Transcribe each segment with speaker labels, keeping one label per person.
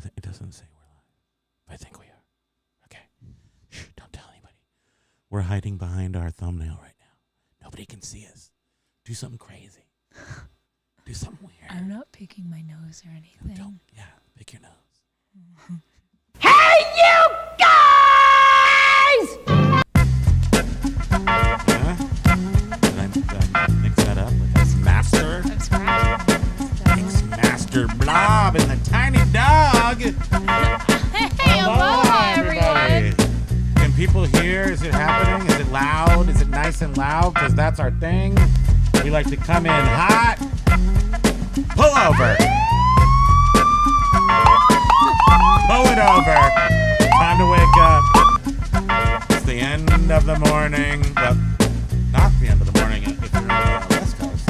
Speaker 1: It doesn't say we're live. But I think we are. Okay. Shh, don't tell anybody. We're hiding behind our thumbnail right now. Nobody can see us. Do something crazy. Do something weird.
Speaker 2: I'm not picking my nose or anything.
Speaker 1: Don't. Yeah, pick your nose.
Speaker 2: Hey, you guys!
Speaker 1: Huh? Did I mix that up with this master?
Speaker 2: I'm scratching.
Speaker 1: Mix master blob and the tiny dog.
Speaker 2: Hey, aloha, everyone.
Speaker 1: Can people hear? Is it happening? Is it loud? Is it nice and loud? Because that's our thing. We like to come in hot. Pull over. Pull it over. Time to wake up. It's the end of the morning. Well, not the end of the morning if you're on the West Coast.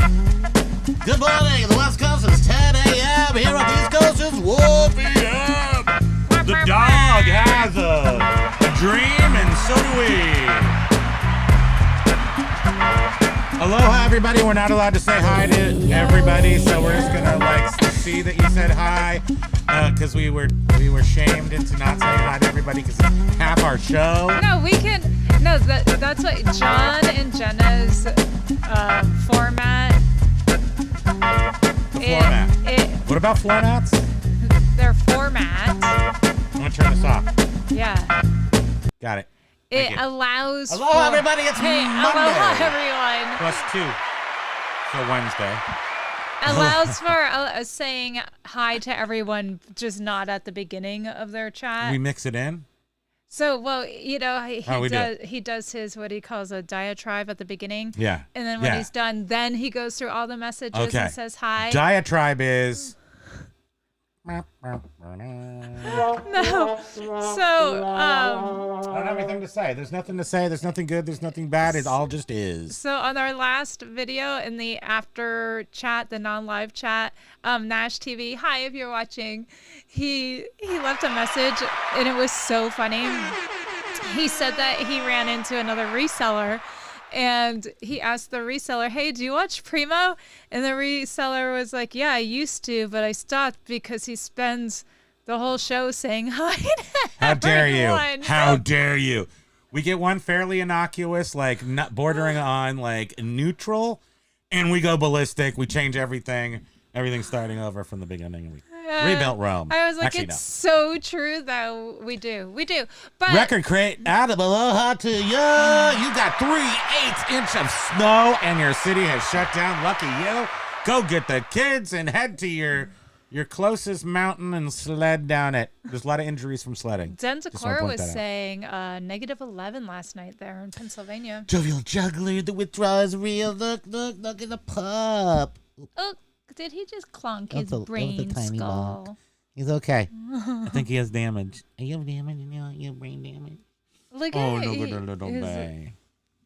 Speaker 1: Good morning. The West Coast is 10 a.m. Here on the East Coast it's 1 p.m. The dog has a dream, and so do we. Aloha, everybody. We're not allowed to say hi to everybody, so we're just gonna see that you said hi, because we were shamed into not saying hi to everybody because it's half our show.
Speaker 2: No, we can. No, that's what John and Jenna's format.
Speaker 1: The format. What about formats?
Speaker 2: Their format.
Speaker 1: I'm gonna turn this off.
Speaker 2: Yeah.
Speaker 1: Got it.
Speaker 2: It allows.
Speaker 1: Aloha, everybody. It's Monday.
Speaker 2: Aloha, everyone.
Speaker 1: +2. So Wednesday.
Speaker 2: Allows for saying hi to everyone, just not at the beginning of their chat.
Speaker 1: We mix it in.
Speaker 2: So, well, you know, he does his what he calls a diatribe at the begining.
Speaker 1: Yeah.
Speaker 2: And then when he's done, then he goes through all the messages and says hi.
Speaker 1: Diatribe is.
Speaker 2: No. So,
Speaker 1: I don't have anything to say. There's nothing to say. There's nothing good. There's nothing bad. It all just is.
Speaker 2: So on our last video in the after chat, the non-live chat, Nash TV, hi if you're watching, he left a message and it was so funny. He said that he ran into another reseller and he asked the reseller, hey, do you watch Primo? And the reseller was like, yeah, I used to, but I stopped because he spends the whole show saying hi to
Speaker 1: How dare
Speaker 2: everyone.
Speaker 1: you? How dare you? We get one fairly innocuous, not bordering on neutral, and we go ballistic. We change everything. Everything's starting over from the beginning. And we rebuilt Rome.
Speaker 2: I was like,
Speaker 1: Actually,
Speaker 2: it's so true though. We do. But
Speaker 1: record crate out of aloha to ya. You got 3/8 inch of snow, and your city has shut down. Lucky you. Go get the kids and head to your closest mountain and sled down it. There's a lot of injuries from sledding.
Speaker 2: Denzacor was saying -11 last night there in Pennsylvania.
Speaker 1: Jovial juggler, the withdrawal is real. Look at the pup.
Speaker 2: Oh, did he just clonk his brain skull?
Speaker 1: Monk. He's okay. I think he has damage. You have damage? You have brain damage?
Speaker 2: Look
Speaker 1: at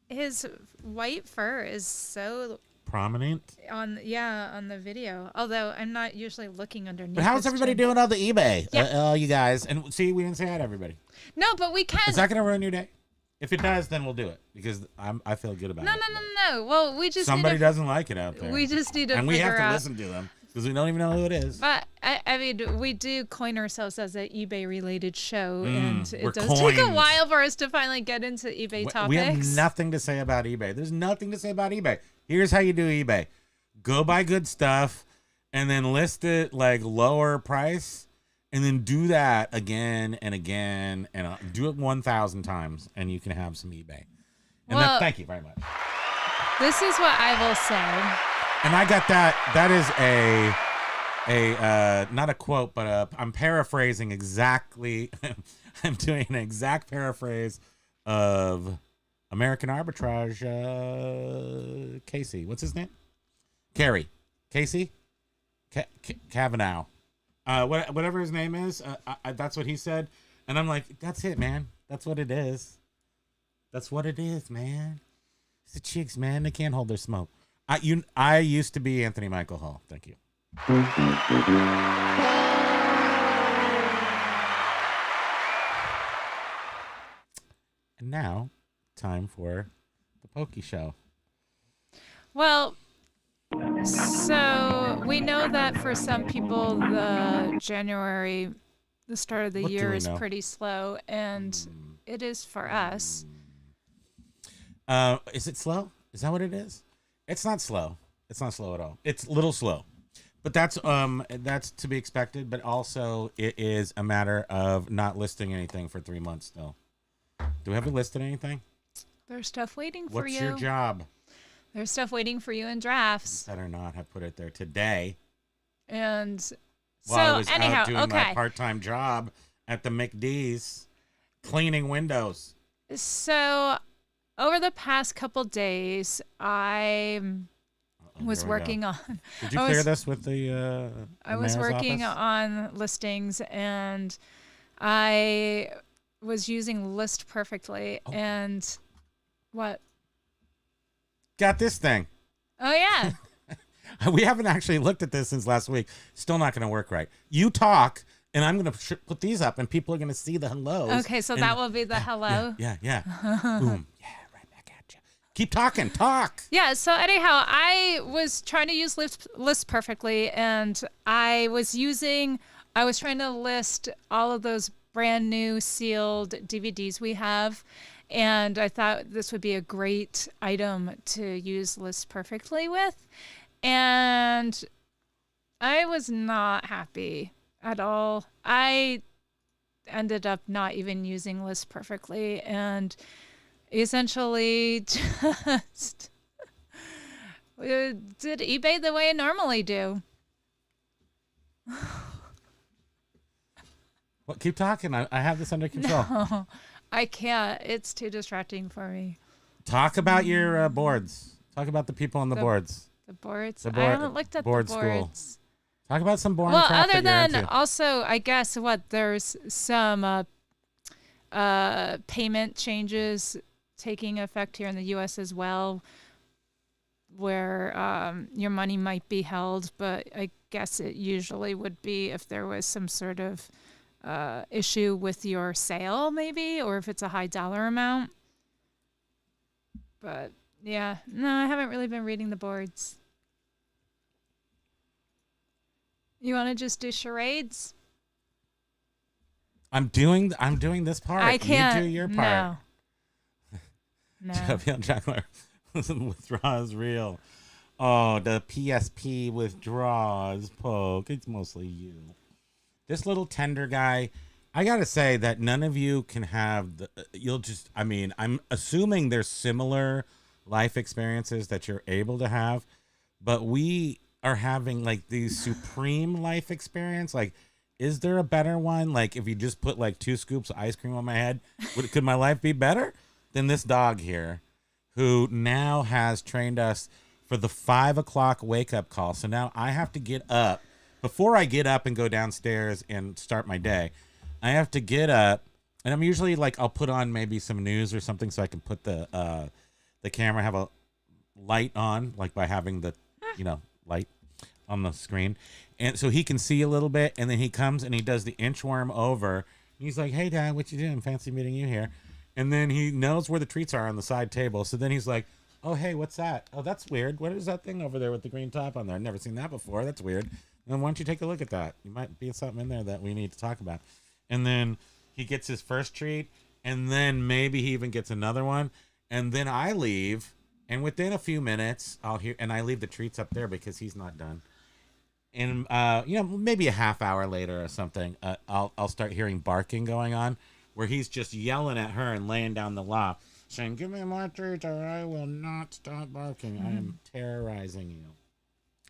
Speaker 2: his white fur is so
Speaker 1: prominent
Speaker 2: on the video. Although I'm not usually looking underneath.
Speaker 1: But how's everybody doing on the eBay?
Speaker 2: Yeah.
Speaker 1: You guys. And see, we didn't say hi to everybody.
Speaker 2: No, but we can.
Speaker 1: Is that going to ruin your day? If it does, then we'll do it because I feel good about it.
Speaker 2: No. Well, we just
Speaker 1: somebody doesn't like it out there.
Speaker 2: We just need to
Speaker 1: and we have to listen to them because we don't even know who it is.
Speaker 2: But I mean, we do coin ourselves as an eBay related show, and it does
Speaker 1: coined.
Speaker 2: take a while for us to finally get into eBay topics.
Speaker 1: We have nothing to say about eBay. There's nothing to say about eBay. Here's how you do eBay: go buy good stuff, and then list it lower price. And then do that again and again, and do it 1,000 times, and you can have some eBay. And thank you very much.
Speaker 2: This is what I will say.
Speaker 1: And I got that. That is a not a quote, but I'm paraphrasing exactly. I'm doing an exact paraphrase of American Arbitrage. Casey, what's his name? Casey Kavanaugh. Whatever his name is, that's what he said, and I'm like, that's it, man. That's what it is. That's what it is, man. It's the chicks, man. They can't hold their smoke. I used to be Anthony Michael Hall. Thank you. And now, time for the Pokey Show.
Speaker 2: Well, so we know that for some people, the January the start of the
Speaker 1: What do
Speaker 2: year
Speaker 1: we
Speaker 2: is
Speaker 1: know?
Speaker 2: pretty slow, and it is for us.
Speaker 1: Is it slow? Is that what it is? It's not slow. It's not slow at all. It's a little slow. But that's to be expected, but also it is a matter of not listing anything for 3 months still. Do we have listed anything?
Speaker 2: There's stuff waiting for
Speaker 1: What's
Speaker 2: you.
Speaker 1: your job?
Speaker 2: There's stuff waiting for you in drafts.
Speaker 1: Better not have put it there today.
Speaker 2: And
Speaker 1: While I
Speaker 2: so
Speaker 1: was
Speaker 2: anyhow,
Speaker 1: out doing my
Speaker 2: okay.
Speaker 1: part-time job at the McD's, cleaning windows.
Speaker 2: So over the past couple days, I was
Speaker 1: Here we go.
Speaker 2: working on.
Speaker 1: Did you clear this with the?
Speaker 2: I was
Speaker 1: mayor's
Speaker 2: working
Speaker 1: office?
Speaker 2: on listings, and I was using List Perfectly.
Speaker 1: Oh.
Speaker 2: And what?
Speaker 1: Got this thing.
Speaker 2: Oh yeah.
Speaker 1: We haven't actually looked at this since last week. Still not going to work right. You talk, and I'm going to put these up, and people are going to see the hellos.
Speaker 2: Okay, so that will be the hello.
Speaker 1: Yeah. Boom. Yeah, right back at you. Keep talking. Talk.
Speaker 2: Yeah, so anyhow, I was trying to use List Perfectly, and I was trying to list all of those brand new sealed DVDs we have, and I thought this would be a great item to use List Perfectly with, and I was not happy at all. I ended up not even using List Perfectly, and essentially just did eBay the way I normally do.
Speaker 1: Well, keep talking. I have this under control.
Speaker 2: No, I can't. It's too distracting for me.
Speaker 1: Talk about your boards. Talk about the people on the boards.
Speaker 2: The boards?
Speaker 1: The
Speaker 2: I
Speaker 1: board-
Speaker 2: haven't looked at
Speaker 1: board
Speaker 2: the
Speaker 1: school.
Speaker 2: boards.
Speaker 1: Talk about some boring
Speaker 2: Well,
Speaker 1: crap
Speaker 2: other
Speaker 1: that
Speaker 2: than
Speaker 1: you're into.
Speaker 2: also, I guess there's some payment changes taking effect here in the U.S. as well, where your money might be held, but I guess it usually would be if there was some sort of issue with your sale, maybe, or if it's a high dollar amount. But yeah, no, I haven't really been reading the boards. You want to just do charades?
Speaker 1: I'm doing this part.
Speaker 2: I can't.
Speaker 1: You do your part.
Speaker 2: No.
Speaker 1: Javion Jangler withdraws real. Oh, the PSP withdraws poke. It's mostly you. This little tender guy. I gotta say that none of you can have the. I'm assuming there's similar life experiences that you're able to have, but we are having like these supreme life experience. Like, is there a better one? Like, if you just put like 2 scoops of ice cream on my head, could my life be better than this dog here, who now has trained us for the 5 o'clock wake up call? So now I have to get up before I get up and go downstairs and start my day. I have to get up, and I'm usually like, I'll put on maybe some news or something so I can put the camera, have a light on, like by having the, light on the screen. And so he can see a little bit, and then he comes and he does the inchworm over. He's like, "Hey, Dad, what you doing? Fancy meeting you here." And then he knows where the treats are on the side table. So then he's like, "Oh, hey, what's that? Oh, that's weird. What is that thing over there with the green top on there? I've never seen that before. That's weird. And why don't you take a look at that? You might be something in there that we need to talk about." And then he gets his first treat, and then maybe he even gets another one. And then I leave, and within a few minutes, I'll hear, and I leave the treats up there because he's not done. And maybe a half hour later or something, I'll start hearing barking going on, where he's just yelling at her and laying down the law, saying, "Give me more treats or I will not stop barking. I am terrorizing you."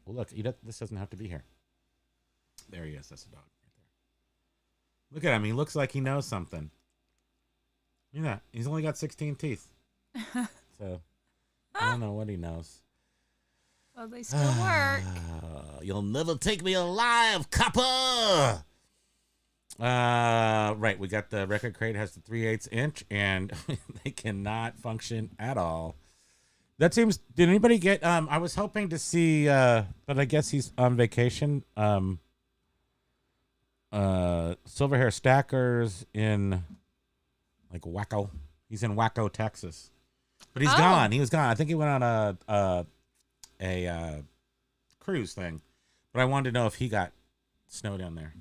Speaker 1: Well, look, this doesn't have to be here. There he is. That's a dog right there. Look at him. He looks like he knows something. Yeah, he's only got 16 teeth. So I don't know what he knows.
Speaker 2: Well, they still work.
Speaker 1: You'll never take me alive, copper. Right, we got the record crate, has the 3/8 inch, and they cannot function at all. That seems. Did anybody get? I was hoping to see, but I guess he's on vacation. Silver Hair Stackers in like Waco. He's in Waco, Texas, but he's gone. He was gone. I think he went on a cruise thing, but I wanted to know if he got snow down there,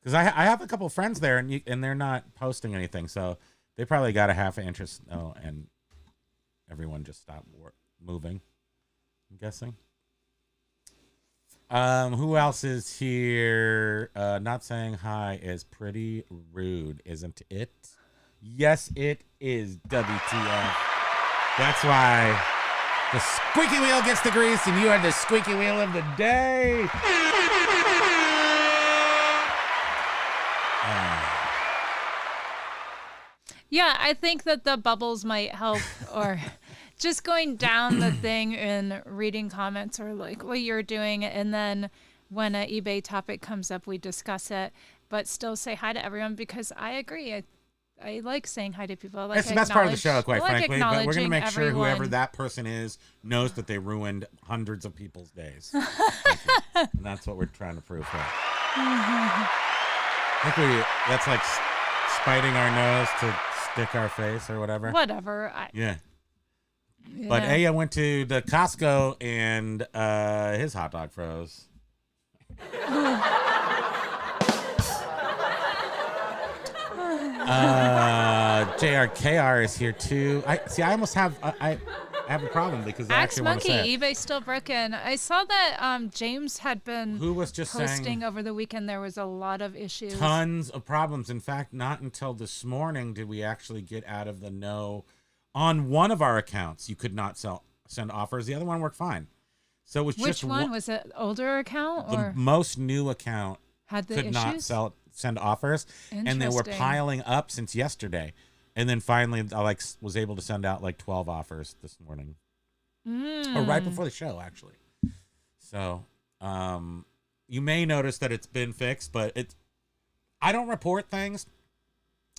Speaker 1: Because I have a couple of friends there, and they're not posting anything, so they probably got a half an inch of snow, and everyone just stopped moving. I'm guessing. Who else is here? Not saying hi is pretty rude, isn't it? Yes, it is. WTF. That's why the squeaky wheel gets the grease, and you are the squeaky wheel of the day.
Speaker 2: Yeah, I think that the bubbles might help, or just going down the thing and reading comments or like what you're doing. And then when an eBay topic comes up, we discuss it, but still say hi to everyone because I agree. I like saying hi to people. I like
Speaker 1: It's the best part of the show, quite
Speaker 2: I like
Speaker 1: frankly. But we're going to make sure
Speaker 2: everyone.
Speaker 1: whoever that person is knows that they ruined hundreds of people's days. And that's what we're trying to prove here. I think that's like spiting our nose to stick our face or whatever.
Speaker 2: Whatever.
Speaker 1: Yeah. But Aya went to the Costco and his hot dog froze. JRKR is here too. I almost have I have a problem because I
Speaker 2: Axe
Speaker 1: actually want to say
Speaker 2: Monkey,
Speaker 1: it.
Speaker 2: eBay's still broken. I saw that James had been
Speaker 1: Who was just
Speaker 2: posting
Speaker 1: saying
Speaker 2: over the weekend. There was a lot of issues.
Speaker 1: tons of problems. In fact, not until this morning did we actually get out of the know. On one of our accounts, you could not send offers. The other one worked fine. So it was
Speaker 2: Which
Speaker 1: just
Speaker 2: one was it? Older account or
Speaker 1: the most new account
Speaker 2: had the
Speaker 1: could
Speaker 2: issues?
Speaker 1: not send offers, and they were
Speaker 2: Interesting.
Speaker 1: piling up since yesterday. And then finally, I was able to send out like 12 offers this morning, or right before the show, actually. So you may notice that it's been fixed, but I don't report things.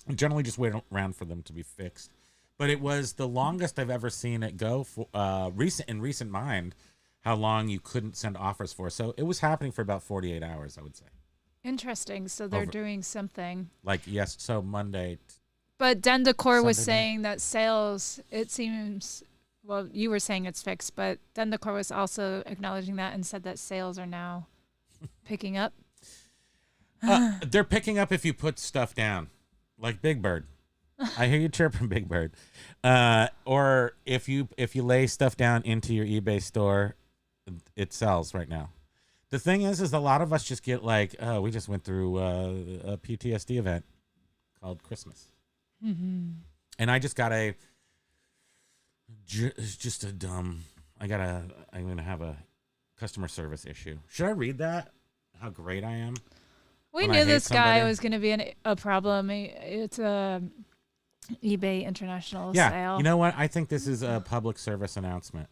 Speaker 1: I generally just wait around for them to be fixed. But it was the longest I've ever seen it go for recent mind. How long you couldn't send offers for? So it was happening for about 48 hours, I would say.
Speaker 2: Interesting. So they're doing something.
Speaker 1: Like yes, so Monday.
Speaker 2: But Den Decor was
Speaker 1: Sunday night.
Speaker 2: saying that sales. It seems. Well, you were saying it's fixed, but Den Decor was also acknowledging that and said that sales are now picking up.
Speaker 1: They're picking up if you put stuff down, like Big Bird. I hear you chirping, Big Bird. Or if you lay stuff down into your eBay store, it sells right now. The thing is a lot of us just get like, oh, we just went through a PTSD event called Christmas, and I just got I'm gonna have a customer service issue. Should I read that? How great I am.
Speaker 2: We
Speaker 1: When I
Speaker 2: knew
Speaker 1: hate
Speaker 2: this guy
Speaker 1: somebody?
Speaker 2: was going to be a problem. It's a eBay international
Speaker 1: Yeah,
Speaker 2: sale.
Speaker 1: you know what? I think this is a public service announcement.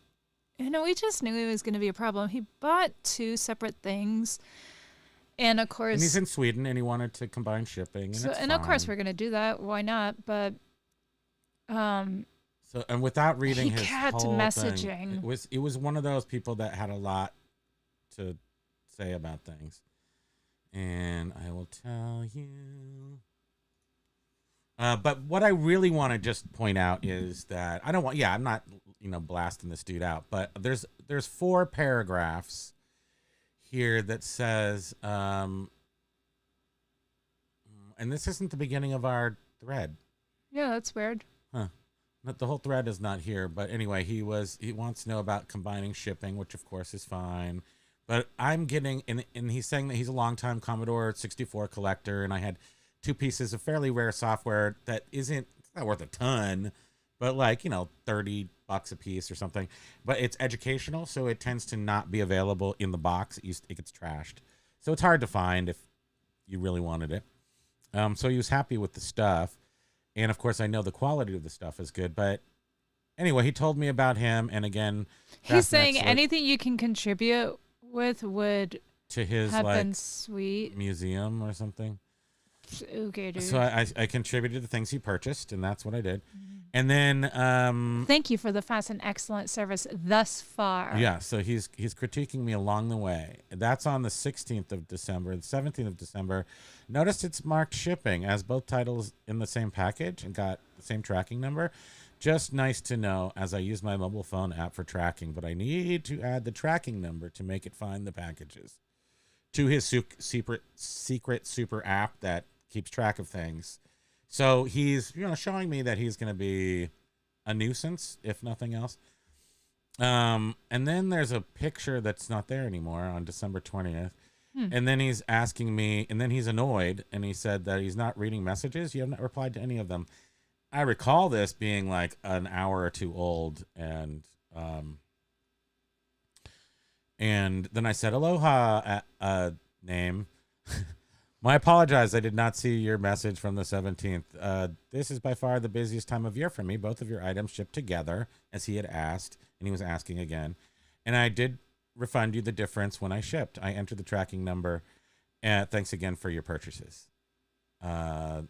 Speaker 2: We just knew it was going to be a problem. He bought two separate things, and of course,
Speaker 1: And he's in Sweden, and he wanted to combine shipping. And
Speaker 2: of course
Speaker 1: fine.
Speaker 2: we're going to do that. Why not? But
Speaker 1: So, and without reading
Speaker 2: He
Speaker 1: his
Speaker 2: kept
Speaker 1: whole
Speaker 2: messaging.
Speaker 1: thing, it was one of those people that had a lot to say about things, and I will tell you. But what I really want to just point out is that I'm not blasting this dude out, but there's 4 paragraphs here that says, and this isn't the beginning of our thread.
Speaker 2: yeah, that's weird.
Speaker 1: Huh. The whole thread is not here, but anyway, he wants to know about combining shipping, which of course is fine. But I'm getting, and he's saying that he's a longtime Commodore 64 collector, and I had 2 pieces of fairly rare software that it's not worth a ton, but like, $30 a piece or something. But it's educational, so it tends to not be available in the box. It gets trashed. So it's hard to find if you really wanted it. So he was happy with the stuff. And of course, I know the quality of the stuff is good. But anyway, he told me about him. And again,
Speaker 2: He's saying anything you can contribute with would
Speaker 1: to his
Speaker 2: have been sweet.
Speaker 1: museum or something.
Speaker 2: Okay, dude.
Speaker 1: So I contributed the things he purchased, and that's what I did. And then
Speaker 2: Thank you for the fast and excellent service thus far.
Speaker 1: yeah, so he's critiquing me along the way. That's on the 16th of December. The 17th of December. Notice it's marked shipping as both titles in the same package and got the same tracking number. Just nice to know as I use my mobile phone app for tracking, but I need to add the tracking number to make it find the packages. to his secret super app that keeps track of things. So he's, showing me that he's going to be a nuisance, if nothing else. And then there's a picture that's not there anymore on December 20th. And then he's asking me, and then he's annoyed, and he said that he's not reading messages. You have not replied to any of them. I recall this being like an hour or two old, and then I said, aloha, name. I apologize. I did not see your message from the 17th. This is by far the busiest time of year for me. Both of your items shipped together, as he had asked, and he was asking again. And I did refund you the difference when I shipped. I entered the tracking number. Thanks again for your purchases. And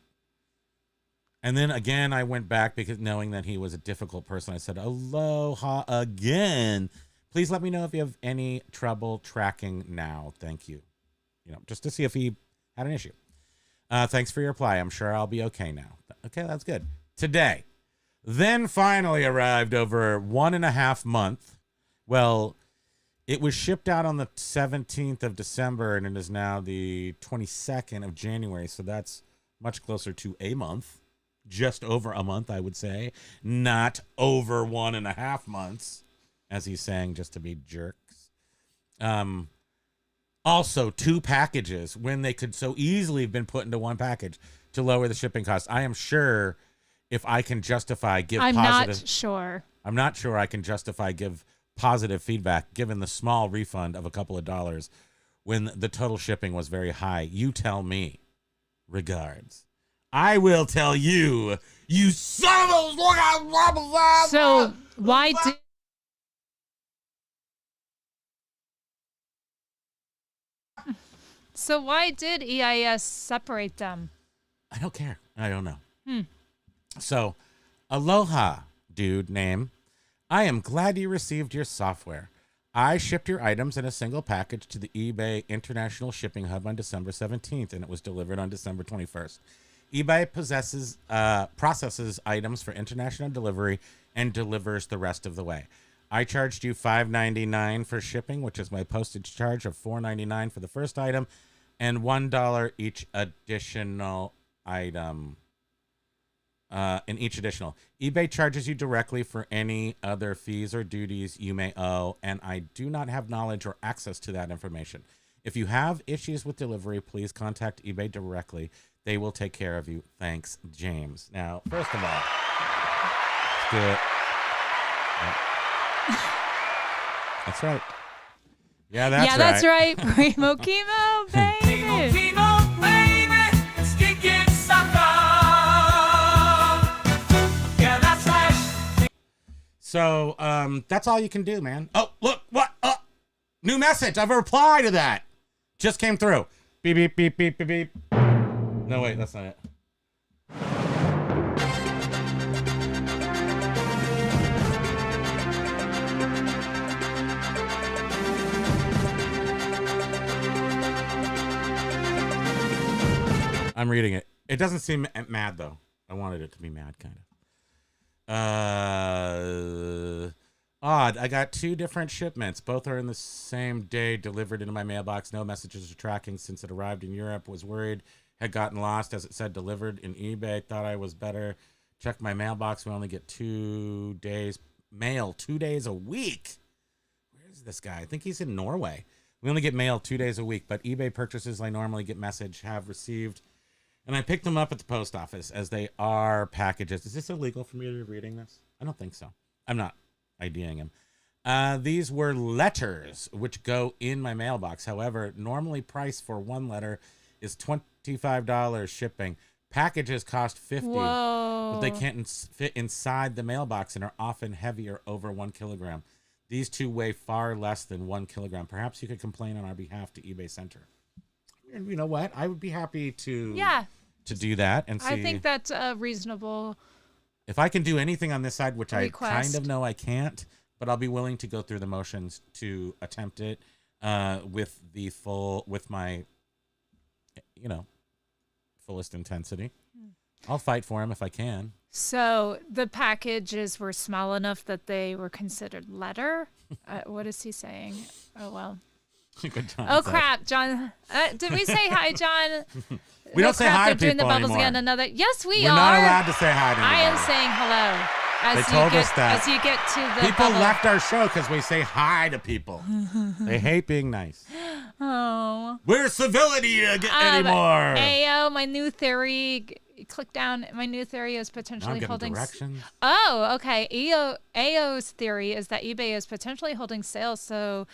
Speaker 1: then again, I went back because knowing that he was a difficult person, I said, aloha again. Please let me know if you have any trouble tracking now. Thank you. Just to see if he had an issue. Thanks for your reply. I'm sure I'll be okay now. Okay, that's good. Today, then finally arrived over 1.5 months. Well, it was shipped out on the 17th of December, and it is now the 22nd of January. So that's much closer to a month. Just over a month, I would say. Not over 1.5 months, as he's saying, just to be jerks. Also, 2 packages when they could so easily have been put into one package to lower the shipping cost. I am sure if I can justify, I'm not sure I can justify, give positive feedback, given the small refund of a couple of dollars when the total shipping was very high. You tell me. Regards. I will tell you, you son of a...
Speaker 2: So, why did... So why did EIS separate them?
Speaker 1: I don't care. I don't know. So, aloha, dude name. I am glad you received your software. I shipped your items in a single package to the eBay International Shipping Hub on December 17th, and it was delivered on December 21st. eBay processes items for international delivery and delivers the rest of the way. I charged you $5.99 for shipping, which is my postage charge of $4.99 for the first item, and $1 each additional item. In each additional. eBay charges you directly for any other fees or duties you may owe, and I do not have knowledge or access to that information. If you have issues with delivery, please contact eBay directly. They will take care of you. Thanks, James. Now, first of all, let's do it. That's right. Yeah, that's right.
Speaker 2: Primo Kimo, baby.
Speaker 3: Kimo, baby. Stinking saga. Yeah, that's right.
Speaker 1: So, that's all you can do, man. Oh, look, what? New message. I've replied to that. Just came through. Beep, beep, beep, beep, beep, beep. No, wait, that's not it. I'm reading it. It doesn't seem mad, though. I wanted it to be mad, kind of. Odd. I got 2 different shipments. Both are in the same day, delivered into my mailbox. No messages or tracking since it arrived in Europe. Was worried. Had gotten lost as it said delivered in eBay. Thought I was better. Checked my mailbox. We only get 2 days mail. 2 days a week. Where's this guy? I think he's in Norway. We only get mail 2 days a week, but eBay purchases I normally get message have received. And I picked them up at the post office as they are packages. Is this illegal for me to be reading this? I don't think so. I'm not IDing him. These were letters which go in my mailbox. However, normally price for one letter is $25 shipping. Packages cost $50.
Speaker 2: Whoa.
Speaker 1: But they can't fit inside the mailbox and are often heavier, over 1 kilogram. These 2 weigh far less than 1 kilogram. Perhaps you could complain on our behalf to eBay Center. And you know what? I would be happy to do that and see.
Speaker 2: I think that's a reasonable.
Speaker 1: If I can do anything on this side, which
Speaker 2: request.
Speaker 1: I kind of know I can't, but I'll be willing to go through the motions to attempt it with my, fullest intensity. I'll fight for him if I can.
Speaker 2: So the packages were small enough that they were considered letter. What is he saying? Oh well.
Speaker 1: Good John
Speaker 2: Oh
Speaker 1: said.
Speaker 2: crap, John! Did we say hi, John?
Speaker 1: We don't say
Speaker 2: crap,
Speaker 1: hi
Speaker 2: they're
Speaker 1: to
Speaker 2: doing the
Speaker 1: people
Speaker 2: bubbles
Speaker 1: anymore.
Speaker 2: again. Another. Yes, we
Speaker 1: We're
Speaker 2: are.
Speaker 1: not allowed to say hi to
Speaker 2: I am
Speaker 1: anybody.
Speaker 2: saying hello. As
Speaker 1: They
Speaker 2: you
Speaker 1: told
Speaker 2: get,
Speaker 1: us that.
Speaker 2: As you get to the
Speaker 1: People
Speaker 2: bubble.
Speaker 1: left our show because we say hi to people. They hate being nice.
Speaker 2: Oh.
Speaker 1: Where's civility anymore?
Speaker 2: Ayo, my new theory. Click down. My new theory is
Speaker 1: Now I'm
Speaker 2: potentially
Speaker 1: getting
Speaker 2: holding.
Speaker 1: directions.
Speaker 2: Oh, okay. AO's theory is that eBay is potentially holding sales, so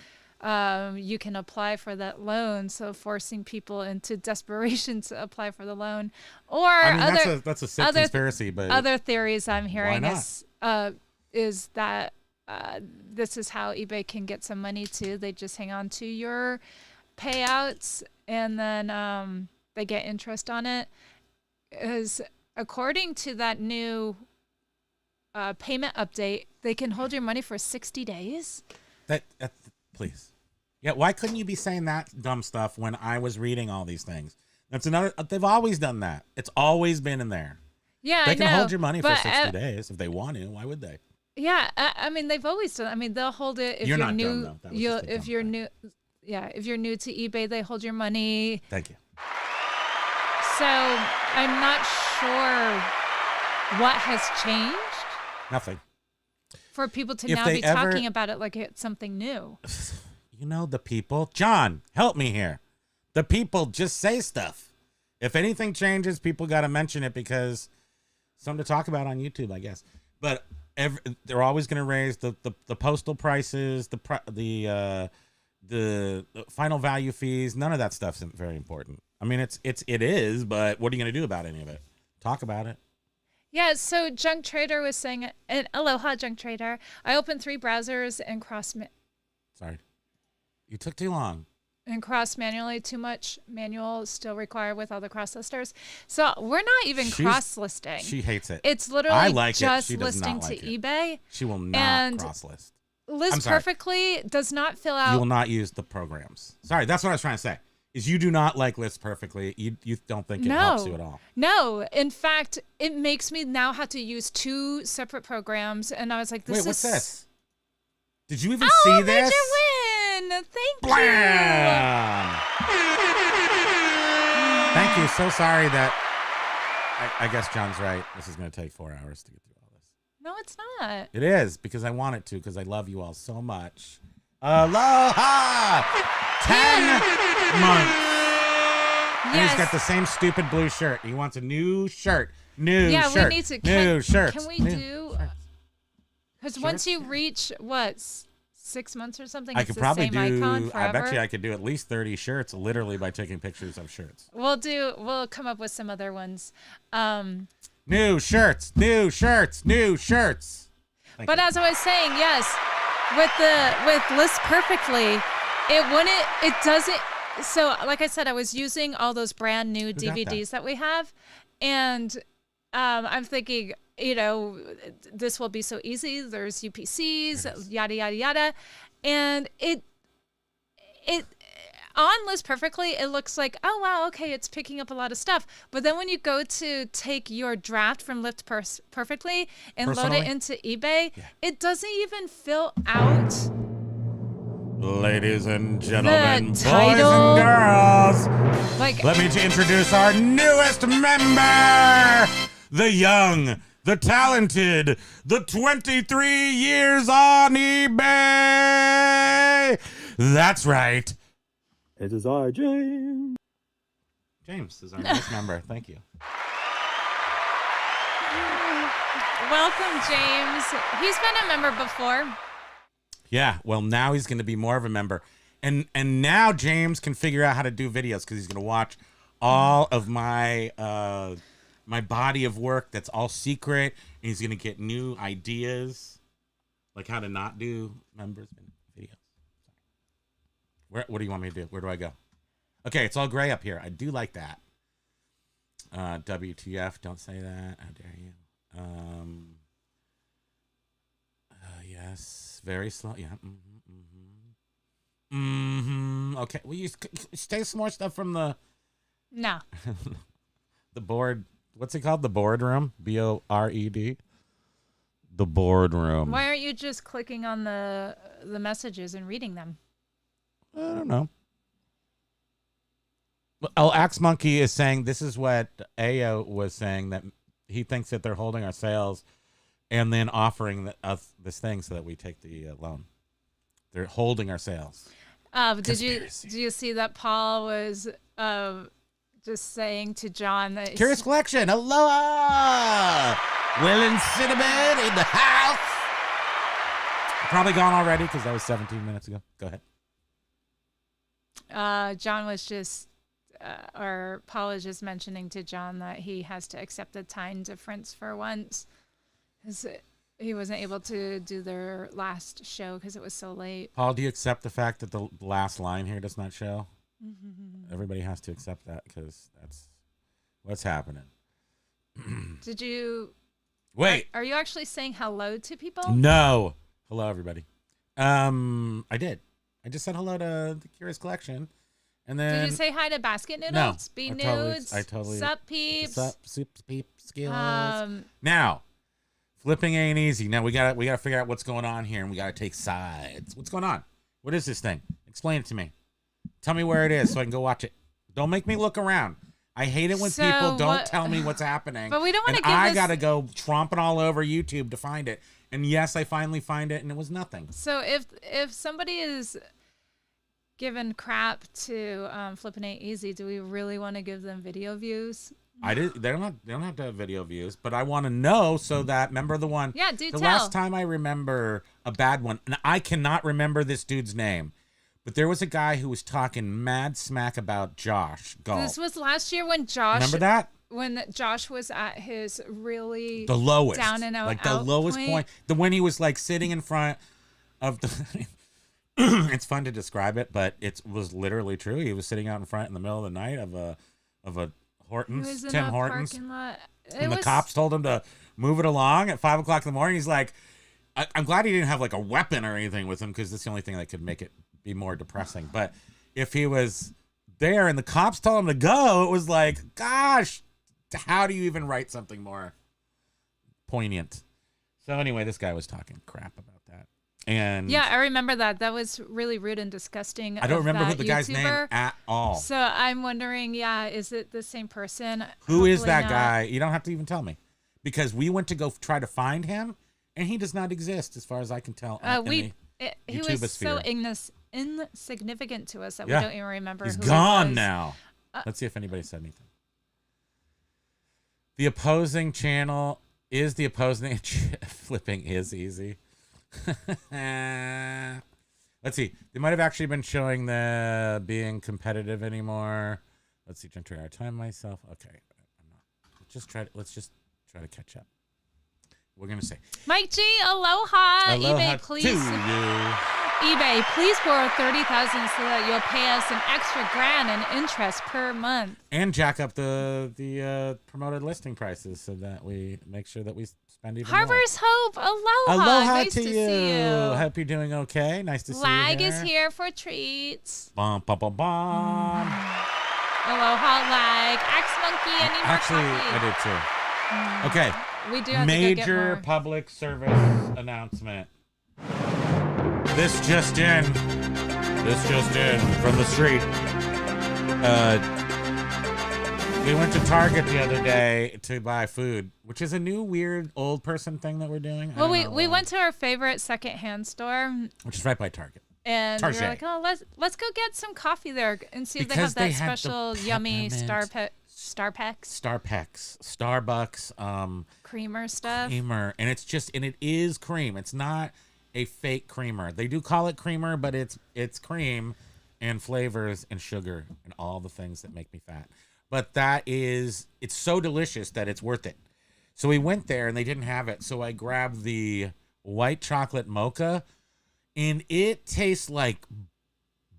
Speaker 2: you can apply for that loan, so forcing people into desperation to apply for the loan. Or
Speaker 1: I mean,
Speaker 2: other
Speaker 1: that's a sick
Speaker 2: other
Speaker 1: conspiracy, but
Speaker 2: other theories I'm hearing
Speaker 1: not?
Speaker 2: is that this is how eBay can get some money too. They just hang on to your payouts and then they get interest on it. Is according to that new payment update, they can hold your money for 60 days.
Speaker 1: Please. Yeah, why couldn't you be saying that dumb stuff when I was reading all these things? That's another. They've always done that. It's always been in there.
Speaker 2: Yeah,
Speaker 1: They can hold your money for
Speaker 2: but
Speaker 1: 60 days if they want to. Why would they?
Speaker 2: Yeah, I mean they've always done. I mean they'll hold it if
Speaker 1: You're
Speaker 2: you're
Speaker 1: not
Speaker 2: new.
Speaker 1: dumb, though. That was just a
Speaker 2: If
Speaker 1: dumb
Speaker 2: you're
Speaker 1: thing.
Speaker 2: new, yeah, if you're new to eBay, they hold your money.
Speaker 1: Thank you.
Speaker 2: So I'm not sure what has changed
Speaker 1: Nothing.
Speaker 2: for people to
Speaker 1: If
Speaker 2: now
Speaker 1: they
Speaker 2: be
Speaker 1: ever-
Speaker 2: talking about it like it's something new.
Speaker 1: You know, the people. John, help me here. The people just say stuff. If anything changes, people got to mention it because something to talk about on YouTube, I guess. But they're always going to raise the postal prices, the final value fees. None of that stuff's very important. I mean, it is, but what are you going to do about any of it? Talk about it.
Speaker 2: Yeah, so Junk Trader was saying, and aloha, Junk Trader. I opened 3 browsers and
Speaker 1: Sorry. You took too long.
Speaker 2: cross manually. Too much manual is still required with all the cross listers. So we're not even
Speaker 1: She's-
Speaker 2: cross listing.
Speaker 1: She hates it.
Speaker 2: It's literally
Speaker 1: I like it.
Speaker 2: just
Speaker 1: She does
Speaker 2: listing
Speaker 1: not like
Speaker 2: to
Speaker 1: it.
Speaker 2: eBay.
Speaker 1: She will not
Speaker 2: and
Speaker 1: cross list.
Speaker 2: Liz
Speaker 1: I'm sorry.
Speaker 2: Perfectly does not fill
Speaker 1: You will
Speaker 2: out.
Speaker 1: not use the programs. Sorry, that's what I was trying to say. Is you do not like List Perfectly. You don't think it helps you at all.
Speaker 2: No, in fact, it makes me now have to use 2 separate programs, and I was like, "This
Speaker 1: Wait,
Speaker 2: is
Speaker 1: what's this? Did you even
Speaker 2: Oh,
Speaker 1: see
Speaker 2: major
Speaker 1: this?
Speaker 2: win! Thank you.
Speaker 1: Blam! Thank you. So sorry that. I guess John's right. This is going to take 4 hours to get through all this.
Speaker 2: No, it's not.
Speaker 1: It is because I want it to because I love you all so much. Aloha! 10 months. And he's got the same stupid blue shirt. He wants a new shirt. New
Speaker 2: Yeah,
Speaker 1: shirt.
Speaker 2: we need to.
Speaker 1: New shirts.
Speaker 2: Can we
Speaker 1: New
Speaker 2: do?
Speaker 1: shirts.
Speaker 2: Because once you reach what 6 months or something,
Speaker 1: I
Speaker 2: it's
Speaker 1: could
Speaker 2: the
Speaker 1: probably
Speaker 2: same icon
Speaker 1: do.
Speaker 2: forever.
Speaker 1: I bet you I could do at least 30 shirts literally by taking pictures of shirts.
Speaker 2: We'll come up with some other ones.
Speaker 1: New shirts. New shirts. New shirts. Thank
Speaker 2: But
Speaker 1: you.
Speaker 2: as I was saying, yes, with List Perfectly, it doesn't. So like I said, I was using all those brand new
Speaker 1: got that?
Speaker 2: DVDs that we have, and I'm thinking, this will be so easy. There's UPCs, yada yada yada, and it on List Perfectly, it looks like, oh wow, okay, it's picking up a lot of stuff. But then when you go to take your draft from List Perfectly and load
Speaker 1: Personally?
Speaker 2: it into eBay, it doesn't even fill out.
Speaker 1: Ladies and gentlemen, boys
Speaker 2: title-
Speaker 1: and girls,
Speaker 2: Like,
Speaker 1: let me introduce our newest member, the young, the talented, the 23 years on eBay. That's right.
Speaker 4: It is I, James.
Speaker 1: James is our newest member. Thank you.
Speaker 2: welcome, James. He's been a member before.
Speaker 1: Yeah, well, now he's going to be more of a member. And now James can figure out how to do videos because he's going to watch all of my my body of work that's all secret. And he's going to get new ideas, like how to not do members videos. What do you want me to do? Where do I go? Okay, it's all gray up here. I do like that. WTF, don't say that. How dare you? Yes. Very slow. Yeah. Okay. Will you stay some more stuff from the
Speaker 2: No.
Speaker 1: the board? What's it called? The boardroom. BORED. The boardroom.
Speaker 2: Why aren't you just clicking on the messages and reading them?
Speaker 1: I don't know. Oh, Axe Monkey is saying this is what Ayo was saying, that he thinks that they're holding our sales and then offering us this thing so that we take the loan. They're holding our sales.
Speaker 2: Did you see that Paul was just saying to John that
Speaker 1: Curious Collection, aloha! Will and Cinnamon in the house. Probably gone already because that was 17 minutes ago. Go ahead.
Speaker 2: John was just, or Paul was just mentioning to John that he has to accept the time difference for once, because he wasn't able to do their last show because it was so late.
Speaker 1: Paul, do you accept the fact that the last line here does not show? Everybody has to accept that because that's what's happening.
Speaker 2: Did you...
Speaker 1: Wait.
Speaker 2: Are you actually saying hello to people?
Speaker 1: No. Hello, everybody. I did. I just said hello to the Curious Collection. And then...
Speaker 2: Did you say hi to Basket Noodles?
Speaker 1: No.
Speaker 2: Be
Speaker 1: I
Speaker 2: Nudes?
Speaker 1: totally...
Speaker 2: Sup, peeps?
Speaker 1: Sup, peeps, skills. Now... Flipping ain't easy. Now we gotta figure out what's going on here, and we gotta take sides. What's going on? What is this thing? Explain it to me. Tell me where it is so I can go watch it. Don't make me look around. I hate it when people don't tell me what's happening.
Speaker 2: But we don't want to give
Speaker 1: I gotta go tromping all over YouTube to find it. And yes, I finally find it, and it was nothing.
Speaker 2: So if somebody is giving crap to Flipping Ain't Easy, do we really want to give them video views?
Speaker 1: They don't have to have video views, but I want to know so that, remember the one?
Speaker 2: Yeah, do
Speaker 1: the
Speaker 2: tell.
Speaker 1: last time I remember a bad one, and I cannot remember this dude's name, but there was a guy who was talking mad smack about Josh Galt.
Speaker 2: This was last year when Josh...
Speaker 1: Remember that?
Speaker 2: When Josh was at his really...
Speaker 1: The lowest.
Speaker 2: Down and out.
Speaker 1: Like the lowest point. When he was like sitting in front of the... It's fun to describe it, but it was literally true. He was sitting out in front in the middle of the night of a Hortons, Tim Hortons, and the cops told him to move it along at 5 o'clock in the morning. He's like, I'm glad he didn't have like a weapon or anything with him, because that's the only thing that could make it be more depressing. But if he was there and the cops told him to go, it was like, gosh, how do you even write something more poignant? So anyway, this guy was talking crap about that. And
Speaker 2: yeah, I remember that. That was really rude and disgusting.
Speaker 1: I don't remember who the
Speaker 2: YouTuber.
Speaker 1: guy's name at all.
Speaker 2: So I'm wondering, is it the same person?
Speaker 1: Who is that guy? You don't have to even tell me, because we went to go try to find him, and he does not exist as far as I can tell.
Speaker 2: He was so insignificant to us that we don't even remember.
Speaker 1: He's
Speaker 2: who
Speaker 1: gone
Speaker 2: he was.
Speaker 1: now. Let's see if anybody said anything. The opposing channel is the opposing. Flipping is easy. Let's see. They might have actually been showing the being competitive anymore. Let's see. Trying to time myself. Okay, I'm not. Let's just try to catch up. We're gonna say,
Speaker 2: Mike G, aloha.
Speaker 1: Aloha
Speaker 2: eBay, please.
Speaker 1: to you.
Speaker 2: eBay, please borrow 30,000 so that you'll pay us an extra grand in interest per month.
Speaker 1: And jack up the promoted listing prices so that we make sure that we spend even
Speaker 2: Harvest Hope, aloha.
Speaker 1: Aloha
Speaker 2: nice
Speaker 1: to
Speaker 2: to
Speaker 1: you.
Speaker 2: see you.
Speaker 1: Hope you're doing okay. Nice to see you.
Speaker 2: Lag is here for treats.
Speaker 1: Bum, bum, bum, bum.
Speaker 2: Aloha, Lag. Axe Monkey, any more
Speaker 1: Actually,
Speaker 2: coffee?
Speaker 1: I did too. Okay.
Speaker 2: We do have to go get
Speaker 1: Major
Speaker 2: more.
Speaker 1: public service announcement. This just in from the street. We went to Target the other day to buy food, which is a new weird old person thing that we're doing.
Speaker 2: Well, we went to our favorite secondhand store,
Speaker 1: which is right by Target.
Speaker 2: and we were
Speaker 1: Target.
Speaker 2: like, oh, let's go get some coffee there and see if they
Speaker 1: Because
Speaker 2: have that
Speaker 1: they had the
Speaker 2: special yummy
Speaker 1: peppermint-
Speaker 2: Starbucks creamer stuff.
Speaker 1: Creamer, and it is cream. It's not a fake creamer. They do call it creamer, but it's cream and flavors and sugar and all the things that make me fat. But it's so delicious that it's worth it. So we went there and they didn't have it. So I grabbed the white chocolate mocha, and it tastes like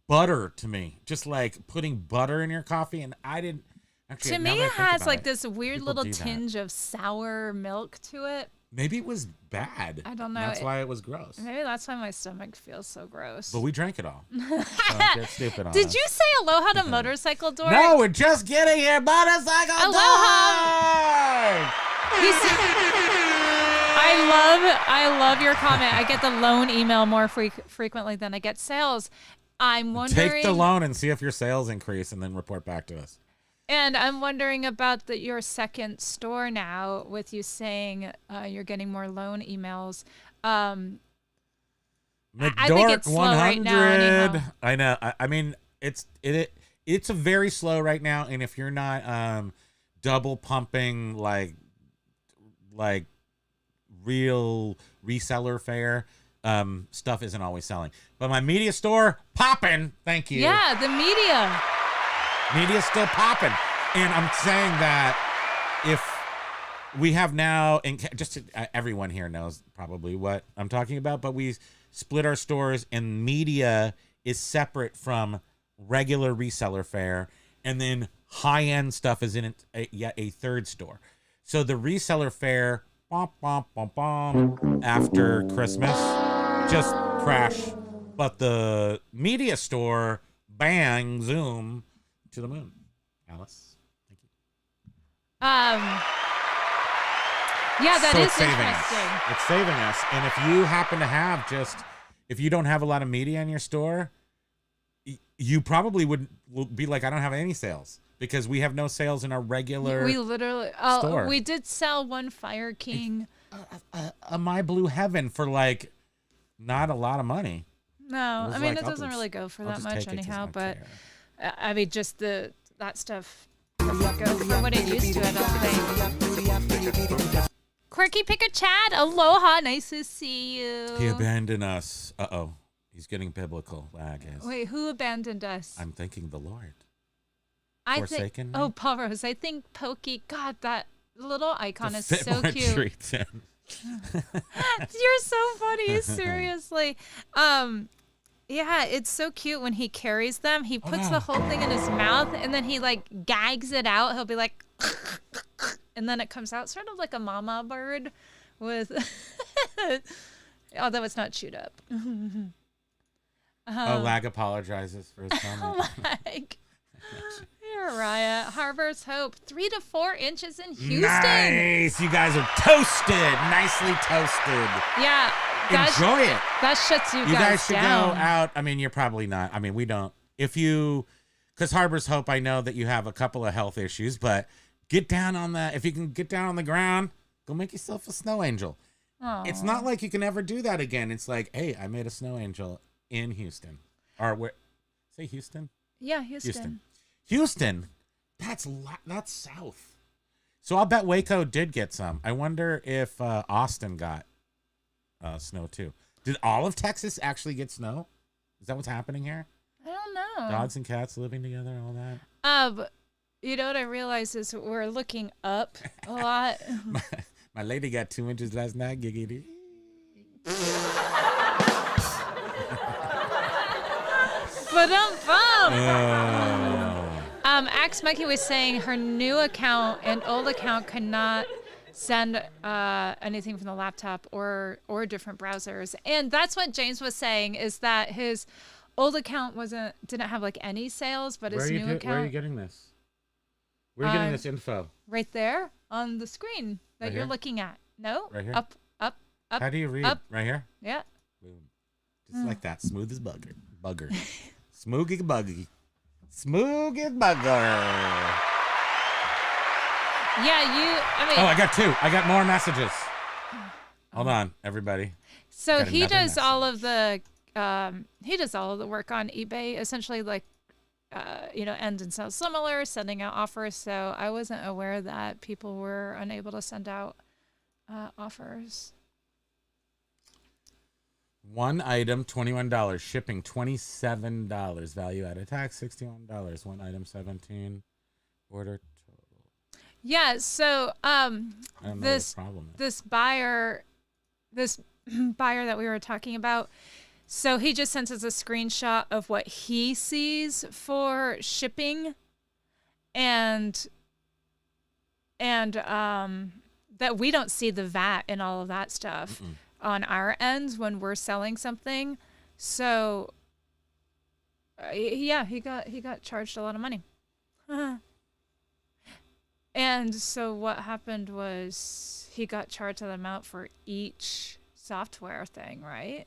Speaker 1: butter to me. Just like putting butter in your coffee. And I didn't actually.
Speaker 2: To
Speaker 1: now
Speaker 2: me,
Speaker 1: that I
Speaker 2: it
Speaker 1: think
Speaker 2: has
Speaker 1: about
Speaker 2: like
Speaker 1: it,
Speaker 2: this weird
Speaker 1: people
Speaker 2: little
Speaker 1: do that.
Speaker 2: tinge of sour milk to it.
Speaker 1: Maybe it was bad.
Speaker 2: I don't know.
Speaker 1: That's why it was gross.
Speaker 2: Maybe that's why my stomach feels so gross.
Speaker 1: But we drank it all. So get stupid on
Speaker 2: Did
Speaker 1: us.
Speaker 2: you say aloha to Motorcycle Dork?
Speaker 1: No, we're just getting here. Motorcycle
Speaker 2: Aloha.
Speaker 1: Dork!
Speaker 2: I love your comment. I get the loan email more frequently than I get sales. I'm wondering.
Speaker 1: Take the loan and see if your sales increase, and then report back to us.
Speaker 2: And I'm wondering about your second store now, with you saying you're getting more loan emails. I think it's slow right now. Anyhow.
Speaker 1: I know. I mean, it's a very slow right now, and if you're not double pumping like real reseller fare, stuff isn't always selling. But my media store popping. Thank you.
Speaker 2: Yeah, the media.
Speaker 1: Media's still popping, and I'm saying that if we have now, and just everyone here knows probably what I'm talking about, but we split our stores, and media is separate from regular reseller fare, and then high-end stuff is in yet a third store. So the reseller fare, after Christmas, just crash, but the media store, bang, zoom to the moon. Alice, thank you.
Speaker 2: Yeah, that is
Speaker 1: saving
Speaker 2: interesting.
Speaker 1: us. It's saving us. And if you happen to have if you don't have a lot of media in your store, you probably will be like, I don't have any sales, because we have no sales in our regular
Speaker 2: We literally,
Speaker 1: store.
Speaker 2: We did sell one Fire King.
Speaker 1: A My Blue Heaven for like not a lot of money.
Speaker 2: No,
Speaker 1: was
Speaker 2: I mean,
Speaker 1: like,
Speaker 2: it doesn't really go for that much anyhow, but I mean, just that stuff doesn't go for what it used to, I don't think. Quirky Picker Chad, aloha, nice to see you.
Speaker 1: He abandoned us. Uh-oh. He's getting biblical, I guess.
Speaker 2: Wait, who abandoned us?
Speaker 1: I'm thinking the Lord.
Speaker 2: I
Speaker 1: Forsaken
Speaker 2: think.
Speaker 1: me?
Speaker 2: Oh, Paul Rose. I think Pokey. God, that little icon is
Speaker 1: Fit
Speaker 2: so
Speaker 1: more
Speaker 2: cute.
Speaker 1: treats in.
Speaker 2: You're so funny. Seriously. Yeah, it's so cute when he carries them. He puts the whole thing in his mouth, and then he like gags it out. He'll be like, and then it comes out sort of like a mama bird with, although it's not chewed up.
Speaker 1: Lag apologizes for his comment.
Speaker 2: Like, you're a riot. Harbor's Hope, 3 to 4 inches in Houston.
Speaker 1: Nice. You guys are toasted. Nicely toasted.
Speaker 2: Yeah.
Speaker 1: Enjoy it.
Speaker 2: That shuts you
Speaker 1: guys should
Speaker 2: down.
Speaker 1: go out. I mean, you're probably not. I mean, we don't. Because Harbor's Hope, I know that you have a couple of health issues, but get down on that. If you can get down on the ground, go make yourself a snow angel.
Speaker 2: Aww.
Speaker 1: It's not like you can ever do that again. It's like, hey, I made a snow angel in Houston. Or where? Say Houston?
Speaker 2: Yeah, Houston.
Speaker 1: Houston. That's south. So I'll bet Waco did get some. I wonder if Austin got snow too. Did all of Texas actually get snow? Is that what's happening here?
Speaker 2: I don't know.
Speaker 1: Dogs and cats living together, all that.
Speaker 2: You know what I realize is we're looking up a lot.
Speaker 1: My lady got 2 inches last night. Giggity.
Speaker 2: But Axe Monkey was saying her new account and old account cannot send anything from the laptop or different browsers, and that's what James was saying, is that his old account didn't have like any sales, but his new account.
Speaker 1: Where are you getting this? Where are you getting this info?
Speaker 2: Right there on the screen that you're looking at. No,
Speaker 1: right here.
Speaker 2: Up.
Speaker 1: How do you read?
Speaker 2: Up.
Speaker 1: Right here.
Speaker 2: Yeah.
Speaker 1: Boom. Just like that. Smooth as bugger. Smoogie buggy. Smooth as bugger.
Speaker 2: Yeah,
Speaker 1: I got 2. I got more messages. Hold on, everybody.
Speaker 2: So he does all of the work on eBay, essentially, like end and sell similar, sending out offers. So I wasn't aware that people were unable to send out offers.
Speaker 1: One item, $21. Shipping, $27. Value added tax, $61. One item, $17. Order total.
Speaker 2: Yeah. So
Speaker 1: I don't know what the problem is.
Speaker 2: this buyer that we were talking about. So he just sends us a screenshot of what he sees for shipping, and that we don't see the VAT and all of that stuff on our ends when we're selling something. So he got charged a lot of money. And so what happened was he got charged that amount for each software thing, right?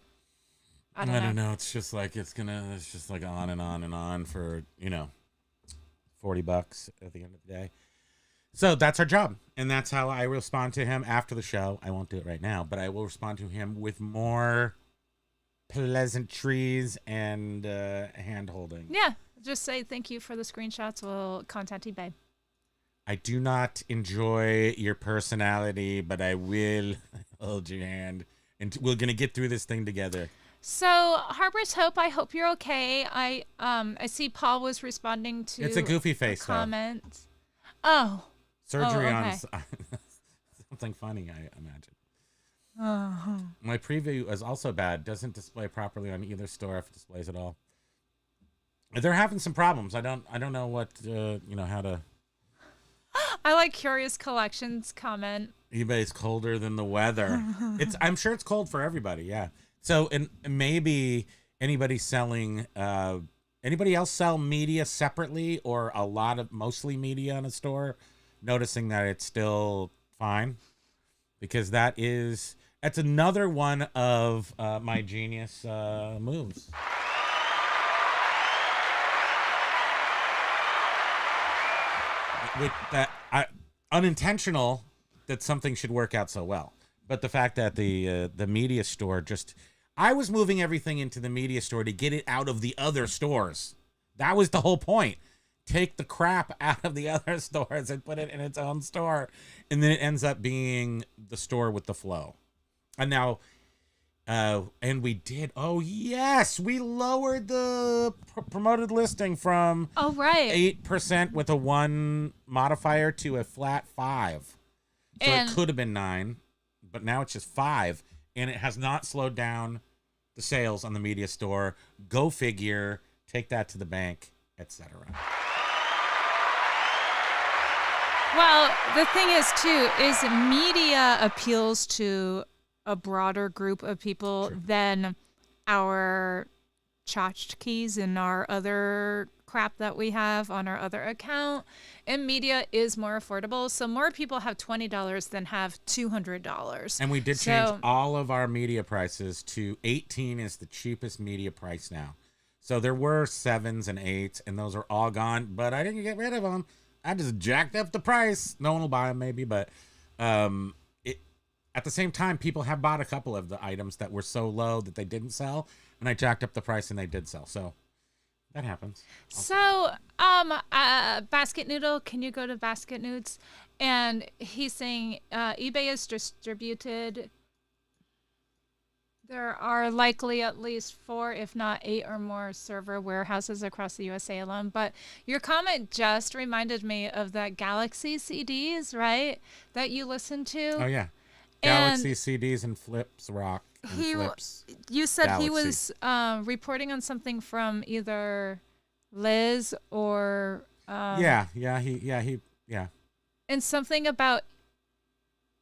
Speaker 2: I
Speaker 1: I
Speaker 2: don't
Speaker 1: don't
Speaker 2: know.
Speaker 1: know. It's just like it's just like on and on and on for $40 at the end of the day. So that's our job, and that's how I respond to him after the show. I won't do it right now, but I will respond to him with more pleasantries and hand holding.
Speaker 2: Yeah, just say thank you for the screenshots. We'll contact eBay.
Speaker 1: I do not enjoy your personality, but I will hold your hand, and we're gonna get through this thing together.
Speaker 2: So Harbor's Hope, I hope you're okay. I see Paul was responding to
Speaker 1: It's a goofy face, though.
Speaker 2: comment. Oh.
Speaker 1: Surgery on
Speaker 2: okay.
Speaker 1: something funny, I imagine.
Speaker 2: Uh-huh.
Speaker 1: My preview is also bad. Doesn't display properly on either store if it displays at all. They're having some problems. I don't know what how to.
Speaker 2: I like Curious Collections comment.
Speaker 1: eBay's colder than the weather. I'm sure it's cold for everybody. Yeah. So and maybe anybody selling. Anybody else sell media separately or mostly media in a store? Noticing that it's still fine, because that's another one of my genius moves. With that, unintentional that something should work out so well, but the fact that the media store I was moving everything into the media store to get it out of the other stores. That was the whole point. Take the crap out of the other stores and put it in its own store. And then it ends up being the store with the flow. And now, and we did, oh yes, we lowered the promoted listing from 8% with a 1 modifier to a flat 5. So it could have been 9, but now it's just 5. And it has not slowed down the sales on the media store. Go figure, take that to the bank, etc.
Speaker 2: Well, the thing is, too, is media appeals to a broader group of people than our tchotchkes and our other crap that we have on our other account. And media is more affordable. So more people have $20 than have $200.
Speaker 1: And we did change all of our media prices to 18 is the cheapest media price now. So there were 7s and 8s, and those are all gone. But I didn't get rid of them. I just jacked up the price. No one will buy them, maybe, but at the same time, people have bought a couple of the items that were so low that they didn't sell, and I jacked up the price and they did sell. So that happens.
Speaker 2: So, Basket Noodle, can you go to Basket Nudes? And he's saying eBay is distributed. There are likely at least 4, if not 8 or more server warehouses across the USA alone. But your comment just reminded me of that Galaxy CDs, right? That you listened to.
Speaker 1: Oh, yeah. Galaxy CDs and Flips Rock. And Flips
Speaker 2: you said
Speaker 1: Galaxy.
Speaker 2: He was reporting on something from either Liz or...
Speaker 1: Yeah.
Speaker 2: And something about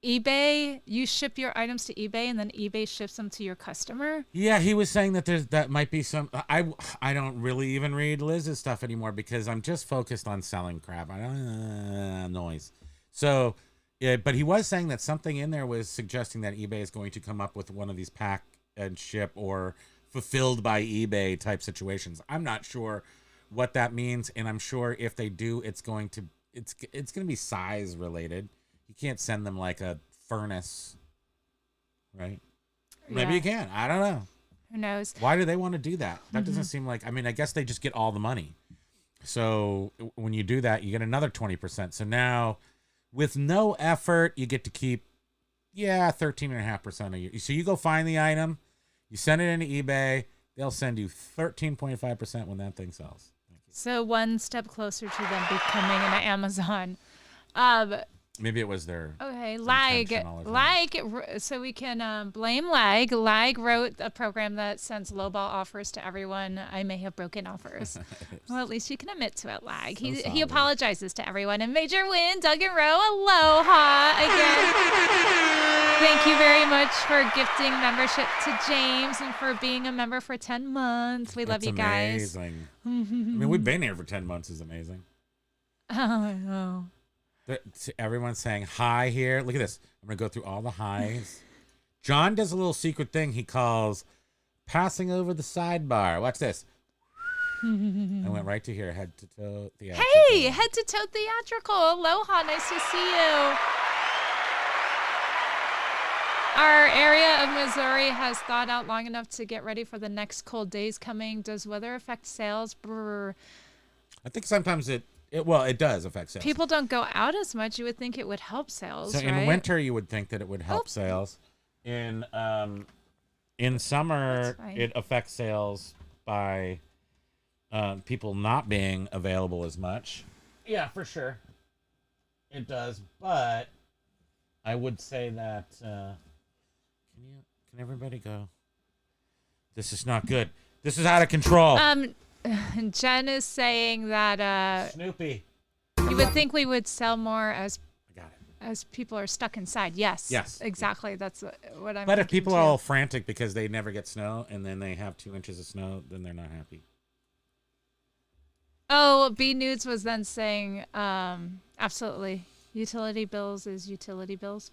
Speaker 2: eBay, you ship your items to eBay and then eBay ships them to your customer.
Speaker 1: Yeah, he was saying that that might be some. I don't really even read Liz's stuff anymore because I'm just focused on selling crap. I don't noise. So, yeah, but he was saying that something in there was suggesting that eBay is going to come up with one of these pack and ship or fulfilled by eBay type situations. I'm not sure what that means, and I'm sure if they do, it's going to be size related. You can't send them like a furnace, right? Maybe you can. I don't know.
Speaker 2: Who knows?
Speaker 1: Why do they want to do that? That doesn't seem like... I mean, I guess they just get all the money. So when you do that, you get another 20%. So now, with no effort, you get to keep, 13.5% a year. So you go find the item, you send it into eBay, they'll send you 13.5% when that thing sells. Thank you.
Speaker 2: So one step closer to them becoming an Amazon.
Speaker 1: Maybe it was their
Speaker 2: Lag.
Speaker 1: intention all the time.
Speaker 2: So we can blame Lag. Lag wrote a program that sends lowball offers to everyone. I may have broken offers. Well, at least you can admit to it, Lag. He apologizes to everyone. And Major Win, Doug and Rowe, aloha again. Thank you very much for gifting membership to James and for being a member for 10 months. We love you guys.
Speaker 1: Amazing. I mean, we've been here for 10 months. Is amazing.
Speaker 2: Oh, no.
Speaker 1: Everyone's saying hi here. Look at this. I'm going to go through all the highs. John does a little secret thing he calls Passing over the sidebar. Watch this. I went right to here. Head to toe theatrical.
Speaker 2: Hey, head to toe theatrical. Aloha, nice to see you. Our area of Missouri has thawed out long enough to get ready for the next cold days coming. Does weather affect sales? Brr.
Speaker 1: I think sometimes it does affect sales.
Speaker 2: People don't go out as much. You would think it would help sales,
Speaker 1: So
Speaker 2: right?
Speaker 1: in winter, you would think that it would help sales. In summer,
Speaker 2: That's fine.
Speaker 1: it affects sales by people not being available as much. Yeah, for sure. It does, but I would say that can everybody go? This is not good. This is out of control.
Speaker 2: Jen is saying that
Speaker 1: Snoopy.
Speaker 2: you would think we would sell more as
Speaker 1: I got it.
Speaker 2: as people are stuck inside. Yes.
Speaker 1: Yes.
Speaker 2: Exactly. That's what I'm
Speaker 1: But if
Speaker 2: thinking
Speaker 1: people
Speaker 2: too.
Speaker 1: are all frantic because they never get snow and then they have 2 inches of snow, then they're not happy.
Speaker 2: Oh, B Nudes was then saying, absolutely. Utility bills is utility bills.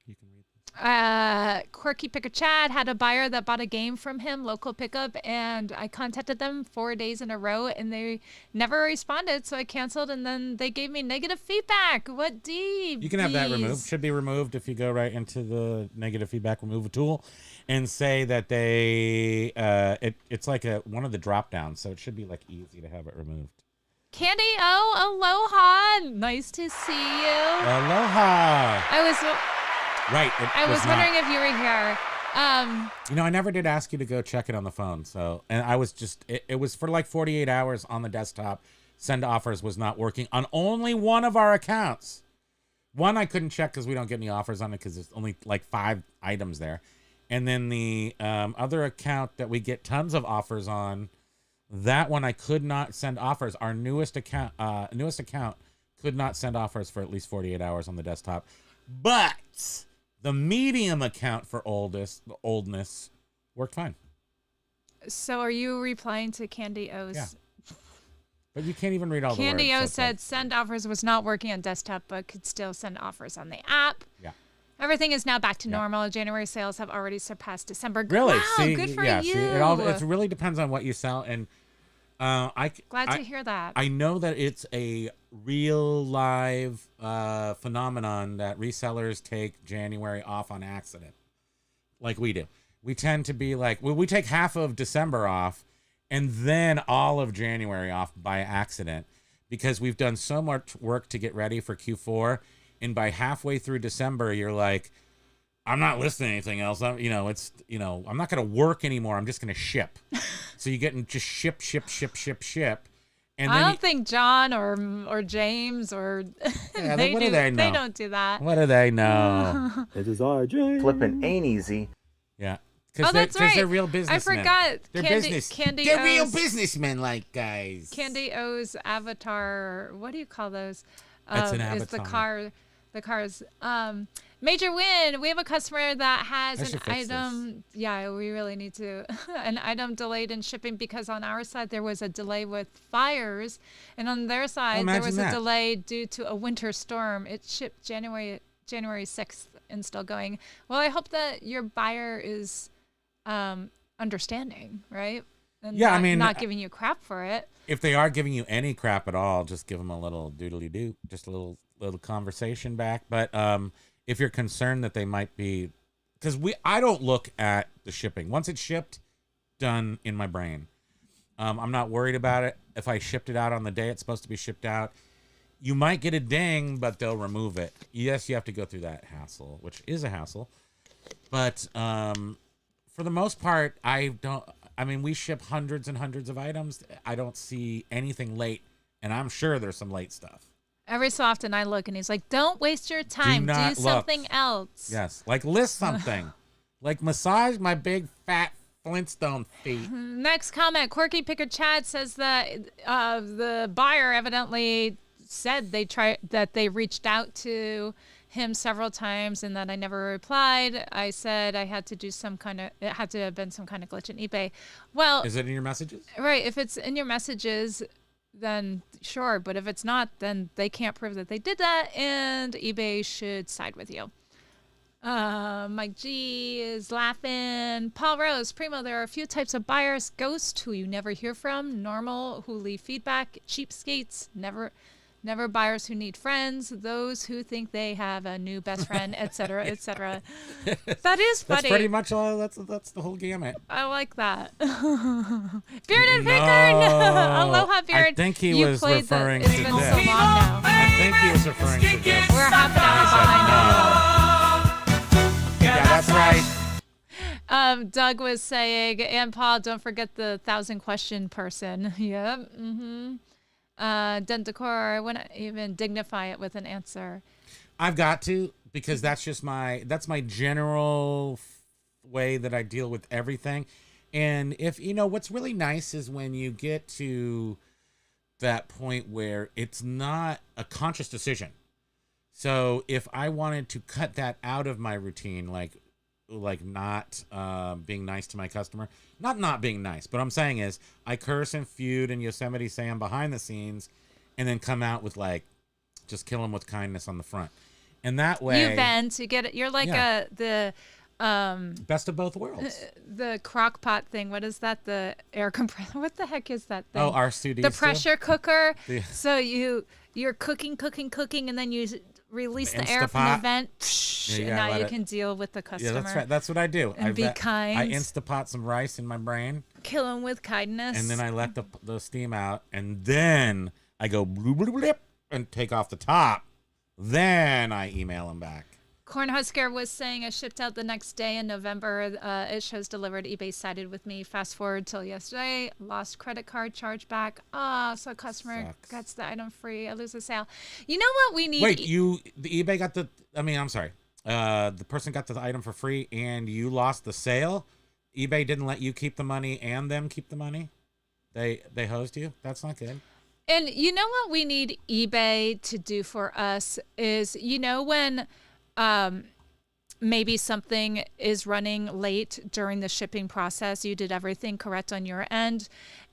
Speaker 1: You can read this.
Speaker 2: Quirky Picker Chad had a buyer that bought a game from him, local pickup, and I contacted them 4 days in a row, and they never responded, so I canceled, and then they gave me negative feedback. What deep?
Speaker 1: You can have that removed. Should be removed if you go right into the negative feedback removal tool and say that they it's like one of the drop downs, so it should be like easy to have it removed.
Speaker 2: Candy O, aloha. Nice to see you.
Speaker 1: Aloha. Right.
Speaker 2: I was wondering if you were here.
Speaker 1: I never did ask you to go check it on the phone. So, and I was just, it was for like 48 hours on the desktop. Send offers was not working on only one of our accounts. One I couldn't check because we don't get any offers on it because there's only like 5 items there. And then the other account that we get tons of offers on, that one I could not send offers. Our newest account could not send offers for at least 48 hours on the desktop. But the medium account for oldness worked fine.
Speaker 2: So are you replying to Candy O's?
Speaker 1: Yeah. But you can't even read all the words.
Speaker 2: Candy O
Speaker 1: so it's
Speaker 2: said
Speaker 1: like-
Speaker 2: send offers was not working on desktop, but could still send offers on the app.
Speaker 1: Yeah.
Speaker 2: Everything is now back to
Speaker 1: Yeah.
Speaker 2: normal. January sales have already surpassed December.
Speaker 1: Really?
Speaker 2: Wow,
Speaker 1: See,
Speaker 2: good for
Speaker 1: yeah,
Speaker 2: you.
Speaker 1: See, it really depends on what you sell. And
Speaker 2: Glad to hear that.
Speaker 1: I know that it's a real live phenomenon that resellers take January off on accident, like we do. We tend to be like, we take half of December off and then all of January off by accident because we've done so much work to get ready for Q4. And by halfway through December, you're like, I'm not listening to anything else. I'm not going to work anymore. I'm just going to ship. So you get and just ship. And
Speaker 2: I
Speaker 1: then
Speaker 2: don't think John or James or
Speaker 1: Yeah,
Speaker 2: they
Speaker 1: what do
Speaker 2: do.
Speaker 1: they know?
Speaker 2: They don't do that.
Speaker 1: What do they know?
Speaker 4: It is I, James.
Speaker 5: Flipping ain't easy.
Speaker 1: Yeah.
Speaker 2: Oh, that's right.
Speaker 1: They're real businessmen.
Speaker 2: I forgot.
Speaker 1: They're
Speaker 2: Candy
Speaker 1: They're real
Speaker 2: O's-
Speaker 1: businessmen, like guys.
Speaker 2: Candy O's avatar. What do you call those?
Speaker 1: It's an
Speaker 2: Is the
Speaker 1: avatar.
Speaker 2: the cars. Major win. We have a customer that has
Speaker 1: I
Speaker 2: an
Speaker 1: should fix
Speaker 2: item. Yeah, we really need to. An item delayed in shipping because on our side there was a delay with fires, and on their side there
Speaker 1: imagine
Speaker 2: was
Speaker 1: that.
Speaker 2: a delay due to a winter storm. It shipped January 6th and still going. Well, I hope that your buyer is understanding, right? And
Speaker 1: Yeah,
Speaker 2: not,
Speaker 1: I mean,
Speaker 2: not giving you crap for it.
Speaker 1: If they are giving you any crap at all, just give them a little doodly doo, just a little conversation back. But if you're concerned that they might be, because I don't look at the shipping. Once it's shipped, done in my brain. I'm not worried about it. If I shipped it out on the day it's supposed to be shipped out, you might get a ding, but they'll remove it. Yes, you have to go through that hassle, which is a hassle. But for the most part, we ship hundreds and hundreds of items. I don't see anything late, and I'm sure there's some late stuff.
Speaker 2: Every so often I look and he's like, don't waste your time. Do
Speaker 1: not look.
Speaker 2: something else.
Speaker 1: Yes, like list something. Like massage my big fat Flintstone feet.
Speaker 2: Next comment, Quirky Picker Chad says that the buyer evidently said they reached out to him several times and that I never replied. I said it had to have been some kind of glitch in eBay. Well,
Speaker 1: Is it in your messages?
Speaker 2: right, if it's in your messages, then sure. But if it's not, then they can't prove that they did that, and eBay should side with you. Mike G is laughing. Paul Rose, Primo, there are a few types of buyers: ghost, who you never hear from; normal, who leave feedback; cheapskates, never buyers who need friends; those who think they have a new best friend, etc., etc. That is funny.
Speaker 1: That's pretty much all. That's the whole gamut.
Speaker 2: I like that. Bearded Picker, aloha beard.
Speaker 1: I think he
Speaker 2: you
Speaker 1: was
Speaker 2: played
Speaker 1: referring
Speaker 2: it's
Speaker 1: to
Speaker 2: been
Speaker 1: this.
Speaker 2: so long now.
Speaker 1: I think he was referring to this.
Speaker 2: We're half an hour behind.
Speaker 1: Yeah, that's right.
Speaker 2: Doug was saying, and Paul, don't forget the 1,000 question person. Yep. Dent decor, I wouldn't even dignify it with an answer.
Speaker 1: I've got to, because that's my general way that I deal with everything. And if what's really nice is when you get to that point where it's not a conscious decision. So if I wanted to cut that out of my routine, like not being nice to my customer, not being nice, but I'm saying is I curse and feud and Yosemite Sam behind the scenes, and then come out with just kill them with kindness on the front, and that way
Speaker 2: you vent, you get it. You're like the
Speaker 1: best of both worlds.
Speaker 2: The crock pot thing. What is that? The air compressor. What the heck is that thing?
Speaker 1: Oh, our studios.
Speaker 2: The pressure cooker.
Speaker 1: Yeah.
Speaker 2: So you're cooking, and then you release the air from the vent. And now you can deal with the customer.
Speaker 1: Yeah, that's right. That's what I do.
Speaker 2: And be kind.
Speaker 1: I Instapot some rice in my brain.
Speaker 2: Kill them with kindness.
Speaker 1: And then I let the steam out, and then I go bloop, bloop, bloop, and take off the top. Then I email them back.
Speaker 2: Cornhusker was saying I shipped out the next day in November. It shows delivered. eBay sided with me. Fast forward till yesterday. Lost credit card charge back. So customer gets the item free. I lose the sale. You know what we need?
Speaker 1: Wait, the eBay got I'm sorry. The person got the item for free and you lost the sale? eBay didn't let you keep the money and them keep the money? They hosed you? That's not good.
Speaker 2: And you know what we need eBay to do for us is, when maybe something is running late during the shipping process, you did everything correct on your end,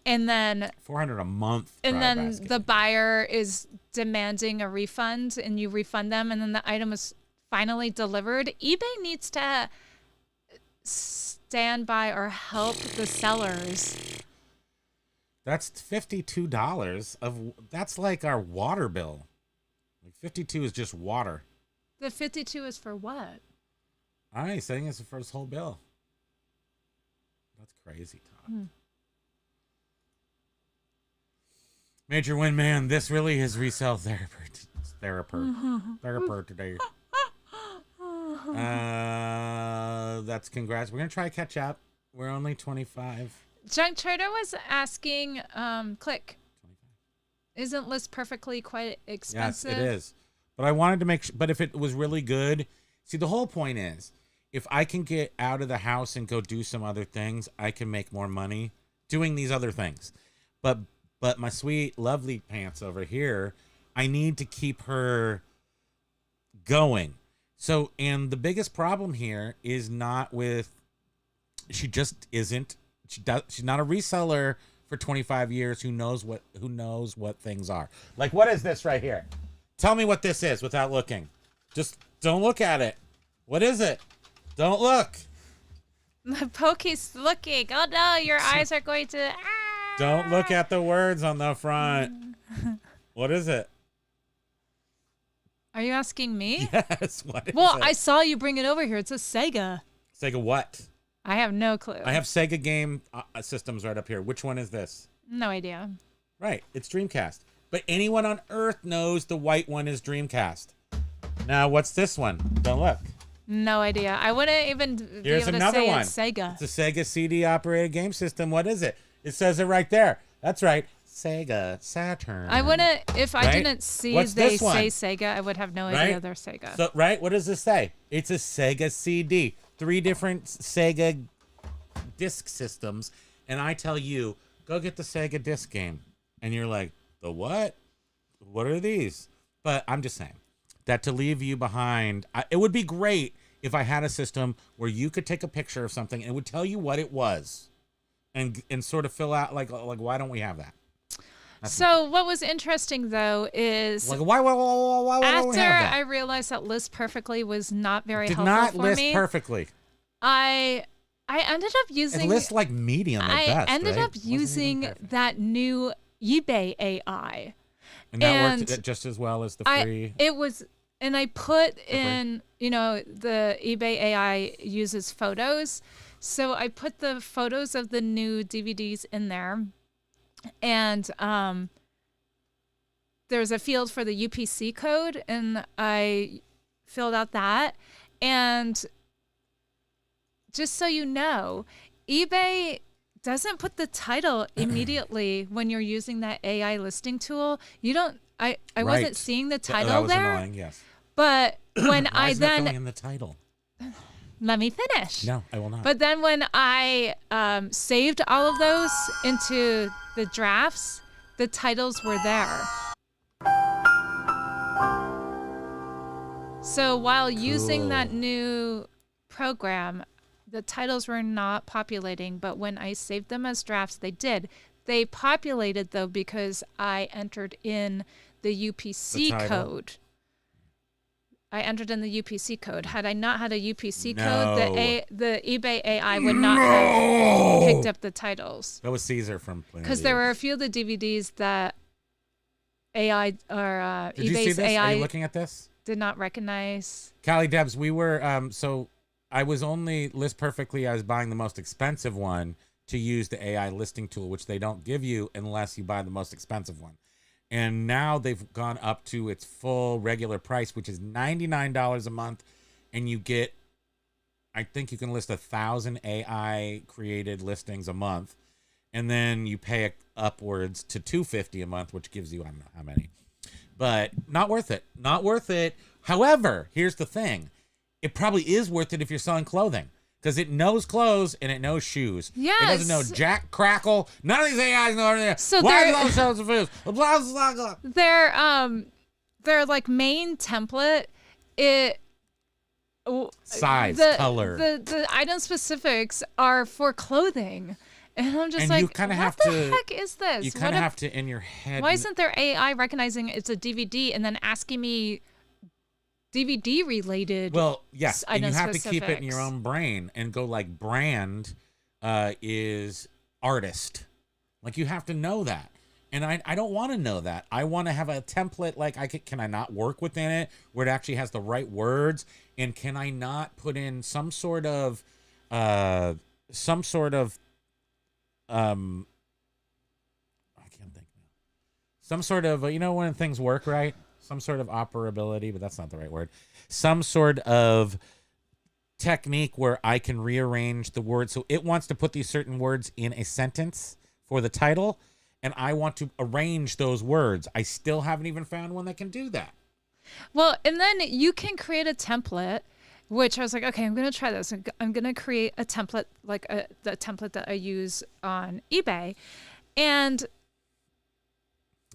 Speaker 2: and then
Speaker 1: $400 a month,
Speaker 2: and then the buyer is demanding a refund, and you refund them, and then the item is finally delivered. eBay needs to stand by or help the sellers.
Speaker 1: That's $52 that's like our water bill. Like $52 is just water.
Speaker 2: The 52 is for what?
Speaker 1: I'm saying it's for his whole bill. That's crazy talk. Major Win Man, this really is resell therapy today. That's congrats. We're gonna try to catch up. We're only 25.
Speaker 2: Junk Trader was asking, click. 25. Isn't list perfectly quite expensive?
Speaker 1: Yes, it is. But I wanted to make but if it was really good, see, the whole point is, if I can get out of the house and go do some other things, I can make more money doing these other things. But my sweet, lovely pants over here, I need to keep her going. So, and the biggest problem here is not with, she just isn't, she's not a reseller for 25 years who knows what things are. Like, what is this right here? Tell me what this is without looking. Just don't look at it. What is it? Don't look.
Speaker 2: Pokey's looking. Oh no, your eyes are going to.
Speaker 1: Don't look at the words on the front. What is it?
Speaker 2: Are you asking me?
Speaker 1: Yes. What is it?
Speaker 2: I saw you bring it over here. It's a Sega.
Speaker 1: Sega what?
Speaker 2: I have no clue.
Speaker 1: I have Sega game systems right up here. Which one is this?
Speaker 2: No idea.
Speaker 1: Right. It's Dreamcast. But anyone on Earth knows the white one is Dreamcast. Now, what's this one? Don't look.
Speaker 2: No idea. I wouldn't even be able to say it's Sega.
Speaker 1: It's a Sega CD operated game system. What is it? It says it right there. That's right. Sega Saturn.
Speaker 2: I wouldn't, if I didn't see
Speaker 1: What's
Speaker 2: they
Speaker 1: this one?
Speaker 2: say Sega, I would have no idea they're Sega.
Speaker 1: So, right? What does this say? It's a Sega CD. 3 different Sega disc systems. And I tell you, go get the Sega disc game. And you're like, the what? What are these? But I'm just saying that to leave you behind, it would be great if I had a system where you could take a picture of something and it would tell you what it was and sort of fill out like why don't we have that?
Speaker 2: So what was interesting though is
Speaker 1: Like why we
Speaker 2: after
Speaker 1: have that?
Speaker 2: I realized that List Perfectly was not very
Speaker 1: Did
Speaker 2: helpful
Speaker 1: not
Speaker 2: for
Speaker 1: list
Speaker 2: me,
Speaker 1: perfectly.
Speaker 2: I ended up
Speaker 1: It
Speaker 2: using
Speaker 1: lists like medium at
Speaker 2: I
Speaker 1: best,
Speaker 2: ended
Speaker 1: right?
Speaker 2: up
Speaker 1: Wasn't even
Speaker 2: using
Speaker 1: perfect.
Speaker 2: that new eBay AI.
Speaker 1: And that
Speaker 2: and
Speaker 1: worked just as well as the free.
Speaker 2: I put
Speaker 1: free.
Speaker 2: in, the eBay AI uses photos. So I put the photos of the new DVDs in there. And there's a field for the UPC code, and I filled out that. And just so you know, eBay doesn't put the title immediately when you're using that AI listing tool. You don't. I wasn't
Speaker 1: Right.
Speaker 2: seeing the
Speaker 1: That
Speaker 2: title
Speaker 1: was
Speaker 2: there,
Speaker 1: annoying, yes.
Speaker 2: but when
Speaker 1: Why
Speaker 2: I
Speaker 1: isn't it
Speaker 2: then
Speaker 1: filling in the title?
Speaker 2: let me finish.
Speaker 1: No, I will not.
Speaker 2: But then when I saved all of those into the drafts, the titles were there. So while using that
Speaker 1: Cool.
Speaker 2: new program, the titles were not populating, but when I saved them as drafts, they did. They populated though because I entered in the UPC
Speaker 1: title.
Speaker 2: code. I entered in the UPC code. Had I not had a UPC
Speaker 1: No.
Speaker 2: code, the eBay AI would not have picked up the titles.
Speaker 1: That was Caesar from Planet
Speaker 2: Because there were a few of the DVDs that AI or
Speaker 1: Did you see
Speaker 2: eBay's
Speaker 1: this? Are
Speaker 2: AI
Speaker 1: you looking at this?
Speaker 2: did not recognize.
Speaker 1: Callie Debs, we were so I was only list perfectly. I was buying the most expensive one to use the AI listing tool, which they don't give you unless you buy the most expensive one. And now they've gone up to its full regular price, which is $99 a month, and you get, I think you can list 1,000 AI created listings a month, and then you pay upwards to $250 a month, which gives you I don't know how many, but not worth it. Not worth it. However, here's the thing: it probably is worth it if you're selling clothing. Because it knows clothes and it knows shoes.
Speaker 2: Yes.
Speaker 1: It doesn't know Jack Crackle. None of these AIs know anything.
Speaker 2: So
Speaker 1: why
Speaker 2: they're-
Speaker 1: do those shows and foods? The blouses like
Speaker 2: Their like main template, it
Speaker 1: size, color.
Speaker 2: the item specifics are for clothing, and I'm just
Speaker 1: And
Speaker 2: like,
Speaker 1: you kinda
Speaker 2: what
Speaker 1: have
Speaker 2: the
Speaker 1: to-
Speaker 2: heck is this?
Speaker 1: you kind of have to in your head.
Speaker 2: Why isn't there AI recognizing it's a DVD and then asking me DVD related?
Speaker 1: Well, yes, and you
Speaker 2: item
Speaker 1: have to keep it in your
Speaker 2: specifics?
Speaker 1: own brain and go like brand is artist. Like you have to know that. And I don't want to know that. I want to have a template like can I not work within it where it actually has the right words, and can I not put in some sort of I can't think now. Some sort of when things work right, some sort of operability, but that's not the right word. Some sort of technique where I can rearrange the words. So it wants to put these certain words in a sentence for the title, and I want to arrange those words. I still haven't even found one that can do that.
Speaker 2: Well, and then you can create a template, which I was like, okay, I'm going to try this. I'm going to create a template, like the template that I use on eBay. And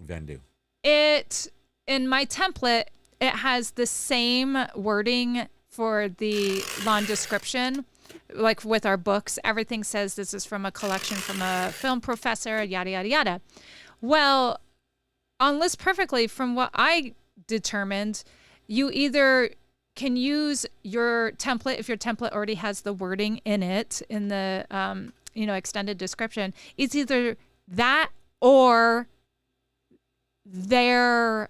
Speaker 1: Vendu.
Speaker 2: in my template, it has the same wording for the long description. Like with our books, everything says this is from a collection from a film professor, yada, yada, yada. Well, on List Perfectly, from what I determined, you either can use your template if your template already has the wording in it in the extended description. It's either that or their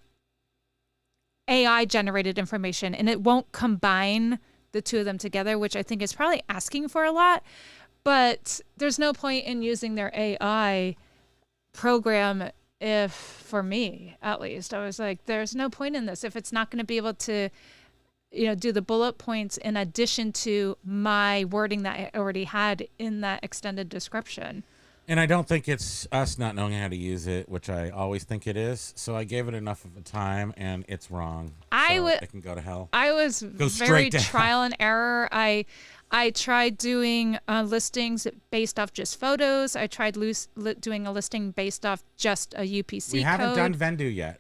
Speaker 2: AI generated information, and it won't combine the two of them together, which I think is probably asking for a lot. But there's no point in using their AI program if, for me at least, I was like, there's no point in this if it's not going to be able to do the bullet points in addition to my wording that I already had in that extended description.
Speaker 1: And I don't think it's us not knowing how to use it, which I always think it is. So I gave it enough of a time, and it's wrong. It can go to hell.
Speaker 2: I was
Speaker 1: Go
Speaker 2: very
Speaker 1: straight to
Speaker 2: trial and error. I tried doing listings based off just photos. I tried doing a listing based off just a UPC
Speaker 1: We
Speaker 2: code.
Speaker 1: haven't done Vendu yet.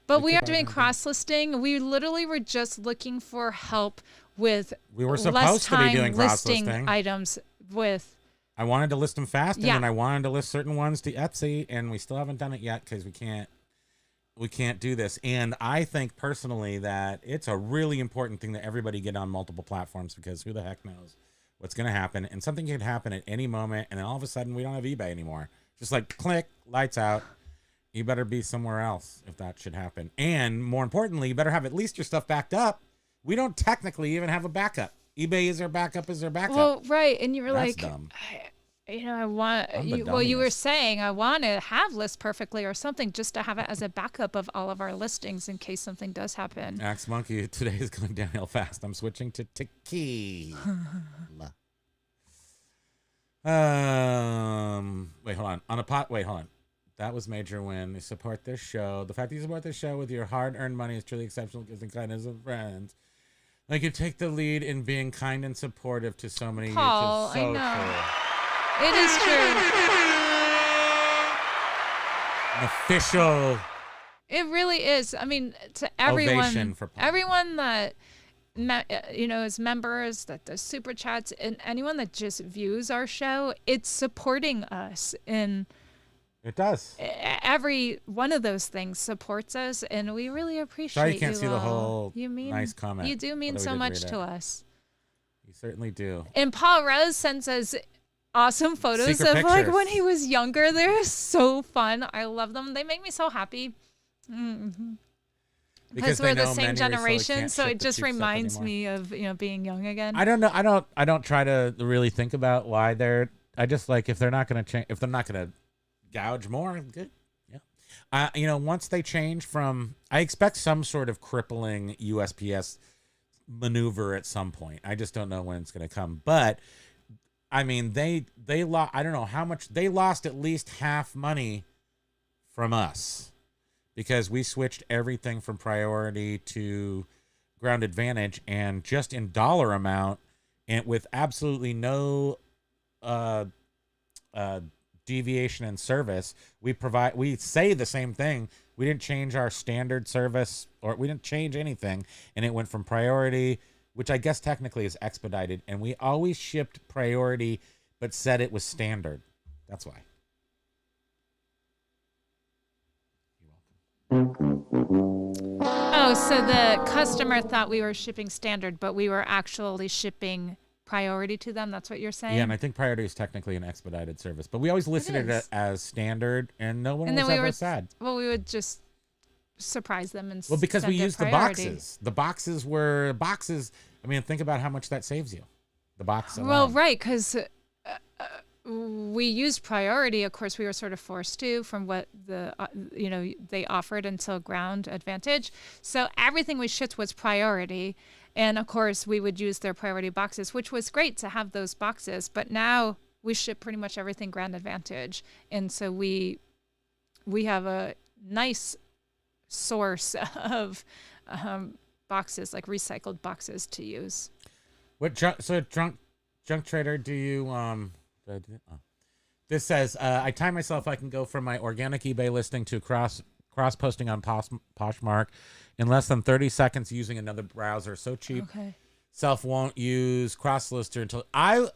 Speaker 2: But
Speaker 1: We
Speaker 2: we are
Speaker 1: could
Speaker 2: doing
Speaker 1: buy Vendu.
Speaker 2: cross-listing. We literally were just looking for help with
Speaker 1: We were
Speaker 2: less
Speaker 1: supposed to be
Speaker 2: time
Speaker 1: doing
Speaker 2: listing
Speaker 1: cross-listing.
Speaker 2: items with
Speaker 1: I wanted to list them fast, and
Speaker 2: Yeah.
Speaker 1: then I wanted to list certain ones to Etsy, and we still haven't done it yet because we can't do this. And I think personally that it's a really important thing that everybody get on multiple platforms, because who the heck knows what's going to happen, and something could happen at any moment, and then all of a sudden we don't have eBay anymore. Just like click, lights out. You better be somewhere else if that should happen. And more importantly, you better have at least your stuff backed up. We don't technically even have a backup. eBay is their backup,
Speaker 2: Well, right. And you were
Speaker 1: That's
Speaker 2: like,
Speaker 1: dumb.
Speaker 2: I want,
Speaker 1: I'm the
Speaker 2: you were
Speaker 1: dummiest.
Speaker 2: saying, I want to have list perfectly or something just to have it as a backup of all of our listings in case something does happen.
Speaker 1: Axe Monkey, today is going downhill fast. I'm switching to tequila. Wait, hold on. That was major win. You support this show. The fact that you support this show with your hard-earned money is truly exceptional, gives the kindness of friends. Like, you take the lead in being kind and supportive to so many.
Speaker 2: Paul,
Speaker 1: so
Speaker 2: I know.
Speaker 1: True.
Speaker 2: It is true.
Speaker 1: An official.
Speaker 2: It really is. I mean, to everyone,
Speaker 1: Ovation for Paul.
Speaker 2: everyone that is members, that does super chats, and anyone that just views our show, it's supporting us. And
Speaker 1: It does.
Speaker 2: every one of those things supports us, and we really appreciate
Speaker 1: Sorry you can't see the
Speaker 2: all.
Speaker 1: whole
Speaker 2: You mean
Speaker 1: nice comment.
Speaker 2: You do mean
Speaker 1: although we
Speaker 2: so
Speaker 1: did
Speaker 2: much
Speaker 1: read
Speaker 2: to
Speaker 1: it.
Speaker 2: us.
Speaker 1: You certainly do.
Speaker 2: And Paul Rose sends us awesome photos
Speaker 1: Secret
Speaker 2: of like
Speaker 1: pictures.
Speaker 2: when he was younger. They're so fun. I love them. They make me so happy. Because we're
Speaker 1: they
Speaker 2: the
Speaker 1: know
Speaker 2: same
Speaker 1: many reseller
Speaker 2: generation,
Speaker 1: can't
Speaker 2: so
Speaker 1: ship
Speaker 2: it
Speaker 1: the
Speaker 2: just
Speaker 1: cheap stuff
Speaker 2: reminds
Speaker 1: anymore.
Speaker 2: me of being young again.
Speaker 1: I don't know. I don't try to really think about why they're. I just like, if they're not going to change, if they're not going to gouge more, good. Yeah. Once they change from, I expect some sort of crippling USPS maneuver at some point. I just don't know when it's going to come. But I mean, they lost. I don't know how much they lost. At least half money from us, because we switched everything from priority to ground advantage, and just in dollar amount, and with absolutely no deviation in service, we say the same thing. We didn't change our standard service, or we didn't change anything, and it went from priority, which I guess technically is expedited, and we always shipped priority but said it was standard. That's why.
Speaker 2: Oh, so the customer thought we were shipping standard, but we were actually shipping priority to them. That's what you're saying?
Speaker 1: Yeah, and I think priority is technically an expedited service, but we always listed it
Speaker 2: is.
Speaker 1: as standard, and no one
Speaker 2: And
Speaker 1: was
Speaker 2: then we
Speaker 1: ever
Speaker 2: were
Speaker 1: sad.
Speaker 2: Well, we would just surprise them and
Speaker 1: Well, because
Speaker 2: send
Speaker 1: we
Speaker 2: it
Speaker 1: used the
Speaker 2: priority.
Speaker 1: boxes. The boxes were boxes. I mean, think about how much that saves you. The box alone.
Speaker 2: Well, right, because we used priority. Of course, we were sort of forced to from what the they offered until ground advantage. So everything we shipped was priority, and of course we would use their priority boxes, which was great to have those boxes. But now we ship pretty much everything ground advantage, and so we have a nice source of boxes, like recycled boxes to use.
Speaker 1: What junk trader do you did I do that? Oh. This says I time myself. I can go from my organic eBay listing to cross posting on Poshmark in less than 30 seconds using another browser. So cheap.
Speaker 2: Okay.
Speaker 1: Self won't use cross lister until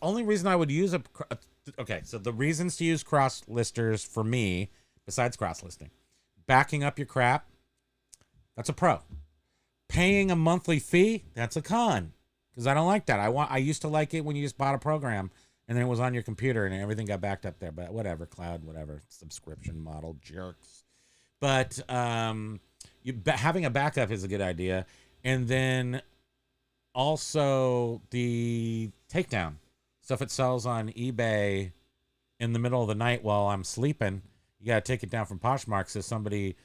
Speaker 1: only reason I would use so the reasons to use cross listers for me, besides cross listing, backing up your crap, that's a pro. Paying a monthly fee, that's a con, because I don't like that. I used to like it when you just bought a program and then it was on your computer and everything got backed up there. But whatever, cloud, whatever, subscription model jerks. But having a backup is a good idea. And then also the takedown. So if it sells on eBay in the middle of the night while I'm sleeping, you got to take it down from Poshmark so somebody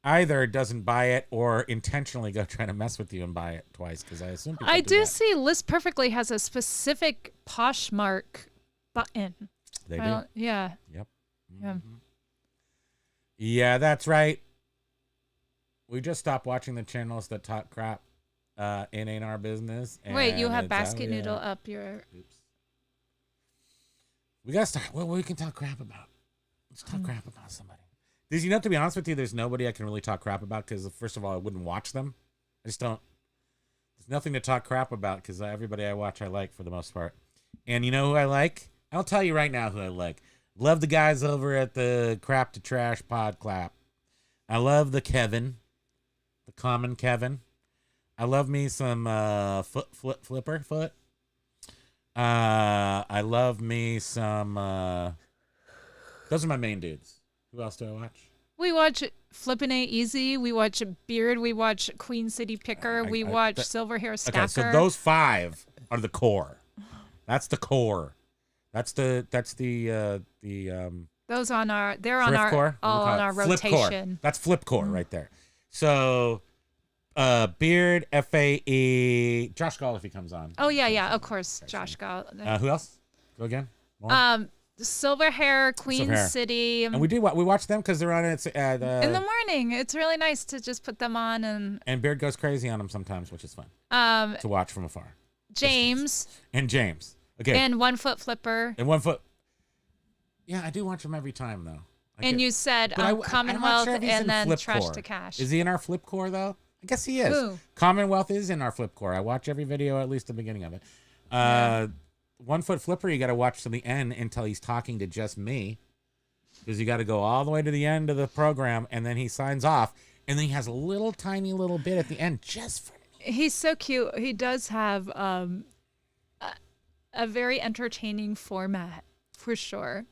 Speaker 1: either doesn't buy it or intentionally go try to mess with you and buy it twice, because I assume people
Speaker 2: I do
Speaker 1: that.
Speaker 2: see List Perfectly has a specific Poshmark button.
Speaker 1: They do.
Speaker 2: Yeah.
Speaker 1: Yep.
Speaker 2: Yeah.
Speaker 1: Mhm. Yeah, that's right. We just stopped watching the channels that talk crap. It ain't our business.
Speaker 2: Wait, you
Speaker 1: and
Speaker 2: have
Speaker 1: it's
Speaker 2: basket
Speaker 1: out-
Speaker 2: noodle
Speaker 1: yeah.
Speaker 2: up your.
Speaker 1: Oops. We gotta start. What we can talk crap about? Let's talk crap about somebody. Because to be honest with you, there's nobody I can really talk crap about. Because first of all, I wouldn't watch them. I just don't. There's nothing to talk crap about because everybody I watch I like for the most part. And you know who I like? I'll tell you right now who I like. Love the guys over at the Crap to Trash Pod Clap. I love the Kevin, the common Kevin. I love me some Flipper. I love me some. Those are my main dudes. Who else do I watch?
Speaker 2: We watch Flippin' A Easy. We watch Beard. We watch Queen City Picker. We watch Silver Hair Stacker.
Speaker 1: Okay, so those 5 are the core. That's the core. That's the
Speaker 2: Those on our they're on our
Speaker 1: core?
Speaker 2: all on our
Speaker 1: Flip core.
Speaker 2: rotation.
Speaker 1: That's flip core right there. So Beard, FAE, Josh Gall if he comes on.
Speaker 2: Oh yeah, of course, Josh Gall.
Speaker 1: Who else? Go again. More?
Speaker 2: Silver Hair, Queen City.
Speaker 1: And we watch them because they're on it at
Speaker 2: in the morning. It's really nice to just put them on
Speaker 1: and Beard goes crazy on them sometimes, which is fun to watch from afar.
Speaker 2: James.
Speaker 1: Okay.
Speaker 2: And One Foot Flipper.
Speaker 1: And 1 foot. Yeah, I do watch them every time though.
Speaker 2: You said Commonwealth
Speaker 1: I'm not sure if he's
Speaker 2: and
Speaker 1: in
Speaker 2: then
Speaker 1: flip
Speaker 2: Trash
Speaker 1: core.
Speaker 2: to Cash.
Speaker 1: Is he in our flip core though? I guess he is.
Speaker 2: Who?
Speaker 1: Commonwealth is in our flip core. I watch every video, at least the beginning of it. 1 foot Flipper, you got to watch to the end until he's talking to just me, because you got to go all the way to the end of the program, and then he signs off, and then he has a little tiny little bit at the end just for me.
Speaker 2: He's so cute. He does have a very entertaining format for sure.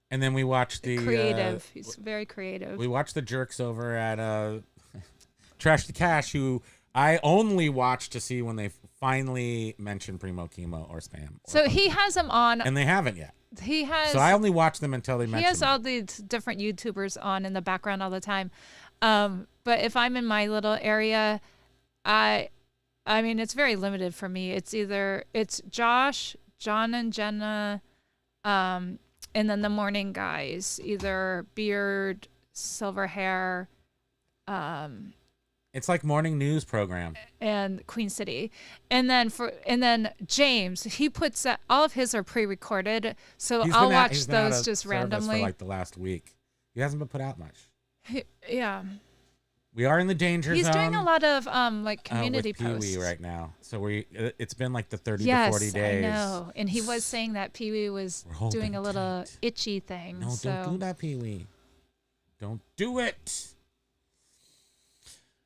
Speaker 1: And then we watch the
Speaker 2: creative. He's very creative.
Speaker 1: We watch the jerks over at Trash to Cash, who I only watch to see when they finally mention Primo, Kimo, or Spam.
Speaker 2: So he has them on.
Speaker 1: And they haven't yet.
Speaker 2: He has.
Speaker 1: So I only watch them until they mention
Speaker 2: He has
Speaker 1: them.
Speaker 2: all these different YouTubers on in the background all the time. But if I'm in my little area, I mean, it's very limited for me. It's Josh, John and Jenna, and then the morning guys, either Beard, Silver Hair,
Speaker 1: it's like morning news program.
Speaker 2: And Queen City. And then James, he puts that, all of his are pre-recorded, so I'll watch those just randomly.
Speaker 1: For like the last week. He hasn't been put out much.
Speaker 2: Yeah.
Speaker 1: We are in the danger zone.
Speaker 2: He's doing a lot of like community
Speaker 1: with Pee-wee
Speaker 2: posts
Speaker 1: right now. So it's been like the 30 to 40 days.
Speaker 2: Yes, I know. And he was saying that Pee-wee was doing a little
Speaker 1: tight.
Speaker 2: itchy thing.
Speaker 1: No, don't do that, Pee-wee. Don't do it.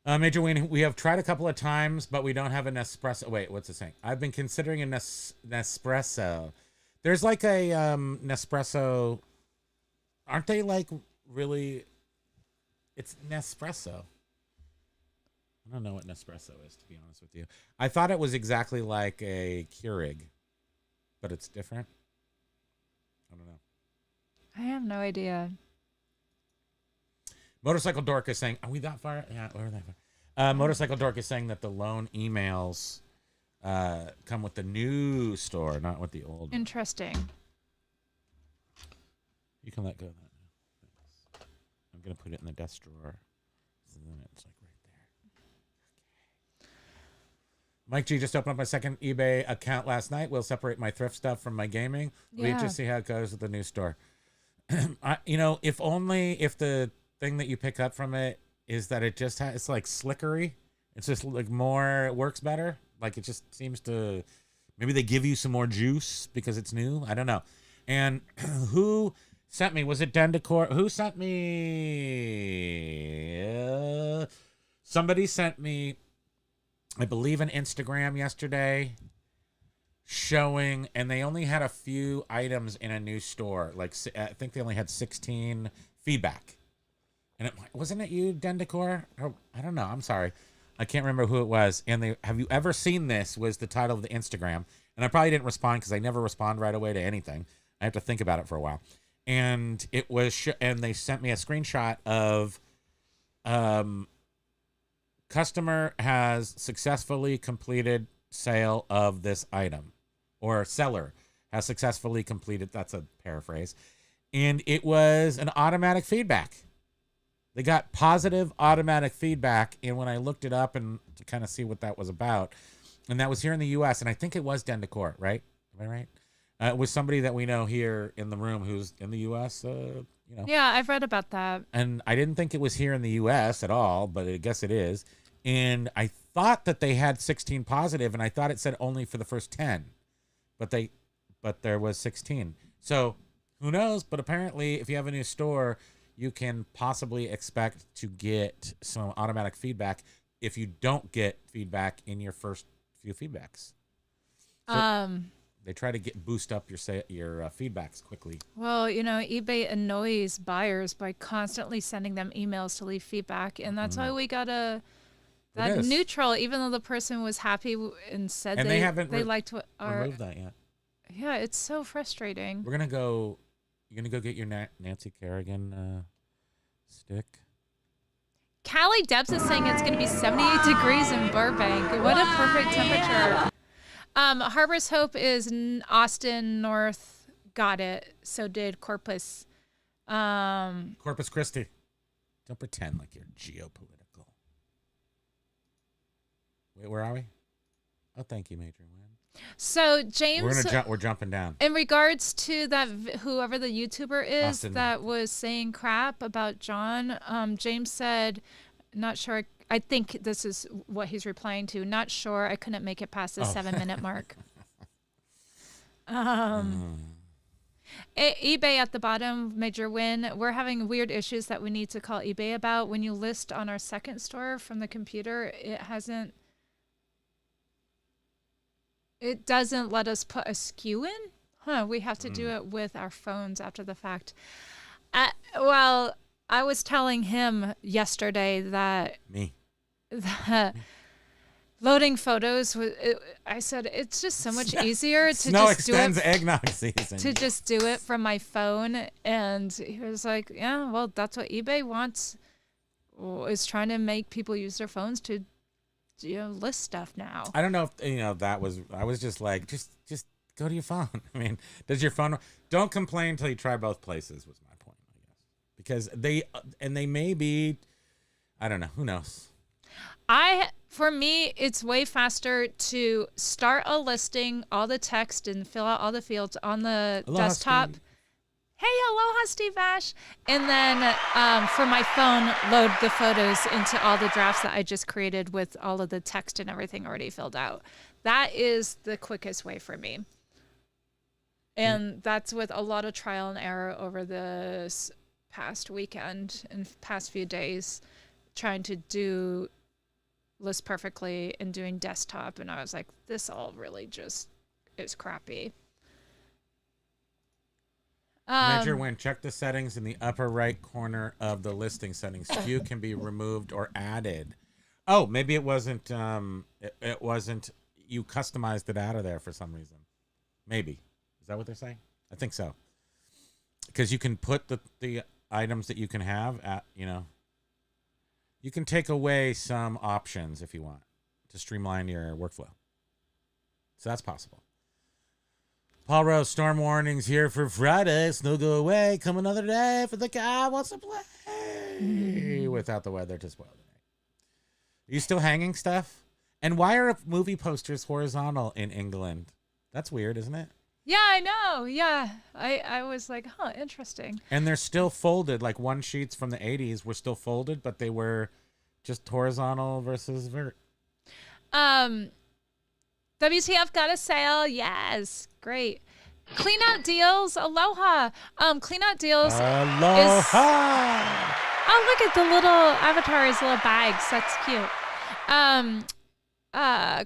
Speaker 1: Major Wayne, we have tried a couple of times, but we don't have an Nespresso. Wait, what's it saying? I've been considering a Nespresso. There's like a Nespresso. Aren't they like really? It's Nespresso. I don't know what Nespresso is, to be honest with you. I thought it was exactly like a Keurig, but it's different. I don't know.
Speaker 2: I have no idea.
Speaker 1: Motorcycle Dork is saying, are we that far? Yeah, we're that far. Motorcycle Dork is saying that the loan emails come with the new store, not with the old one.
Speaker 2: Interesting.
Speaker 1: You can let go of that now. Thanks. I'm going to put it in the desk drawer. So then it's like right there. Okay. Mike G just opened up my second eBay account last night. We'll separate my thrift stuff from my gaming. We just see how it goes with the new store. If the thing that you pick up from it is that it just it's like slickery. It's just like more, it works better. Like it just seems to, maybe they give you some more juice because it's new. I don't know. And who sent me? Was it Den Decor? Who sent me? Somebody sent me, I believe, an Instagram yesterday showing, and they only had a few items in a new store. Like I think they only had 16 feedback. And wasn't it you, Den Decor? Or, I don't know. I'm sorry. I can't remember who it was. And have you ever seen this? Was the title of the Instagram. And I probably didn't respond because I never respond right away to anything. I have to think about it for a while. And it was, and they sent me a screenshot of, customer has successfully completed sale of this item, or seller has successfully completed. That's a paraphrase. And it was an automatic feedback. They got positive automatic feedback, and when I looked it up and to kind of see what that was about, and that was here in the U.S., and I think it was Den Decor, right? Am I right? It was somebody that we know here in the room who's in the U.S.,
Speaker 2: Yeah, I've read about that.
Speaker 1: And I didn't think it was here in the U.S. at all, but I guess it is. And I thought that they had 16 positive, and I thought it said only for the first 10, but there was 16. So who knows? But apparently, if you have a new store, you can possibly expect to get some automatic feedback if you don't get feedback in your first few feedbacks. So they try to boost up your feedbacks quickly.
Speaker 2: Well, eBay annoys buyers by constantly sending them emails to leave feedback, and that's why we got that
Speaker 1: is.
Speaker 2: neutral, even though the person was happy and said
Speaker 1: And they haven't
Speaker 2: liked what our.
Speaker 1: removed that yet.
Speaker 2: Yeah, it's so frustrating.
Speaker 1: We're gonna go. You're gonna go get your Nancy Kerrigan stick.
Speaker 2: Callie Debs is saying it's going to be 78 degrees in Burbank. What a perfect temperature. Harbor's Hope is Austin North. Got it. So did Corpus.
Speaker 1: Corpus Christi. Don't pretend like you're geopolitical. Wait, where are we? Oh, thank you, Major Win.
Speaker 2: So James,
Speaker 1: We're jumping down.
Speaker 2: in regards to that, whoever the YouTuber is
Speaker 1: Austin.
Speaker 2: that was saying crap about John, James said, not sure. I think this is what he's replying to. Not sure. I couldn't make it past the 7-minute mark. eBay at the bottom, Major Win. We're having weird issues that we need to call eBay about. When you list on our second store from the computer, it doesn't let us put a SKU in. We have to do it with our phones after the fact. Well, I was telling him yesterday that loading photos I said it's just so much easier to
Speaker 1: Snow
Speaker 2: just do
Speaker 1: extends
Speaker 2: it
Speaker 1: eggnog season.
Speaker 2: to just do it from my phone. And he was like, yeah, well, that's what eBay wants, is trying to make people use their phones to list stuff now.
Speaker 1: I don't know if that was. I was just like, just go to your phone. I mean, does your phone? Don't complain until you try both places. Was my point, I guess, because they may be. I don't know. Who knows?
Speaker 2: For me, it's way faster to start a listing, all the text, and fill out all the fields on the desktop.
Speaker 1: Steve.
Speaker 2: Hey, aloha, Steve Ash. And then for my phone, load the photos into all the drafts that I just created with all of the text and everything already filled out. That is the quickest way for me. And that's with a lot of trial and error over this past weekend and past few days, trying to do list perfectly and doing desktop. And I was like, this all really just is crappy.
Speaker 1: Major Win, check the settings in the upper right corner of the listing settings. SKU can be removed or added. Oh, maybe it wasn't. It wasn't. You customized it out of there for some reason. Maybe. Is that what they're saying? I think so. Because you can put the items that you can have at. You can take away some options if you want to streamline your workflow. So that's possible. Paul Rose, storm warnings here for Friday. Snow go away. Come another day for the guy wants to play without the weather to spoil the night. Are you still hanging stuff? And why are movie posters horizontal in England? That's weird, isn't it?
Speaker 2: Yeah, I know. Yeah. I was like, interesting.
Speaker 1: And they're still folded. Like one sheets from the 80s were still folded, but they were just horizontal versus vert.
Speaker 2: WTF got a sale. Yes. Great. Clean out deals. Aloha. Clean out deals.
Speaker 1: Aloha.
Speaker 2: Oh, look at the little avatars, little bags. That's cute.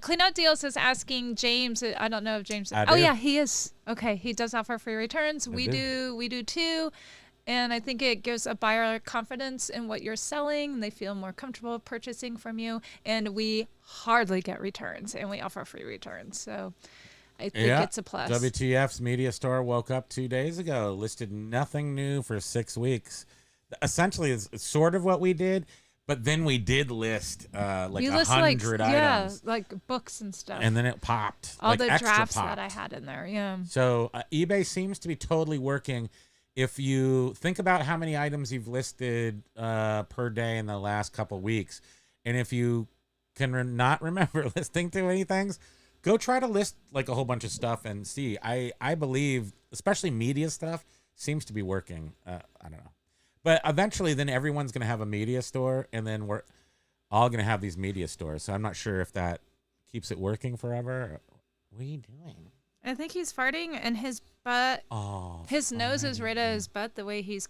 Speaker 2: Clean out deals is asking James. I don't know if James. Oh yeah, he is. Okay, he does offer free returns. We do too. And I think it gives a buyer confidence in what you're selling. And they feel more comfortable purchasing from you. And we hardly get returns, and we offer free returns. So I think it's a plus.
Speaker 1: WTF's media store woke up 2 days ago, listed nothing new for 6 weeks. Essentially, it's sort of what we did, but then we did list like 100 items.
Speaker 2: Yeah, like books and stuff.
Speaker 1: And then it popped.
Speaker 2: All
Speaker 1: like
Speaker 2: the drafts
Speaker 1: popped.
Speaker 2: that I had in there, yeah.
Speaker 1: So eBay seems to be totally working. If you think about how many items you've listed per day in the last couple weeks, and if you can not remember listing too many things, go try to list like a whole bunch of stuff and see. I believe, especially media stuff, seems to be working. I don't know. But eventually then everyone's going to have a media store, and then we're all going to have these media stores. So I'm not sure if that keeps it working forever. What are you doing?
Speaker 2: I think he's farting, and his butt,
Speaker 1: Oh,
Speaker 2: his nose is
Speaker 1: fine.
Speaker 2: right at his butt. The way he's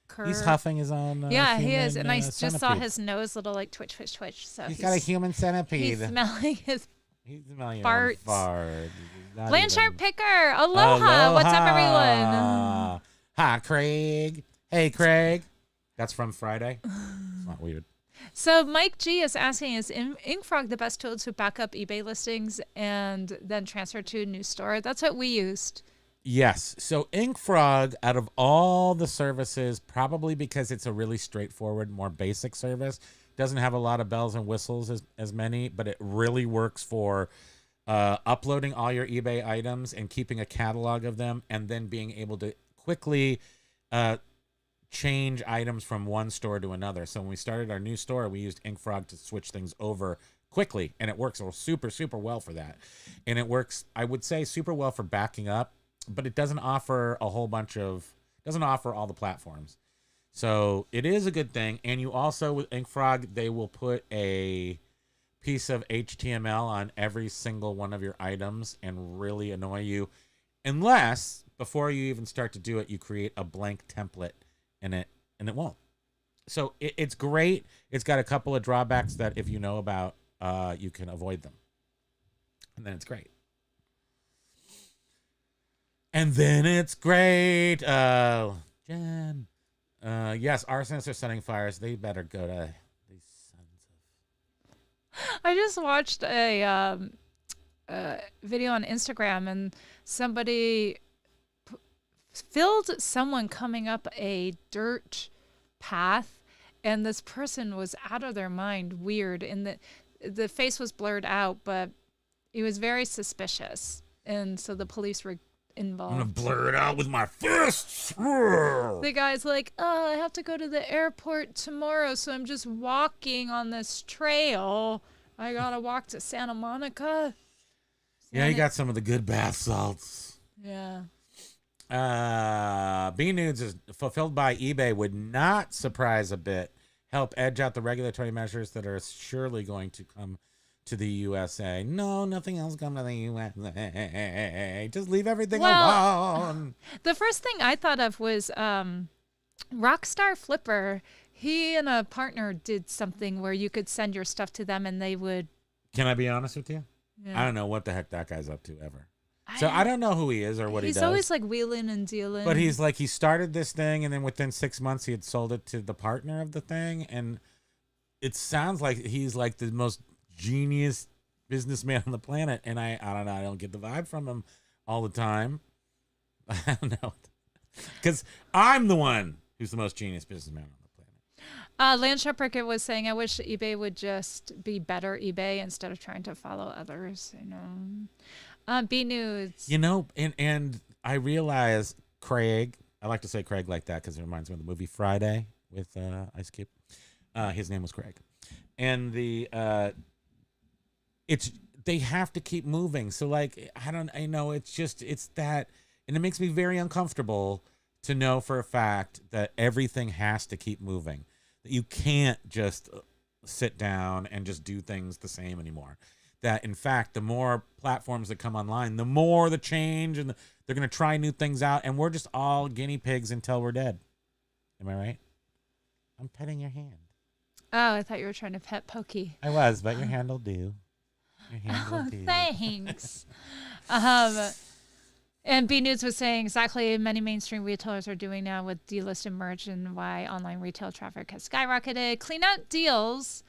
Speaker 2: curved.
Speaker 1: He's huffing his own.
Speaker 2: Yeah, he is,
Speaker 1: human,
Speaker 2: and I just saw
Speaker 1: centipede.
Speaker 2: his nose little like twitch, twitch, twitch. So
Speaker 1: He's got a human centipede.
Speaker 2: he's smelling his.
Speaker 1: He's smelling
Speaker 2: farts.
Speaker 1: Fart. Not
Speaker 2: Landshark
Speaker 1: even-
Speaker 2: Picker, aloha. What's up, everyone?
Speaker 1: Hi, Craig. Hey, Craig. That's from Friday. It's not weird.
Speaker 2: So Mike G is asking, is Inkfrog the best tool to back up eBay listings and then transfer to a new store? That's what we used.
Speaker 1: Yes. So Inkfrog, out of all the services, probably because it's a really straightforward, more basic service, doesn't have a lot of bells and whistles as many, but it really works for uploading all your eBay items and keeping a catalog of them, and then being able to quickly change items from one store to another. So when we started our new store, we used Inkfrog to switch things over quickly, and it works super, super well for that. And it works, I would say, super well for backing up, but it doesn't offer doesn't offer all the platforms. So it is a good thing. And you also, with Inkfrog, they will put a piece of HTML on every single one of your items and really annoy you, unless before you even start to do it, you create a blank template in it, and it won't. So it's great. It's got a couple of drawbacks that if you know about, you can avoid them. And then it's great. And then it's great. Jen. Yes, arsonists are setting fires. They better go to these sons of...
Speaker 2: I just watched a video on Instagram, and somebody filmed someone coming up a dirt path, and this person was out of their mind, weird, and the face was blurred out, but it was very suspicious, and so the police were involved.
Speaker 1: I'm gonna blur it out with my fists.
Speaker 2: The guy's like, oh, I have to go to the airport tomorrow, so I'm just walking on this trail. I gotta walk to Santa Monica.
Speaker 1: Yeah, you got some of the good bath salts.
Speaker 2: Yeah.
Speaker 1: B-Nudes is fulfilled by eBay would not surprise a bit. Help edge out the regulatory measures that are surely going to come to the USA. No, nothing else come to the USA. Just leave everything alone.
Speaker 2: The first thing I thought of was Rockstar Flipper. He and a partner did something where you could send your stuff to them and they would...
Speaker 1: Can I be honest with you?
Speaker 2: Yeah.
Speaker 1: I don't know what the heck that guy's up to ever. So I don't know who he is or what he does.
Speaker 2: He's always like wheeling and dealing.
Speaker 1: But he's like, he started this thing, and then within 6 months, he had sold it to the partner of the thing. And it sounds like he's like the most genius businessman on the planet. And I don't know. I don't get the vibe from him all the time. I don't know. Because I'm the one who's the most genius businessman on the planet.
Speaker 2: Lance Shepherd was saying, I wish eBay would just be better eBay instead of trying to follow others. You know. B-Nudes.
Speaker 1: You know, and I realize Craig, I like to say Craig like that because it reminds me of the movie Friday with Ice Cube. His name was Craig. And they have to keep moving. So like, I know it's that, and it makes me very uncomfortable to know for a fact that everything has to keep moving. That you can't just sit down and just do things the same anymore. That in fact, the more platforms that come online, the more the change, and they're going to try new things out, and we're just all guinea pigs until we're dead. Am I right? I'm petting your hand.
Speaker 2: Oh, I thought you were trying to pet Pokey.
Speaker 1: I was, but your hand will do. Your hand will do.
Speaker 2: Thanks. And B-Nudes was saying exactly many mainstream retailers are doing now with delisted merch and why online retail traffic has skyrocketed. Clean out deals.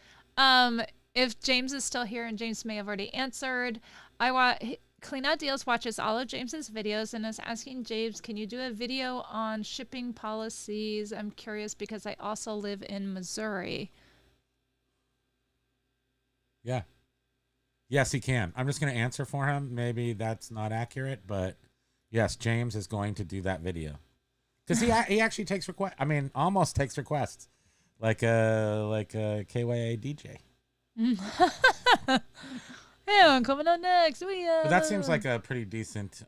Speaker 2: If James is still here, and James may have already answered, Clean Out Deals watches all of James's videos and is asking James, can you do a video on shipping policies? I'm curious because I also live in Missouri.
Speaker 1: Yeah. Yes, he can. I'm just going to answer for him. Maybe that's not accurate, but yes, James is going to do that video. Because he actually takes requests. I mean, almost takes requests. Like a KYA DJ.
Speaker 2: Yeah, I'm coming on next.
Speaker 1: But that seems like a pretty decent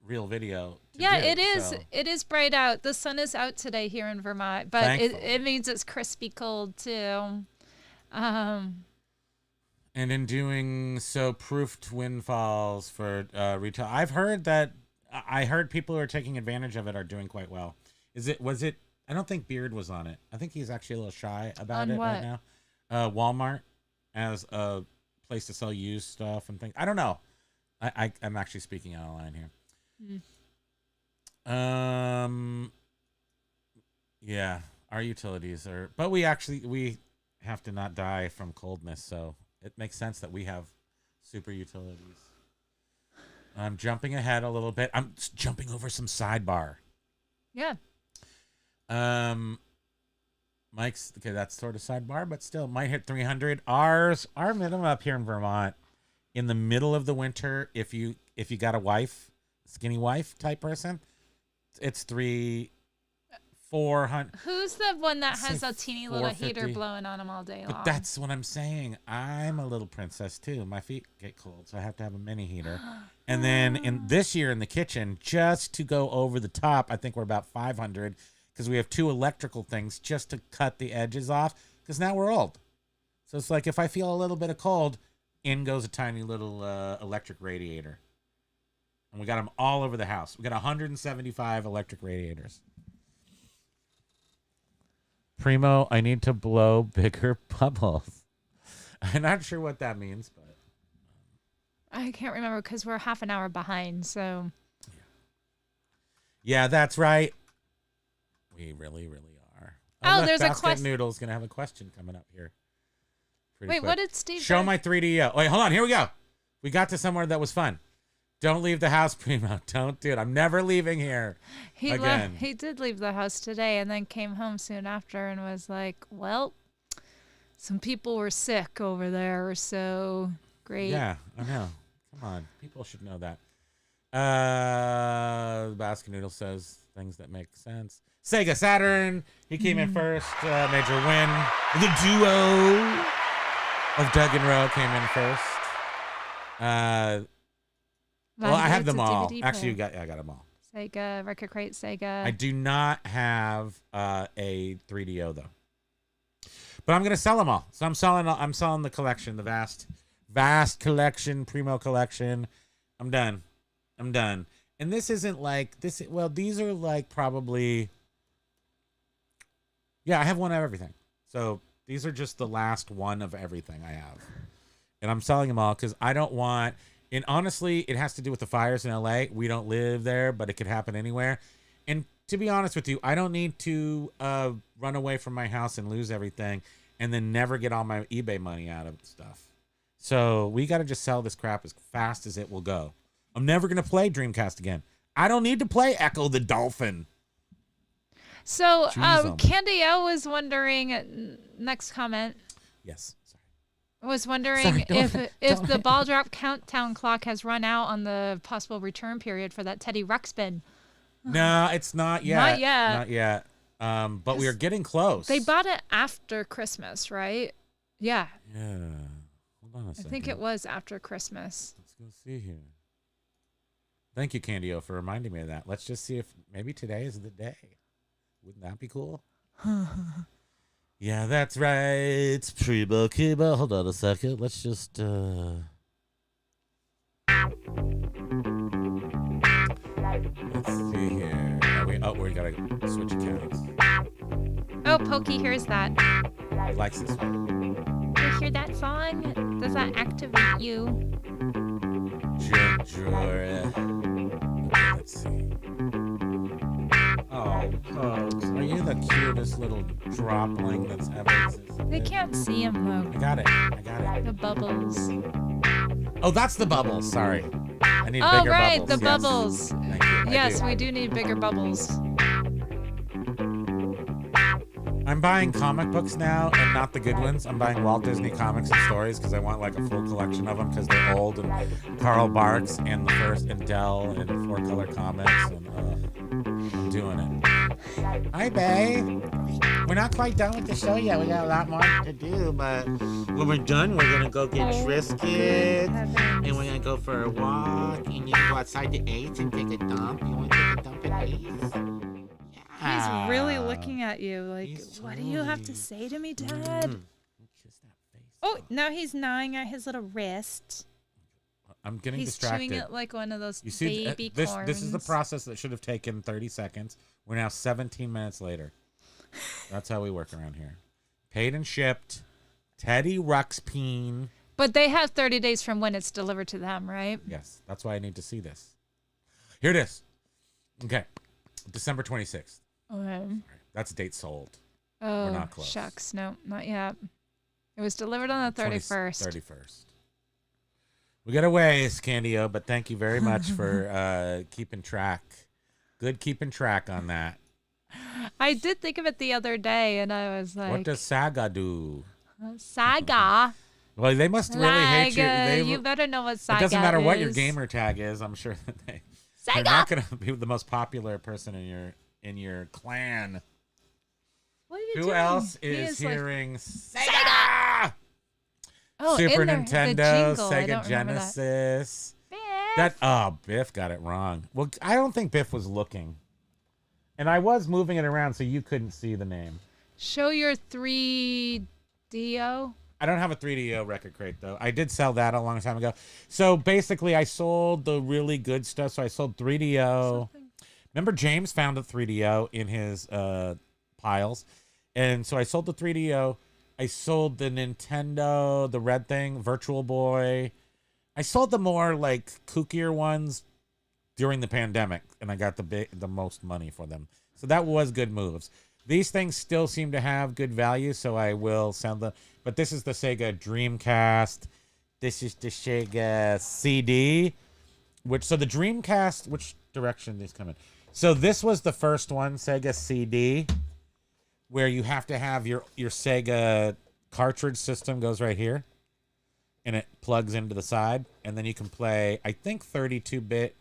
Speaker 1: real video.
Speaker 2: Yeah,
Speaker 1: do,
Speaker 2: it is.
Speaker 1: so.
Speaker 2: It is bright out. The sun is out today here in Vermont, but it means it's crispy cold too.
Speaker 1: And in doing so, proofed windfalls for retail. I heard people who are taking advantage of it are doing quite well. Was it? I don't think Beard was on it. I think he's actually a little shy about
Speaker 2: On
Speaker 1: it
Speaker 2: what?
Speaker 1: right now. Walmart as a place to sell used stuff and things. I don't know. I'm actually speaking out of line here. Yeah, our utilities are, but we have to not die from coldness, so it makes sense that we have super utilities. I'm jumping ahead a little bit. I'm jumping over some sidebar.
Speaker 2: Yeah.
Speaker 1: Mike's okay. That's sort of sidebar, but still might hit 300. Our minimum up here in Vermont, in the middle of the winter, if you got a wife, skinny wife type person, it's 400.
Speaker 2: Who's the one that has
Speaker 1: Say
Speaker 2: a teeny little heater
Speaker 1: 450.
Speaker 2: blowing on them all day long?
Speaker 1: But that's what I'm saying. I'm a little princess too. My feet get cold, so I have to have a mini heater. And then in this year in the kitchen, just to go over the top, I think we're about 500 because we have 2 electrical things just to cut the edges off because now we're old. So it's like if I feel a little bit of cold, in goes a tiny little electric radiator. And we got them all over the house. We got 175 electric radiators. Primo, I need to blow bigger bubbles. I'm not sure what that means, but
Speaker 2: I can't remember because we're half an hour behind. So
Speaker 1: yeah, that's right. We really, really are.
Speaker 2: Oh,
Speaker 1: look,
Speaker 2: there's a
Speaker 1: Basket Noodle's gonna have a question coming up here. Pretty
Speaker 2: wait,
Speaker 1: quick.
Speaker 2: what did Steve
Speaker 1: Show
Speaker 2: say?
Speaker 1: my 3DO. Wait, hold on. Here we go. We got to somewhere that was fun. Don't leave the house, Primo. Don't do it. I'm never leaving here. Again.
Speaker 2: He did leave the house today and then came home soon after and was like, well, some people were sick over there, so great.
Speaker 1: Yeah, I know. Come on. People should know that. Basket Noodle says things that make sense. Sega Saturn. He came in first. Major win. The duo of Doug and Roe came in first. Well, I have them all. Actually, I got them all.
Speaker 2: Sega, Record Crate, Sega.
Speaker 1: I do not have a 3DO though, but I'm gonna sell them all. So I'm selling the collection, the vast collection, Primo collection. I'm done. And this isn't like this. Well, these are like probably. Yeah, I have one of everything. So these are just the last one of everything I have, and I'm selling them all because I don't want. And honestly, it has to do with the fires in LA. We don't live there, but it could happen anywhere. And to be honest with you, I don't need to run away from my house and lose everything and then never get all my eBay money out of stuff. So we got to just sell this crap as fast as it will go. I'm never going to play Dreamcast again. I don't need to play Echo the Dolphin.
Speaker 2: So Candy O was wondering, next comment.
Speaker 1: Yes.
Speaker 2: Was wondering
Speaker 1: Sorry,
Speaker 2: if the ball drop countdown clock has run out on the possible return period for that Teddy Ruxpin.
Speaker 1: No, it's not yet. Not yet. But we are getting close.
Speaker 2: They bought it after Christmas, right? Yeah.
Speaker 1: Yeah. Hold on a second.
Speaker 2: I think it was after Christmas.
Speaker 1: Let's go see here. Thank you, Candio, for reminding me of that. Let's just see if maybe today is the day. Wouldn't that be cool? Yeah, that's right. It's Primo Kimo. Hold on a second. Let's just let's see here. We gotta switch accounts.
Speaker 2: Oh, Pokey hears that.
Speaker 1: He likes this one.
Speaker 2: You hear that song? Does that activate you?
Speaker 1: Okay, let's see. Oh, Pokes, are you the cutest little dropling that's ever existed?
Speaker 2: They can't see him though.
Speaker 1: I got it.
Speaker 2: The bubbles.
Speaker 1: Oh, that's the bubbles. Sorry. I need
Speaker 2: Oh,
Speaker 1: bigger
Speaker 2: right,
Speaker 1: bubbles.
Speaker 2: the
Speaker 1: Yes.
Speaker 2: bubbles.
Speaker 1: Thank you.
Speaker 2: Yes, we do need bigger bubbles.
Speaker 1: I'm buying comic books now, and not the good ones. I'm buying Walt Disney comics and stories because I want like a full collection of them because they're old, and Karl Barks and the first and Dell and 4-color comics, and I'm doing it. Hi, babe. We're not quite done with the show yet. We got a lot more to do, but when we're done, we're gonna go get Triscuits, and we're gonna go for a walk, and you can go outside the Ace and take a dump. You want to take a dump at Ace?
Speaker 2: He's really looking at you like, what do you have to say to me, Dad?
Speaker 1: Kiss that face.
Speaker 2: Oh, now he's gnawing at his little wrist.
Speaker 1: I'm getting
Speaker 2: He's
Speaker 1: distracted.
Speaker 2: chewing it like one of those
Speaker 1: You see,
Speaker 2: baby
Speaker 1: this
Speaker 2: corns.
Speaker 1: this is the process that should have taken 30 seconds. We're now 17 minutes later. That's how we work around here. Paid and shipped. Teddy Ruxpeen.
Speaker 2: But they have 30 days from when it's delivered to them, right?
Speaker 1: Yes, that's why I need to see this. Here it is. Okay, December 26th.
Speaker 2: Okay.
Speaker 1: That's date sold.
Speaker 2: Oh,
Speaker 1: We're not close.
Speaker 2: Shucks. No, not yet. It was delivered on the 31st.
Speaker 1: 31st. We got a ways, Candy-O, but thank you very much for keeping track. Good keeping track on that.
Speaker 2: I did think of it the other day, and I was like,
Speaker 1: What does Saga do?
Speaker 2: Saga.
Speaker 1: Well, they must really hate you.
Speaker 2: You better know what Saga
Speaker 1: It doesn't matter what your
Speaker 2: is.
Speaker 1: gamer tag is. I'm sure that they're
Speaker 2: Saga.
Speaker 1: not going to be the most popular person in your clan.
Speaker 2: What are you
Speaker 1: Who
Speaker 2: doing?
Speaker 1: else
Speaker 2: He
Speaker 1: is
Speaker 2: like,
Speaker 1: hearing Sega?
Speaker 2: oh,
Speaker 1: Super
Speaker 2: in there,
Speaker 1: Nintendo,
Speaker 2: the jingle. I don't
Speaker 1: Sega
Speaker 2: remember
Speaker 1: Genesis.
Speaker 2: that.
Speaker 1: Biff got it wrong. Well, I don't think Biff was looking. And I was moving it around so you couldn't see the name.
Speaker 2: Show your 3DO.
Speaker 1: I don't have a 3DO record crate, though. I did sell that a long time ago. So basically, I sold the really good stuff. So I sold 3DO. Remember, James found a 3DO in his piles. And so I sold the 3DO. I sold the Nintendo, the red thing, Virtual Boy. I sold the more like kookier ones during the pandemic, and I got the most money for them. So that was good moves. These things still seem to have good value, so I will sell them. But this is the Sega Dreamcast. This is the Sega CD. So the Dreamcast, which direction these come in? So this was the first one, Sega CD, where you have to have your Sega cartridge system goes right here, and it plugs into the side, and then you can play, I think, 32-bit.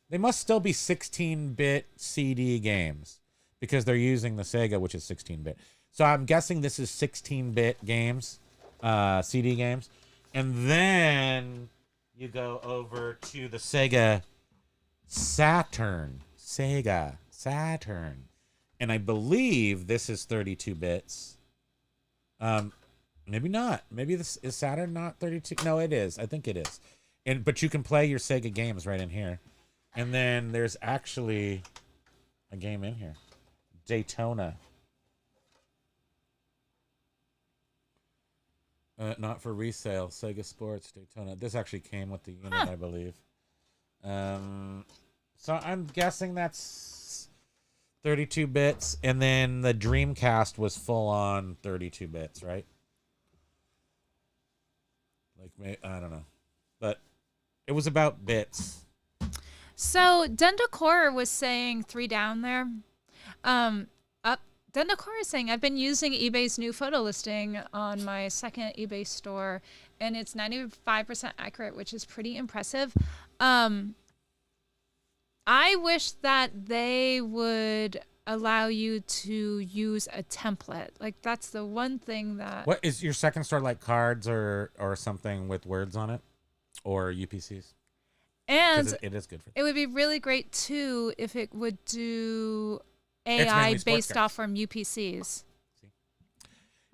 Speaker 1: They must still be 16-bit CD games because they're using the Sega, which is 16-bit. So I'm guessing this is 16-bit games, CD games. And then you go over to the Sega Saturn. Sega Saturn. And I believe this is 32 bits. Maybe not. Maybe this is Saturn not 32. No, it is. I think it is. But you can play your Sega games right in here. And then there's actually a game in here. Daytona. Not for resale. Sega Sports Daytona. This actually came with the unit, I believe. So I'm guessing that's 32 bits. And then the Dreamcast was full on 32 bits, right? Like, I don't know. But it was about bits.
Speaker 2: So Dendacor was saying 3 down there. Dendacor is saying, I've been using eBay's new photo listing on my second eBay store, and it's 95% accurate, which is pretty impressive. I wish that they would allow you to use a template. Like, that's the one thing that...
Speaker 1: What is your second store, like cards or something with words on it? Or UPCs?
Speaker 2: And
Speaker 1: it is good for
Speaker 2: it would be really great, too, if it would do AI based off from UPCs.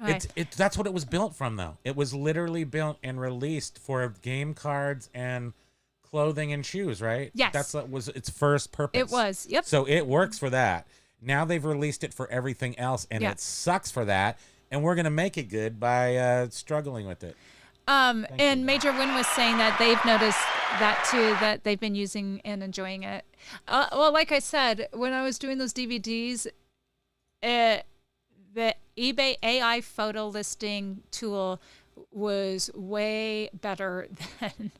Speaker 1: Okay. That's what it was built from, though. It was literally built and released for game cards and clothing and shoes, right?
Speaker 2: Yes.
Speaker 1: That's what was its first purpose.
Speaker 2: It was, yep.
Speaker 1: So it works for that. Now they've released it for everything else, and it sucks for that. And we're going to make it good by struggling with it.
Speaker 2: And Major Win was saying that they've noticed that too, that they've been using and enjoying it. Well, like I said, when I was doing those DVDs, the eBay AI photo listing tool was way better than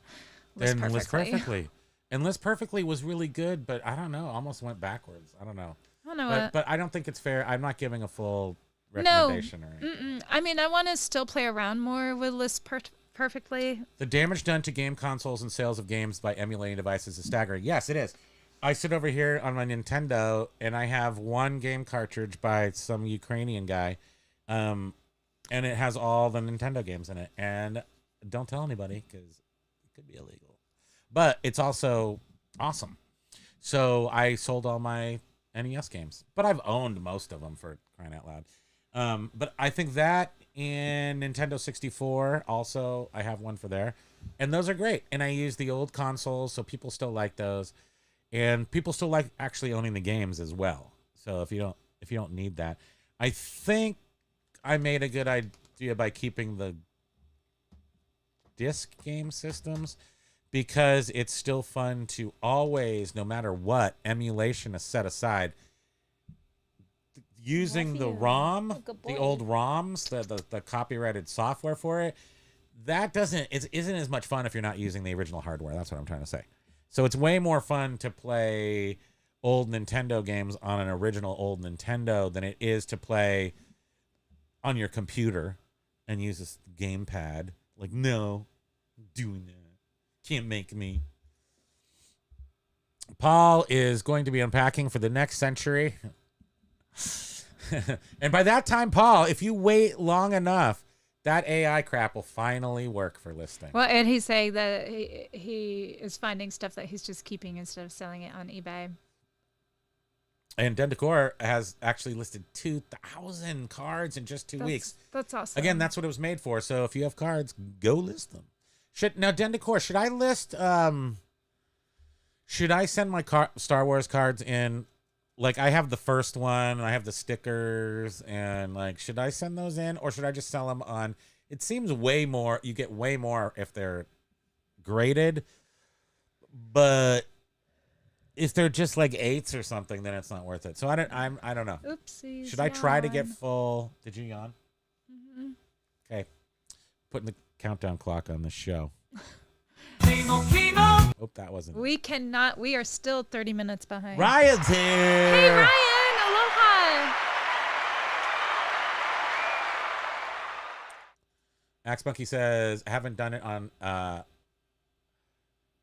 Speaker 2: List Perfectly.
Speaker 1: And List Perfectly was really good, but I don't know, almost went backwards. I don't know. But I don't think it's fair. I'm not giving a full recommendation or anything.
Speaker 2: I mean, I want to still play around more with List Perfectly.
Speaker 1: The damage done to game consoles and sales of games by emulating devices is staggering. Yes, it is. I sit over here on my Nintendo, and I have one game cartridge by some Ukrainian guy, and it has all the Nintendo games in it. And don't tell anybody, because it could be illegal. But it's also awesome. So I sold all my NES games. But I've owned most of them, for crying out loud. But I think that and Nintendo 64 also, I have one for there. And those are great. And I use the old consoles, so people still like those. And people still like actually owning the games as well. So if you don't need that. I think I made a good idea by keeping the disc game systems, because it's still fun to always, no matter what, emulation is set aside. Using the ROM, the old ROMs, the copyrighted software for it, that isn't as much fun if you're not using the original hardware. That's what I'm trying to say. So it's way more fun to play old Nintendo games on an original old Nintendo than it is to play on your computer and use this gamepad. Like, no, I'm doing that. Can't make me. Paul is going to be unpacking for the next century. And by that time, Paul, if you wait long enough, that AI crap will finally work for listing.
Speaker 2: Well, and he's saying that he is finding stuff that he's just keeping instead of selling it on eBay.
Speaker 1: And Den Decor has actually listed 2,000 cards in just 2 weeks.
Speaker 2: That's awesome.
Speaker 1: Again, that's what it was made for. So if you have cards, go list them. Now, Den Decor, should I list? Should I send my Star Wars cards in? Like, I have the first one, and I have the stickers, and like, should I send those in, or should I just sell them on? It seems way more. You get way more if they're graded, but if they're just like 8s or something, then it's not worth it. So I don't know.
Speaker 2: Oopsies.
Speaker 1: Should I try to get
Speaker 2: yawn.
Speaker 1: full? Did you yawn?
Speaker 2: Mm-hmm.
Speaker 1: Okay, putting the countdown clock on the show.
Speaker 3: Kimo, Kimo.
Speaker 1: Hope that wasn't.
Speaker 2: We cannot. We are still 30 minutes behind.
Speaker 1: Ryan's here.
Speaker 2: Hey, Ryan. Aloha.
Speaker 1: Axe Monkey says, I haven't done it on,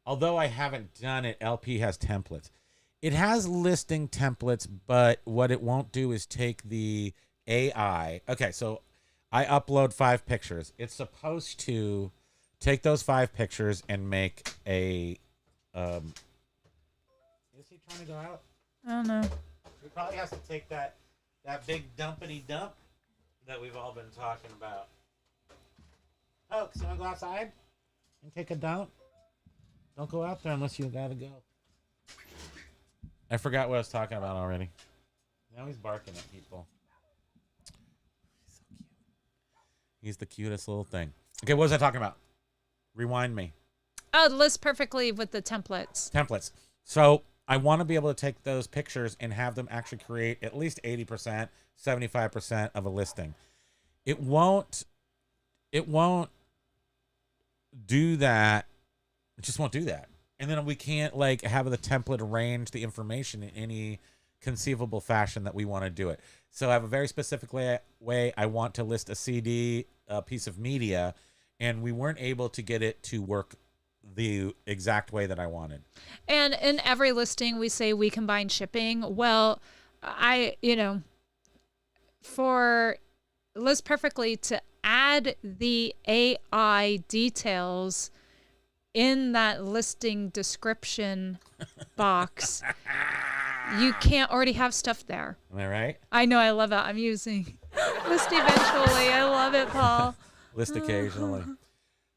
Speaker 1: although I haven't done it, LP has templates. It has listing templates, but what it won't do is take the AI. Okay, so I upload 5 pictures. It's supposed to take those 5 pictures and make a, is he trying to go out?
Speaker 2: I don't know.
Speaker 1: He probably has to take that big dumpity dump that we've all been talking about. Oh, can someone go outside and take a dump? Don't go out there unless you gotta go. I forgot what I was talking about already. Now he's barking at people. He's so cute. He's the cutest little thing. Okay, what was I talking about? Rewind me.
Speaker 2: Oh, list perfectly with the templates.
Speaker 1: Templates. So I want to be able to take those pictures and have them actually create at least 80%, 75% of a listing. It won't do that. It just won't do that. And then we can't like have the template arrange the information in any conceivable fashion that we want to do it. So I have a very specific way I want to list a CD, a piece of media, and we weren't able to get it to work the exact way that I wanted.
Speaker 2: And in every listing, we say we combine shipping. Well, for list perfectly to add the AI details in that listing description box, you can't already have stuff there.
Speaker 1: Am I right?
Speaker 2: I know, I love it. I'm using list eventually. I love it, Paul.
Speaker 1: List occasionally.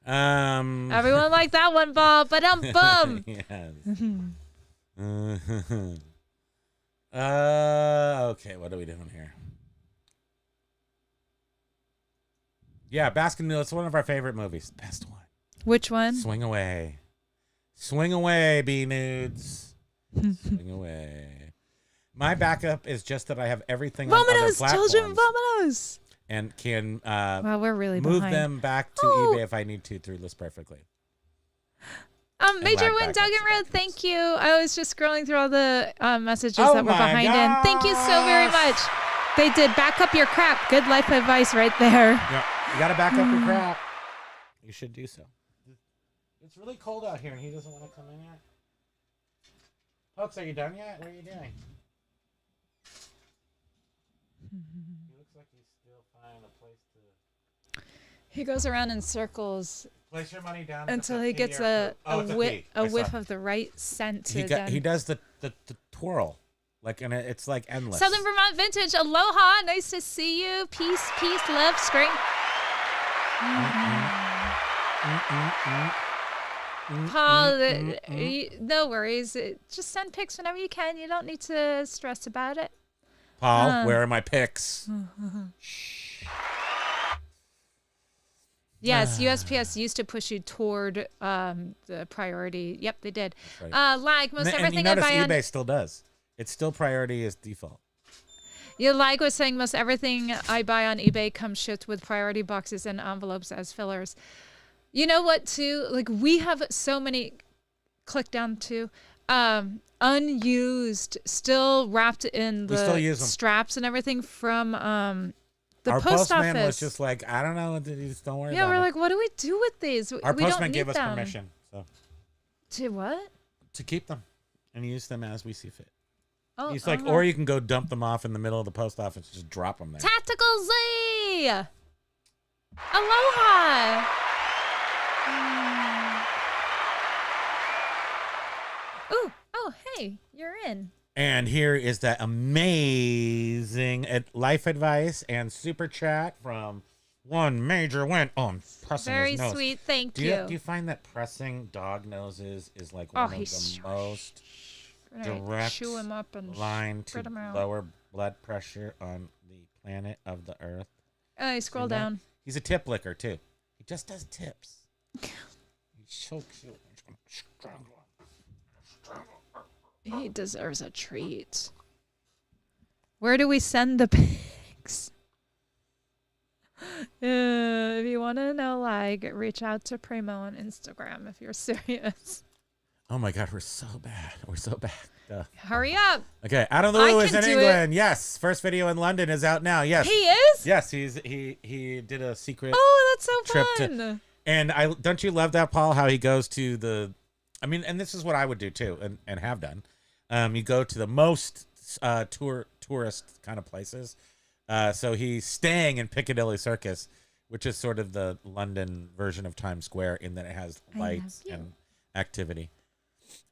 Speaker 2: Everyone liked that one, Paul. But bum.
Speaker 1: Yes. Okay, what are we doing here? Yeah, Baskin Noodle. It's one of our favorite movies. Best one.
Speaker 2: Which one?
Speaker 1: Swing away. Swing away, B-Nudes. Swing away. My backup is just that I have everything on other
Speaker 2: Vominos,
Speaker 1: platforms.
Speaker 2: children, vominos.
Speaker 1: And can
Speaker 2: Wow, we're really
Speaker 1: move
Speaker 2: behind.
Speaker 1: them back to
Speaker 2: Oh.
Speaker 1: eBay if I need to through List Perfectly.
Speaker 2: Major
Speaker 1: lag
Speaker 2: Win,
Speaker 1: backups,
Speaker 2: Doug and Red, thank you. I was just scrolling through all the messages
Speaker 1: Oh
Speaker 2: that were
Speaker 1: my
Speaker 2: behind in. Thank you so very much. They did back up your crap. Good life advice right there.
Speaker 1: Yeah, you got to back up your crap. You should do so. It's really cold out here, and he doesn't want to come in yet. Folks, are you done yet? What are you doing? He looks like he's still finding a place to...
Speaker 2: He goes around in circles
Speaker 1: Place your money down.
Speaker 2: until he gets a whiff of the right scent.
Speaker 1: He does the twirl. Like, and it's like endless.
Speaker 2: Southern Vermont Vintage, aloha. Nice to see you. Peace, peace, love, scream. Paul, no worries. Just send pics whenever you can. You don't need to stress about it.
Speaker 1: Paul, where are my pics?
Speaker 2: Yes, USPS used to push you toward the priority. Yep, they did.
Speaker 1: Right.
Speaker 2: Like most
Speaker 1: And you
Speaker 2: everything I
Speaker 1: notice
Speaker 2: buy on
Speaker 1: eBay still does. It's still priority as default.
Speaker 2: Yeah, like was saying, most everything I buy on eBay comes shipped with priority boxes and envelopes as fillers. You know what, too? Like, we have so many, click down to, unused, still wrapped in
Speaker 1: We still
Speaker 2: the
Speaker 1: use 'em.
Speaker 2: straps and everything from the
Speaker 1: Our
Speaker 2: post
Speaker 1: postman
Speaker 2: office.
Speaker 1: was just like, I don't know, just don't worry
Speaker 2: Yeah,
Speaker 1: about
Speaker 2: we're
Speaker 1: it.
Speaker 2: like, what do we do with these?
Speaker 1: Our
Speaker 2: We don't
Speaker 1: postman
Speaker 2: need
Speaker 1: gave us
Speaker 2: them.
Speaker 1: permission
Speaker 2: To what?
Speaker 1: to keep them and use them as we see fit.
Speaker 2: Oh,
Speaker 1: He's like, or you can go dump them off in the middle of the post office, just drop them there.
Speaker 2: Tactical Z! Aloha! Ooh, oh, hey, you're in.
Speaker 1: And here is that amazing life advice and super chat from one major win. Oh, I'm pressing
Speaker 2: Very
Speaker 1: his nose.
Speaker 2: sweet, thank
Speaker 1: Do
Speaker 2: you.
Speaker 1: you find that pressing dog noses is like
Speaker 2: Oh,
Speaker 1: one of
Speaker 2: he's
Speaker 1: the most
Speaker 2: Gonna
Speaker 1: direct
Speaker 2: chew him up and
Speaker 1: line to
Speaker 2: spread him out.
Speaker 1: lower blood pressure on the planet of the Earth?
Speaker 2: I scroll
Speaker 1: See that?
Speaker 2: down.
Speaker 1: He's a tip licker too. He just does tips. He's so cute. He's gonna strangle him.
Speaker 2: He deserves a treat. Where do we send the pics? If you want to know, like, reach out to Primo on Instagram if you're serious.
Speaker 1: Oh my God, we're so bad. We're so bad.
Speaker 2: Hurry up.
Speaker 1: Okay, Adam the
Speaker 2: I
Speaker 1: Woo is
Speaker 2: can
Speaker 1: in
Speaker 2: do
Speaker 1: England. Yes, first video in London is out now. Yes,
Speaker 2: He is?
Speaker 1: yes, he did a secret
Speaker 2: Oh, that's so
Speaker 1: trip
Speaker 2: fun.
Speaker 1: and I don't you love that, Paul? How he goes to the, I mean, and this is what I would do too, and have done. You go to the most tourist kind of places. So he's staying in Piccadilly Circus, which is sort of the London version of Times Square in that it has lights and activity.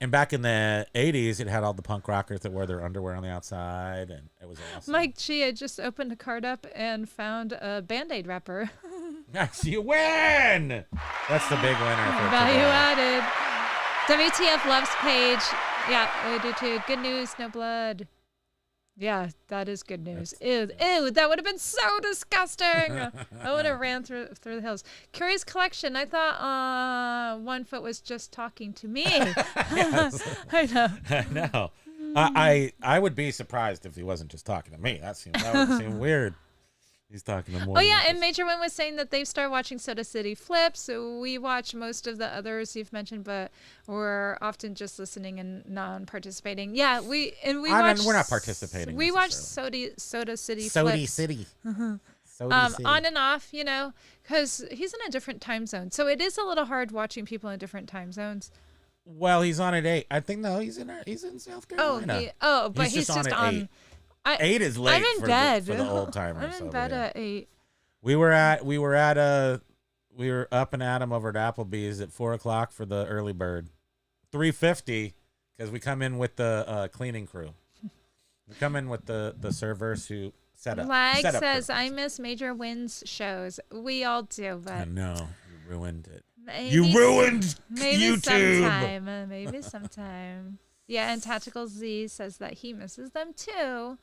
Speaker 1: And back in the 80s, it had all the punk rockers that wore their underwear on the outside, and it was awesome.
Speaker 2: Mike G, I just opened a card up and found a Band-Aid wrapper.
Speaker 1: Nice, you win! That's the big winner for
Speaker 2: Value
Speaker 1: today.
Speaker 2: added. WTF loves page. Yeah, we do too. Good news, no blood. Yeah, that is good news. Ew, that would have been so disgusting. I would have ran through the hills. Curious collection. I thought One Foot was just talking to me. I know.
Speaker 1: I know. I would be surprised if he wasn't just talking to me. That would seem weird. He's talking to more.
Speaker 2: Oh yeah,
Speaker 1: than
Speaker 2: and Major Win was saying that they've started watching Soda City Flips. So we watch most of the others you've mentioned, but we're often just listening and non-participating. Yeah, we're not
Speaker 1: participating.
Speaker 2: We watch Soda City
Speaker 1: Soda
Speaker 2: Flips.
Speaker 1: City. Soda City.
Speaker 2: On and off, because he's in a different time zone. So it is a little hard watching people in different time zones.
Speaker 1: Well, he's on at 8. I think no, he's in South Carolina.
Speaker 2: But he's just on.
Speaker 1: 8. 8 is late.
Speaker 2: I'm in
Speaker 1: for
Speaker 2: bed.
Speaker 1: The old timers.
Speaker 2: I'm in bed at 8.
Speaker 1: We were up and at 'em over at Applebee's at 4:00 for the early bird. 3:50 because we come in with the cleaning crew. We come in with the servers who set up.
Speaker 2: Lag
Speaker 1: set up
Speaker 2: says,
Speaker 1: crew.
Speaker 2: I miss Major Wins shows. We all do,
Speaker 1: I
Speaker 2: but
Speaker 1: know you ruined it.
Speaker 2: maybe,
Speaker 1: You ruined
Speaker 2: maybe
Speaker 1: YouTube.
Speaker 2: sometime. Maybe sometime. Yeah, and Tactical Z says that he misses them too.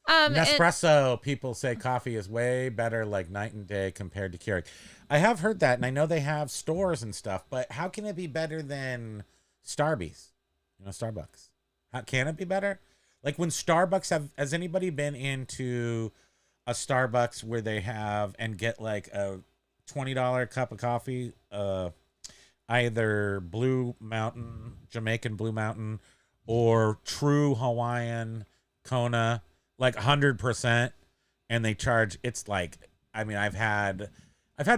Speaker 1: Nespresso, people say coffee is way better, like night and day compared to Keurig. I have heard that, and I know they have stores and stuff, but how can it be better than Starbucks? Starbucks. How can it be better? Like when Starbucks has anybody been into a Starbucks where they have and get like a $20 cup of coffee, either Blue Mountain, Jamaican Blue Mountain, or true Hawaiian Kona, like 100%, and they charge, it's like, I mean, I've had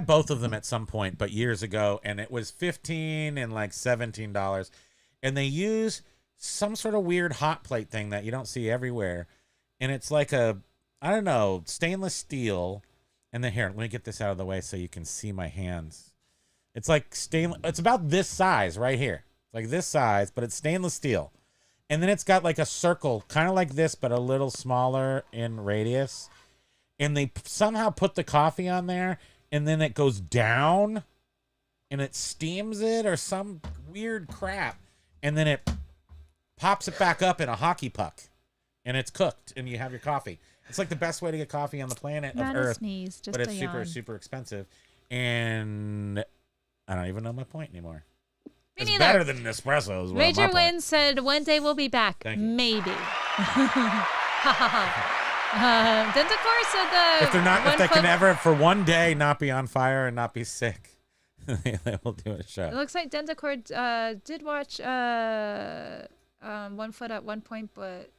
Speaker 1: both of them at some point, but years ago, and it was $15 and like $17, and they use some sort of weird hot plate thing that you don't see everywhere, and it's like a, I don't know, stainless steel, and then here, let me get this out of the way so you can see my hands. It's like stainless, it's about this size right here, like this size, but it's stainless steel. and then it's got like a circle, kind of like this, but a little smaller in radius. And they somehow put the coffee on there, and then it goes down, and it steams it or some weird crap, and then it pops it back up in a hockey puck, and it's cooked, and you have your coffee. It's like the best way to get coffee on the planet of Earth,
Speaker 2: sneeze, just
Speaker 1: but it's
Speaker 2: a
Speaker 1: super,
Speaker 2: yawn.
Speaker 1: super expensive. And I don't even know my point anymore.
Speaker 2: Me
Speaker 1: It's
Speaker 2: neither.
Speaker 1: better than an espresso. Is
Speaker 2: Major
Speaker 1: my point.
Speaker 2: Win said one day we'll be back.
Speaker 1: Thank you.
Speaker 2: Maybe. Dentacor said the
Speaker 1: If they're not, if
Speaker 2: one
Speaker 1: they
Speaker 2: foot-
Speaker 1: can ever for one day not be on fire and not be sick, they will do a
Speaker 2: It
Speaker 1: show.
Speaker 2: looks like Dentacor did watch 1 foot at one point, but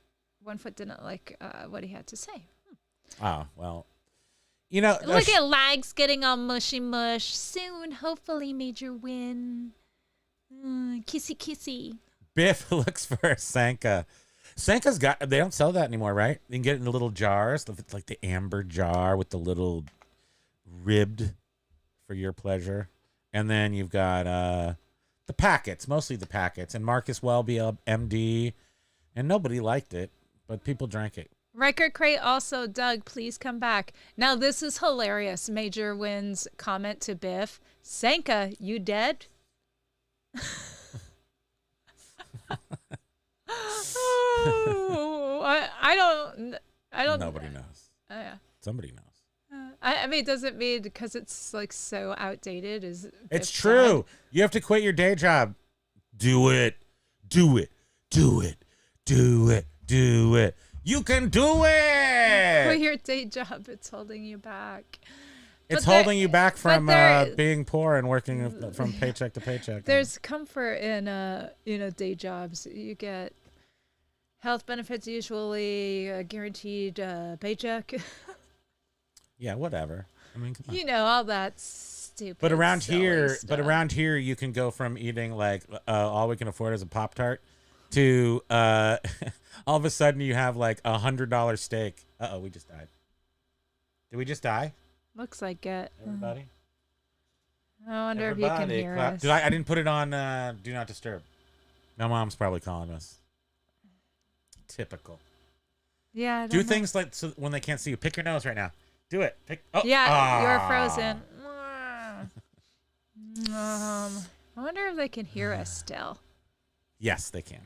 Speaker 2: 1 foot didn't like what he had to say.
Speaker 1: Oh well, you know.
Speaker 2: Look at Lags getting all mushy mush. Soon, hopefully, Major Win. Kissy kissy.
Speaker 1: Biff looks for a Sanka. Sanka's got. They don't sell that anymore, right? You can get it in the little jars. It's like the amber jar with the little ribbed for your pleasure. And then you've got the packets, mostly the packets. And Marcus Welby, MD, and nobody liked it, but people drank it.
Speaker 2: Record Crate also, Doug, please come back. Now, this is hilarious. Major Win's comment to Biff. Sanka, you dead? Oh, I don't.
Speaker 1: Nobody knows.
Speaker 2: Yeah.
Speaker 1: Somebody knows.
Speaker 2: I mean, does it mean because it's like so outdated? Is
Speaker 1: It's
Speaker 2: Biff
Speaker 1: true. You have to quit your day job. Do it. Do it. Do it. Do it. Do it. You can do
Speaker 2: sad? Quit
Speaker 1: it.
Speaker 2: your day job. It's holding you back.
Speaker 1: It's
Speaker 2: But there-
Speaker 1: holding you back
Speaker 2: but
Speaker 1: from
Speaker 2: there-
Speaker 1: being poor and working from paycheck to paycheck.
Speaker 2: There's comfort in day jobs. You get health benefits, usually a guaranteed paycheck.
Speaker 1: Yeah, whatever. I mean, come on.
Speaker 2: All that stupid.
Speaker 1: But around
Speaker 2: silly
Speaker 1: here,
Speaker 2: stuff.
Speaker 1: you can go from eating like all we can afford is a Pop-Tart to all of a sudden you have like $100 steak. Uh-oh, we just died. Did we just die,
Speaker 2: Looks like it.
Speaker 1: everybody?
Speaker 2: I wonder if you can hear
Speaker 1: clap.
Speaker 2: us.
Speaker 1: I didn't put it on Do Not Disturb. My mom's probably calling us. Typical.
Speaker 2: Yeah. I
Speaker 1: Do
Speaker 2: don't know.
Speaker 1: things like so when they can't see you. Pick your nose right now. Do it. Pick. Oh,
Speaker 2: Yeah, you're
Speaker 1: ah.
Speaker 2: frozen. I wonder if they can hear us still.
Speaker 1: Yes, they can.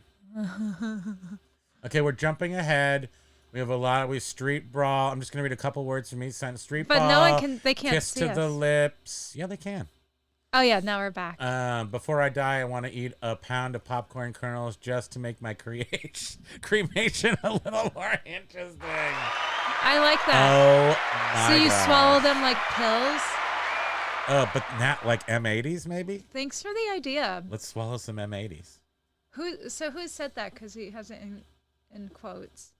Speaker 1: Okay, we're jumping ahead. We have we street brawl. I'm just gonna read a couple words from each sentence. Street
Speaker 2: But
Speaker 1: brawl.
Speaker 2: no one can. They can't
Speaker 1: Kiss
Speaker 2: see
Speaker 1: to
Speaker 2: us.
Speaker 1: the lips. Yeah, they can.
Speaker 2: Oh yeah, now we're back.
Speaker 1: Before I die, I want to eat a pound of popcorn kernels just to make my cremation a little more interesting.
Speaker 2: I like that.
Speaker 1: Oh my
Speaker 2: So you
Speaker 1: God.
Speaker 2: swallow them like pills?
Speaker 1: But not like M80s, maybe.
Speaker 2: Thanks for the idea.
Speaker 1: Let's swallow some M80s.
Speaker 2: Who said that? Because he has it in quotes.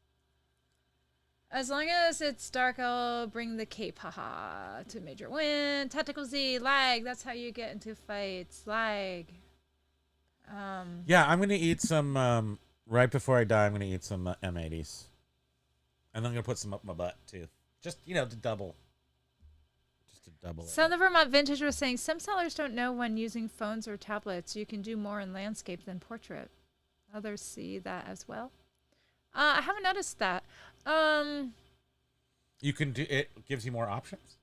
Speaker 2: As long as it's dark, I'll bring the cape. Haha. To Major Win. Tactical Z. Lag. That's how you get into fights. Lag.
Speaker 1: Yeah, I'm gonna eat some right before I die. I'm gonna eat some M80s, and I'm gonna put some up my butt too. Just to double. Just to double.
Speaker 2: Son of Vermont Vintage was saying some sellers don't know when using phones or tablets. You can do more in landscape than portrait. Others see that as well. I haven't noticed that.
Speaker 1: You can do it. Gives you more options.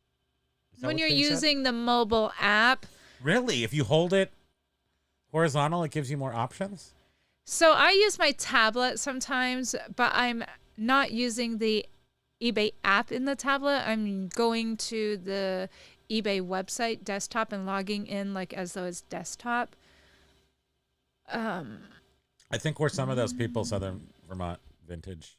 Speaker 1: Is that
Speaker 2: When
Speaker 1: what's
Speaker 2: you're
Speaker 1: being said?
Speaker 2: using the mobile app.
Speaker 1: Really, if you hold it horizontal, it gives you more options.
Speaker 2: So I use my tablet sometimes, but I'm not using the eBay app in the tablet. I'm going to the eBay website desktop and logging in like as though it's desktop.
Speaker 1: I think we're some of those people, Southern Vermont Vintage.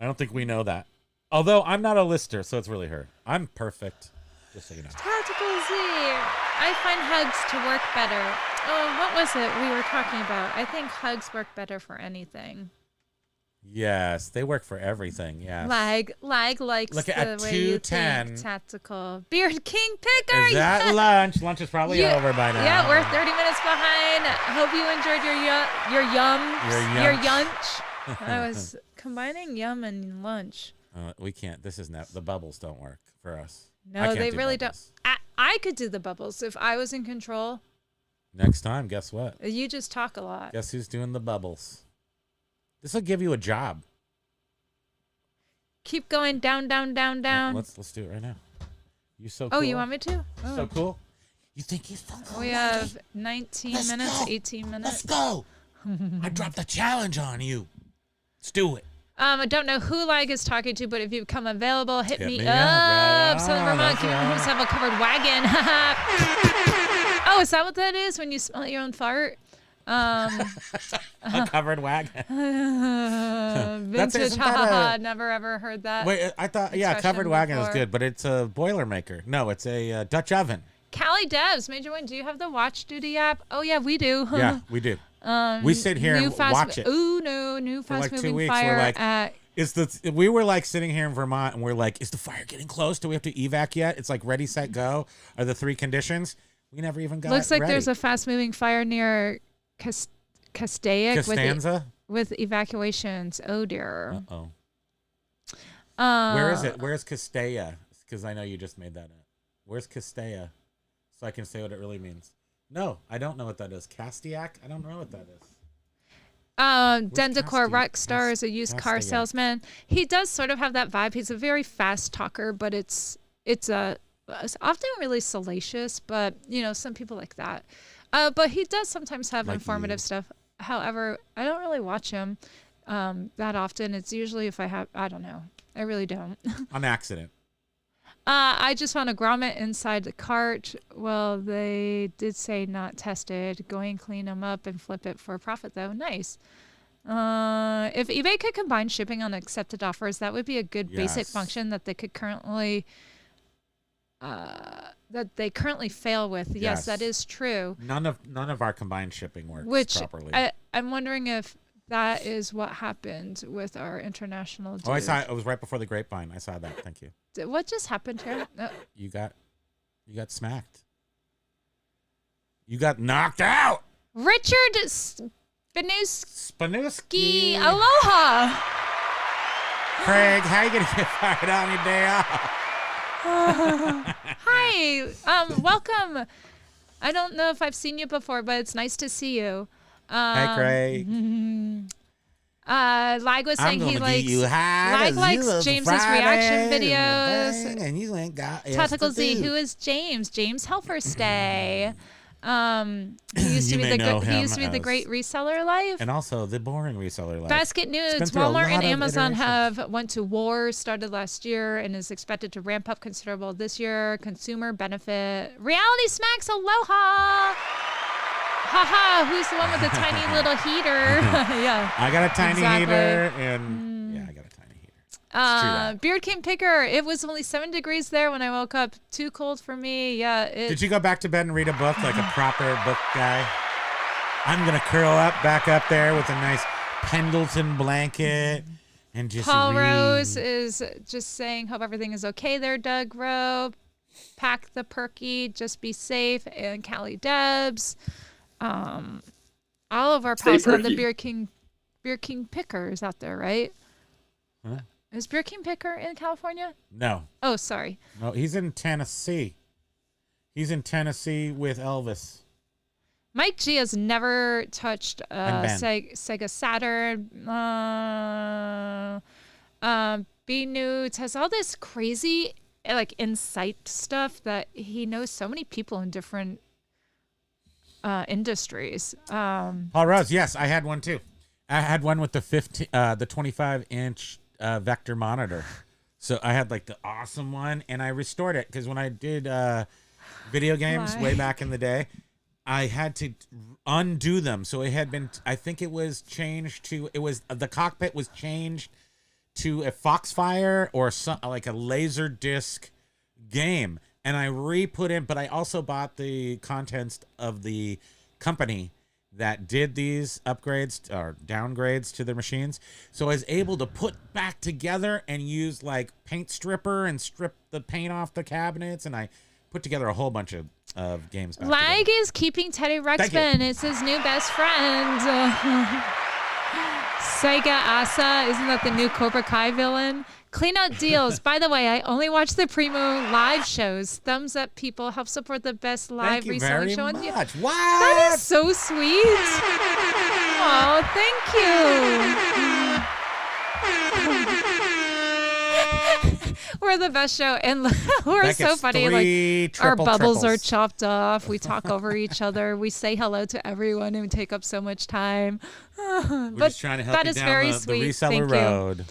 Speaker 1: I don't think we know that. Although I'm not a lister, so it's really her. I'm perfect, just so you know.
Speaker 2: Tactical Z. I find hugs to work better. Oh, what was it we were talking about? I think hugs work better for anything.
Speaker 1: Yes, they work for everything. Yes.
Speaker 2: Lag likes
Speaker 1: Look
Speaker 2: the
Speaker 1: at
Speaker 2: way you
Speaker 1: 2:10.
Speaker 2: think. Tactical. Beard King Picker.
Speaker 1: Is that lunch? Lunch is probably
Speaker 2: Yeah,
Speaker 1: over by now.
Speaker 2: Yeah, we're 30 minutes behind. Hope you enjoyed your yunch. I was combining yum and lunch.
Speaker 1: We can't. This is not. The bubbles don't work for us. I
Speaker 2: No,
Speaker 1: can't
Speaker 2: they
Speaker 1: do
Speaker 2: really
Speaker 1: bubbles.
Speaker 2: don't. I could do the bubbles if I was in control.
Speaker 1: Next time, guess what?
Speaker 2: You just talk a lot.
Speaker 1: Guess who's doing the bubbles? This will give you a job.
Speaker 2: Keep going down, down, down, down.
Speaker 1: Let's do it right now. You so cool.
Speaker 2: Oh, you want me to? Oh.
Speaker 1: So cool. You think you're so cool?
Speaker 2: We have 19 minutes,
Speaker 1: go.
Speaker 2: 18 minutes.
Speaker 1: Let's go. I dropped the challenge on you. Let's do it.
Speaker 2: I don't know who Lag is talking to, but if you become available, hit me
Speaker 1: me
Speaker 2: up.
Speaker 1: up. Right
Speaker 2: Southern
Speaker 1: on,
Speaker 2: Vermont,
Speaker 1: that's
Speaker 2: can you
Speaker 1: right.
Speaker 2: have a covered wagon? Oh, is that what that is when you smell your own fart?
Speaker 1: A covered wagon.
Speaker 2: Vintage,
Speaker 1: isn't that
Speaker 2: ha.
Speaker 1: a-
Speaker 2: Never ever heard that.
Speaker 1: Wait, I thought, yeah,
Speaker 2: expression
Speaker 1: covered wagon is
Speaker 2: before.
Speaker 1: good, but it's a Boilermaker. No, it's a Dutch oven.
Speaker 2: Callie Devs, Major Win, do you have the Watch Duty app? Oh, yeah, we do.
Speaker 1: Yeah, we do. We sit here and watch it.
Speaker 2: Ooh, no, new
Speaker 1: For like 2
Speaker 2: fast-moving
Speaker 1: weeks,
Speaker 2: fire
Speaker 1: we're like,
Speaker 2: at...
Speaker 1: we were like sitting here in Vermont and we're like, is the fire getting close? Do we have to evac yet? It's like ready, set, go are the 3 conditions. We never even got
Speaker 2: Looks like
Speaker 1: ready.
Speaker 2: there's a fast-moving fire near Castaic
Speaker 1: Costanza?
Speaker 2: with evacuations. Oh, dear.
Speaker 1: Uh-oh. Where is it? Where's Castella? Because I know you just made that up. Where's Castella? So I can say what it really means. No, I don't know what that is. Castiac? I don't know what that is.
Speaker 2: Dendicor Rockstar is a used car
Speaker 1: Castaic?
Speaker 2: salesman. He does sort of have that vibe. He's a very fast talker, but it's often really salacious, but some people like that. But he does sometimes have
Speaker 1: Like
Speaker 2: informative
Speaker 1: you.
Speaker 2: stuff. However, I don't really watch him that often. It's usually if I don't know. I really don't.
Speaker 1: On accident.
Speaker 2: I just found a grommet inside the cart. Well, they did say not tested. Go and clean them up and flip it for a profit, though. Nice. If eBay could combine shipping on accepted offers, that would be a good basic
Speaker 1: Yes.
Speaker 2: function that they could currently fail with. Yes,
Speaker 1: Yes.
Speaker 2: that is true.
Speaker 1: None of our combined shipping works
Speaker 2: Which
Speaker 1: properly.
Speaker 2: I'm wondering if that is what happened with our international dude.
Speaker 1: I saw it. It was right before the grapevine. I saw that. Thank you.
Speaker 2: What just happened here?
Speaker 1: You got smacked. You got knocked out.
Speaker 2: Richard Spanuski.
Speaker 1: Spanuski.
Speaker 2: Aloha.
Speaker 1: Craig, how you gonna get fired on your day off?
Speaker 2: Hi. Welcome. I don't know if I've seen you before, but it's nice to see you.
Speaker 1: Hey, Craig.
Speaker 2: Lag was saying he likes
Speaker 1: Lag
Speaker 2: likes James's reaction videos.
Speaker 1: and you ain't got
Speaker 2: Tactical Z, who is James? James Helferstay. He used to
Speaker 1: You
Speaker 2: be
Speaker 1: may know
Speaker 2: the
Speaker 1: him
Speaker 2: the great reseller life.
Speaker 1: and also the boring reseller life.
Speaker 2: Basket
Speaker 1: It's been
Speaker 2: Nudes.
Speaker 1: through a
Speaker 2: Walmart and
Speaker 1: lot of
Speaker 2: Amazon
Speaker 1: iterations.
Speaker 2: have went to war, started last year, and is expected to ramp up considerable this year. Consumer benefit. Reality Smacks. Aloha. Haha. Who's the one with the tiny little heater? Yeah.
Speaker 1: I got a tiny
Speaker 2: Exactly.
Speaker 1: heater, and yeah, I got a tiny heater. that.
Speaker 2: Beard King Picker. It was only 7 degrees there when I woke up. Too cold for me. Yeah.
Speaker 1: Did you go back to bed and read a book like a proper book guy? I'm gonna curl up back up there with a nice Pendleton blanket and just
Speaker 2: Paul
Speaker 1: read.
Speaker 2: Rose is just saying, hope everything is okay there, Doug Rowe. Pack the perky, just be safe. And Callie Debs. All of our
Speaker 4: Stay
Speaker 2: pals on the
Speaker 4: perky.
Speaker 2: Beer King Picker is out there, right?
Speaker 1: Huh?
Speaker 2: Is Beer King Picker in California?
Speaker 1: No,
Speaker 2: Oh, sorry.
Speaker 1: no, he's in Tennessee. He's in Tennessee with Elvis.
Speaker 2: Mike G has never touched
Speaker 1: And Ben.
Speaker 2: Sega Saturn. B Nudes has all this crazy insight stuff that he knows so many people in different industries.
Speaker 1: Paul Rose, yes, I had one too. I had one with the 25-inch vector monitor. So I had like the awesome one, and I restored it because when I did video games
Speaker 2: Why?
Speaker 1: way back in the day, I had to undo them. So it had been, I think it was changed to, the cockpit was changed to a Foxfire or like a laser disc game. And I re-put in, but I also bought the contents of the company that did these upgrades or downgrades to the machines. So I was able to put back together and use like paint stripper and strip the paint off the cabinets. And I put together a whole bunch of games back
Speaker 2: Lag
Speaker 1: together.
Speaker 2: is keeping Teddy
Speaker 1: Thank you.
Speaker 2: Ruxpin. It's his new best friend. Sega Asa, isn't that the new Cobra Kai villain? Clean out deals. By the way, I only watch the Primo live shows. Thumbs up, people. Help support the best live
Speaker 1: Thank you
Speaker 2: reselling
Speaker 1: very
Speaker 2: show on
Speaker 1: much.
Speaker 2: That
Speaker 1: What?
Speaker 2: is so sweet. Oh, thank you. We're the best show, and we're
Speaker 1: That
Speaker 2: so
Speaker 1: gets
Speaker 2: funny.
Speaker 1: three
Speaker 2: Like our
Speaker 1: triple
Speaker 2: bubbles are
Speaker 1: triples.
Speaker 2: chopped off. We talk over each other. We say hello to everyone and take up so much time.
Speaker 1: We're
Speaker 2: but
Speaker 1: just trying to help
Speaker 2: that
Speaker 1: you
Speaker 2: is
Speaker 1: down
Speaker 2: very
Speaker 1: the
Speaker 2: sweet.
Speaker 1: reseller
Speaker 2: Thank
Speaker 1: road.
Speaker 2: you.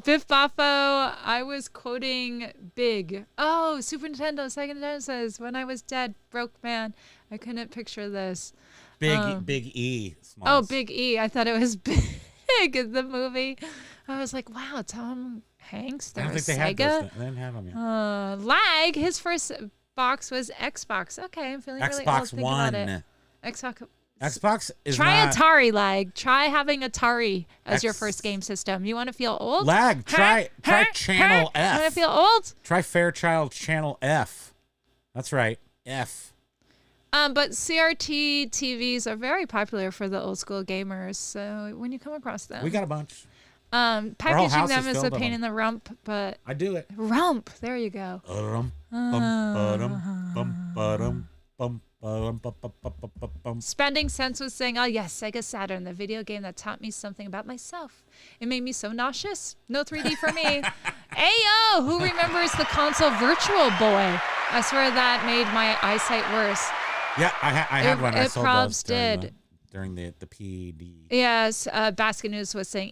Speaker 2: Biff Boffo, I was quoting Big. Oh, Super Nintendo, Sega Nintendo says, when I was dead, broke man, I couldn't picture this.
Speaker 1: Big E.
Speaker 2: Oh,
Speaker 1: Smalls.
Speaker 2: Big E. I thought it was Big in the movie. I was like, wow, Tom Hanks.
Speaker 1: I
Speaker 2: There
Speaker 1: don't
Speaker 2: was
Speaker 1: think they had those.
Speaker 2: Sega.
Speaker 1: They didn't have them yet.
Speaker 2: Lag. His first box was Xbox. Okay, I'm feeling really old
Speaker 1: Xbox
Speaker 2: thinking about it.
Speaker 1: One.
Speaker 2: Xbox.
Speaker 1: Xbox is
Speaker 2: Try
Speaker 1: not
Speaker 2: Atari, Lag. Try having Atari as your
Speaker 1: X-
Speaker 2: first game system. You want to feel old?
Speaker 1: lag. Try Channel
Speaker 2: You want to
Speaker 1: F.
Speaker 2: feel old?
Speaker 1: Try Fairchild Channel F. That's right. F.
Speaker 2: But CRT TVs are very popular for the old school gamers. So when you come across them,
Speaker 1: We got a bunch.
Speaker 2: packaging
Speaker 1: house
Speaker 2: them
Speaker 1: is
Speaker 2: is a
Speaker 1: filled with
Speaker 2: pain
Speaker 1: them.
Speaker 2: in the rump. But
Speaker 1: I do it.
Speaker 2: rump, there you go.
Speaker 1: Bum, ba-dum, bum, ba-dum, bum, ba-dum, bum, bum, bum, bum, bum, bum.
Speaker 2: Spending Sense was saying, oh yes, Sega Saturn, the video game that taught me something about myself. It made me so nauseous. No 3D for me. Ayo, who remembers the console Virtual Boy? I swear that made my eyesight worse.
Speaker 1: Yeah, I had one. I
Speaker 2: it
Speaker 1: sold
Speaker 2: probs
Speaker 1: those during the PD.
Speaker 2: Yes, Basket News was saying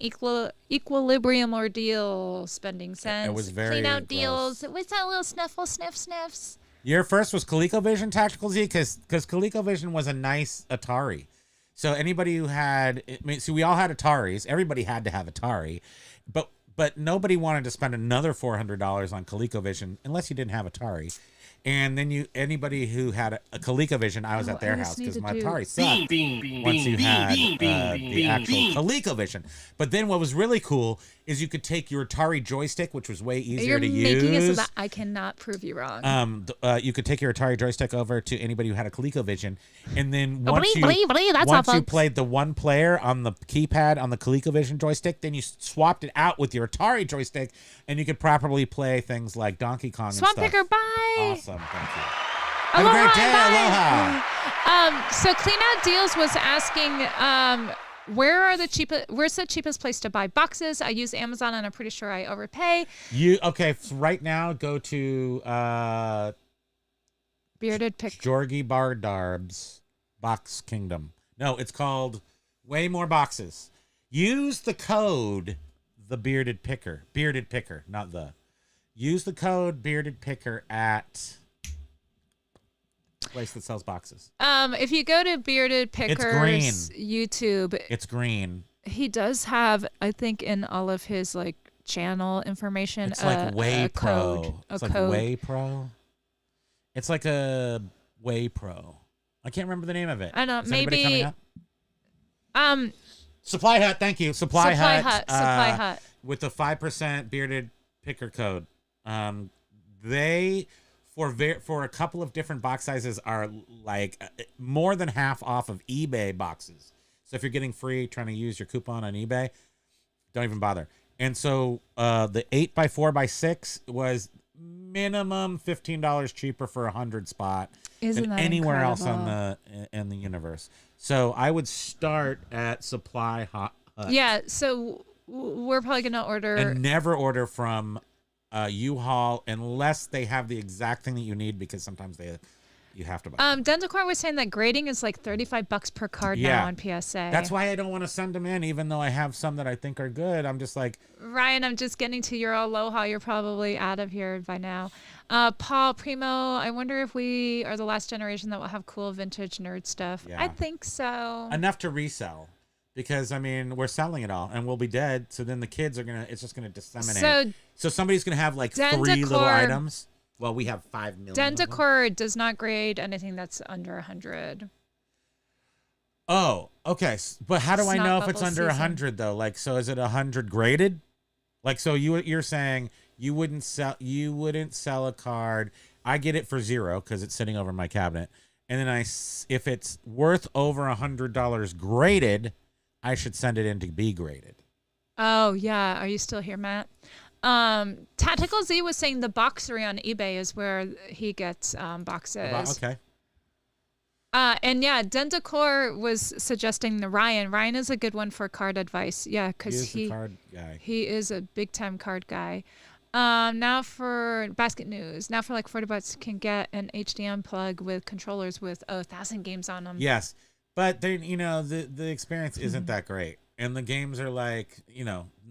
Speaker 2: equilibrium ordeal, Spending Sense.
Speaker 1: It was very
Speaker 2: clean out
Speaker 1: gross.
Speaker 2: deals. What's that little sniffs?
Speaker 1: Your first was ColecoVision Tactical Z because ColecoVision was a nice Atari. So anybody who had, so we all had Ataris. Everybody had to have Atari, but nobody wanted to spend another $400 on ColecoVision unless you didn't have Atari. And then anybody who had a ColecoVision, I was at their house because my Atari sucked once you had the actual ColecoVision. But then what was really cool is you could take your Atari joystick, which was way easier
Speaker 2: You're
Speaker 1: to
Speaker 2: making it so
Speaker 1: use.
Speaker 2: that I cannot prove you wrong.
Speaker 1: You could take your Atari joystick over to anybody who had a ColecoVision, and then once
Speaker 2: that's all,
Speaker 1: you
Speaker 2: folks.
Speaker 1: played the one player on the keypad on the ColecoVision joystick, then you swapped it out with your Atari joystick, and you could properly play things like Donkey Kong
Speaker 2: Swamp
Speaker 1: and stuff.
Speaker 2: Picker, bye.
Speaker 1: Awesome, thank you. Have a
Speaker 2: Aloha,
Speaker 1: great day,
Speaker 2: bye.
Speaker 1: aloha.
Speaker 2: So Clean Out Deals was asking, where's the cheapest place to buy boxes? I use Amazon and I'm pretty sure I overpay.
Speaker 1: So right now go to
Speaker 2: Bearded Pick.
Speaker 1: Jorgi Bardarb's Box Kingdom. No, it's called Way More Boxes. Use the code Bearded Picker, not the. Use the code Bearded Picker at place that sells boxes.
Speaker 2: If you go to Bearded Picker's YouTube,
Speaker 1: It's green.
Speaker 2: he does have, I think, in all of his like channel information,
Speaker 1: It's like Way
Speaker 2: a
Speaker 1: Pro.
Speaker 2: code.
Speaker 1: It's
Speaker 2: A
Speaker 1: like
Speaker 2: code.
Speaker 1: Way Pro. It's like a Way Pro. I can't remember the name of it.
Speaker 2: I know,
Speaker 1: Is anybody
Speaker 2: maybe-
Speaker 1: coming up? Supply Hut, thank you. Supply Hut.
Speaker 2: Supply Hut.
Speaker 1: With the 5% Bearded Picker code. They for a couple of different box sizes are like more than half off of eBay boxes. So if you're getting free trying to use your coupon on eBay, don't even bother. And so the 8x4x6 was minimum $15 cheaper for 100 spot
Speaker 2: Isn't
Speaker 1: than
Speaker 2: that
Speaker 1: anywhere else
Speaker 2: incredible?
Speaker 1: in the universe. So I would start at Supply Hut.
Speaker 2: Yeah, so we're probably gonna order.
Speaker 1: And never order from U-Haul unless they have the exact thing that you need, because sometimes you have to buy.
Speaker 2: Dentalcore was saying that grading is like $35 per card now on PSA.
Speaker 1: That's why I don't want to send them in, even though I have some that I think are good. I'm just like,
Speaker 2: Ryan, I'm just getting to your aloha. You're probably out of here by now. Paul, Primo, I wonder if we are the last generation that will have cool vintage nerd stuff.
Speaker 1: Yeah.
Speaker 2: I think so.
Speaker 1: enough to resell. Because, I mean, we're selling it all and we'll be dead. So then the kids are it's just going to disseminate. So somebody's going to have like 3 little items. Well, we have 5 million.
Speaker 2: Dentalcore does not grade anything that's under 100.
Speaker 1: Oh, okay. But how do I
Speaker 2: Snot
Speaker 1: know if it's
Speaker 2: bubble
Speaker 1: under
Speaker 2: season.
Speaker 1: 100 though? Like, so is it 100 graded? Like, so you're saying you wouldn't sell a card. I get it for 0 because it's sitting over my cabinet. And then if it's worth over $100 graded, I should send it in to be graded.
Speaker 2: Oh, yeah. Are you still here, Matt? Tactical Z was saying the Boxery on eBay is where he gets boxes.
Speaker 1: Okay.
Speaker 2: And yeah, Dentalcore was suggesting the Ryan. Ryan is a good one for card advice. Yeah, because
Speaker 1: He is the card guy.
Speaker 2: he is a big time card guy. Now for basket news. Now for like $40 you can get an HDM plug with controllers with 1,000 games on them.
Speaker 1: Yes, but they, the experience isn't that great, and the games are like,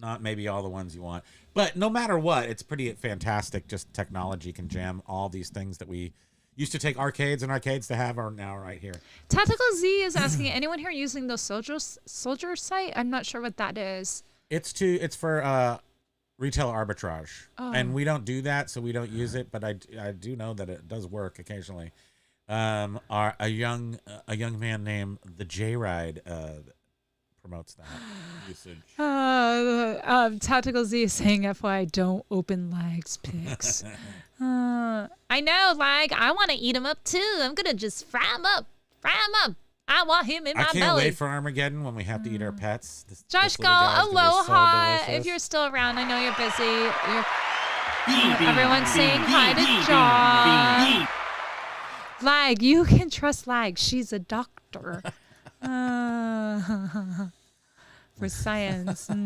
Speaker 1: not maybe all the ones you want. But no matter what, it's pretty fantastic. Just technology can jam all these things that we used to take arcades to have are now right here.
Speaker 2: Tactical Z is asking, anyone here using the soldier site? I'm not sure what that is.
Speaker 1: It's for retail arbitrage, and we don't do that, so we don't use it. But I do know that it does work occasionally. A young man named the J Ride promotes that usage.
Speaker 2: Tactical Z is saying, FYI, don't open Lag's pics. I know, Lag. I want to eat him up too. I'm gonna just fry him up. I want him in my belly.
Speaker 1: I can't wait for Armageddon when we have to eat our pets.
Speaker 2: Josh Gull, aloha. If you're still around, I know you're busy. Everyone's saying hi to Josh. Lag, you can trust Lag. She's a doctor. For science.
Speaker 1: You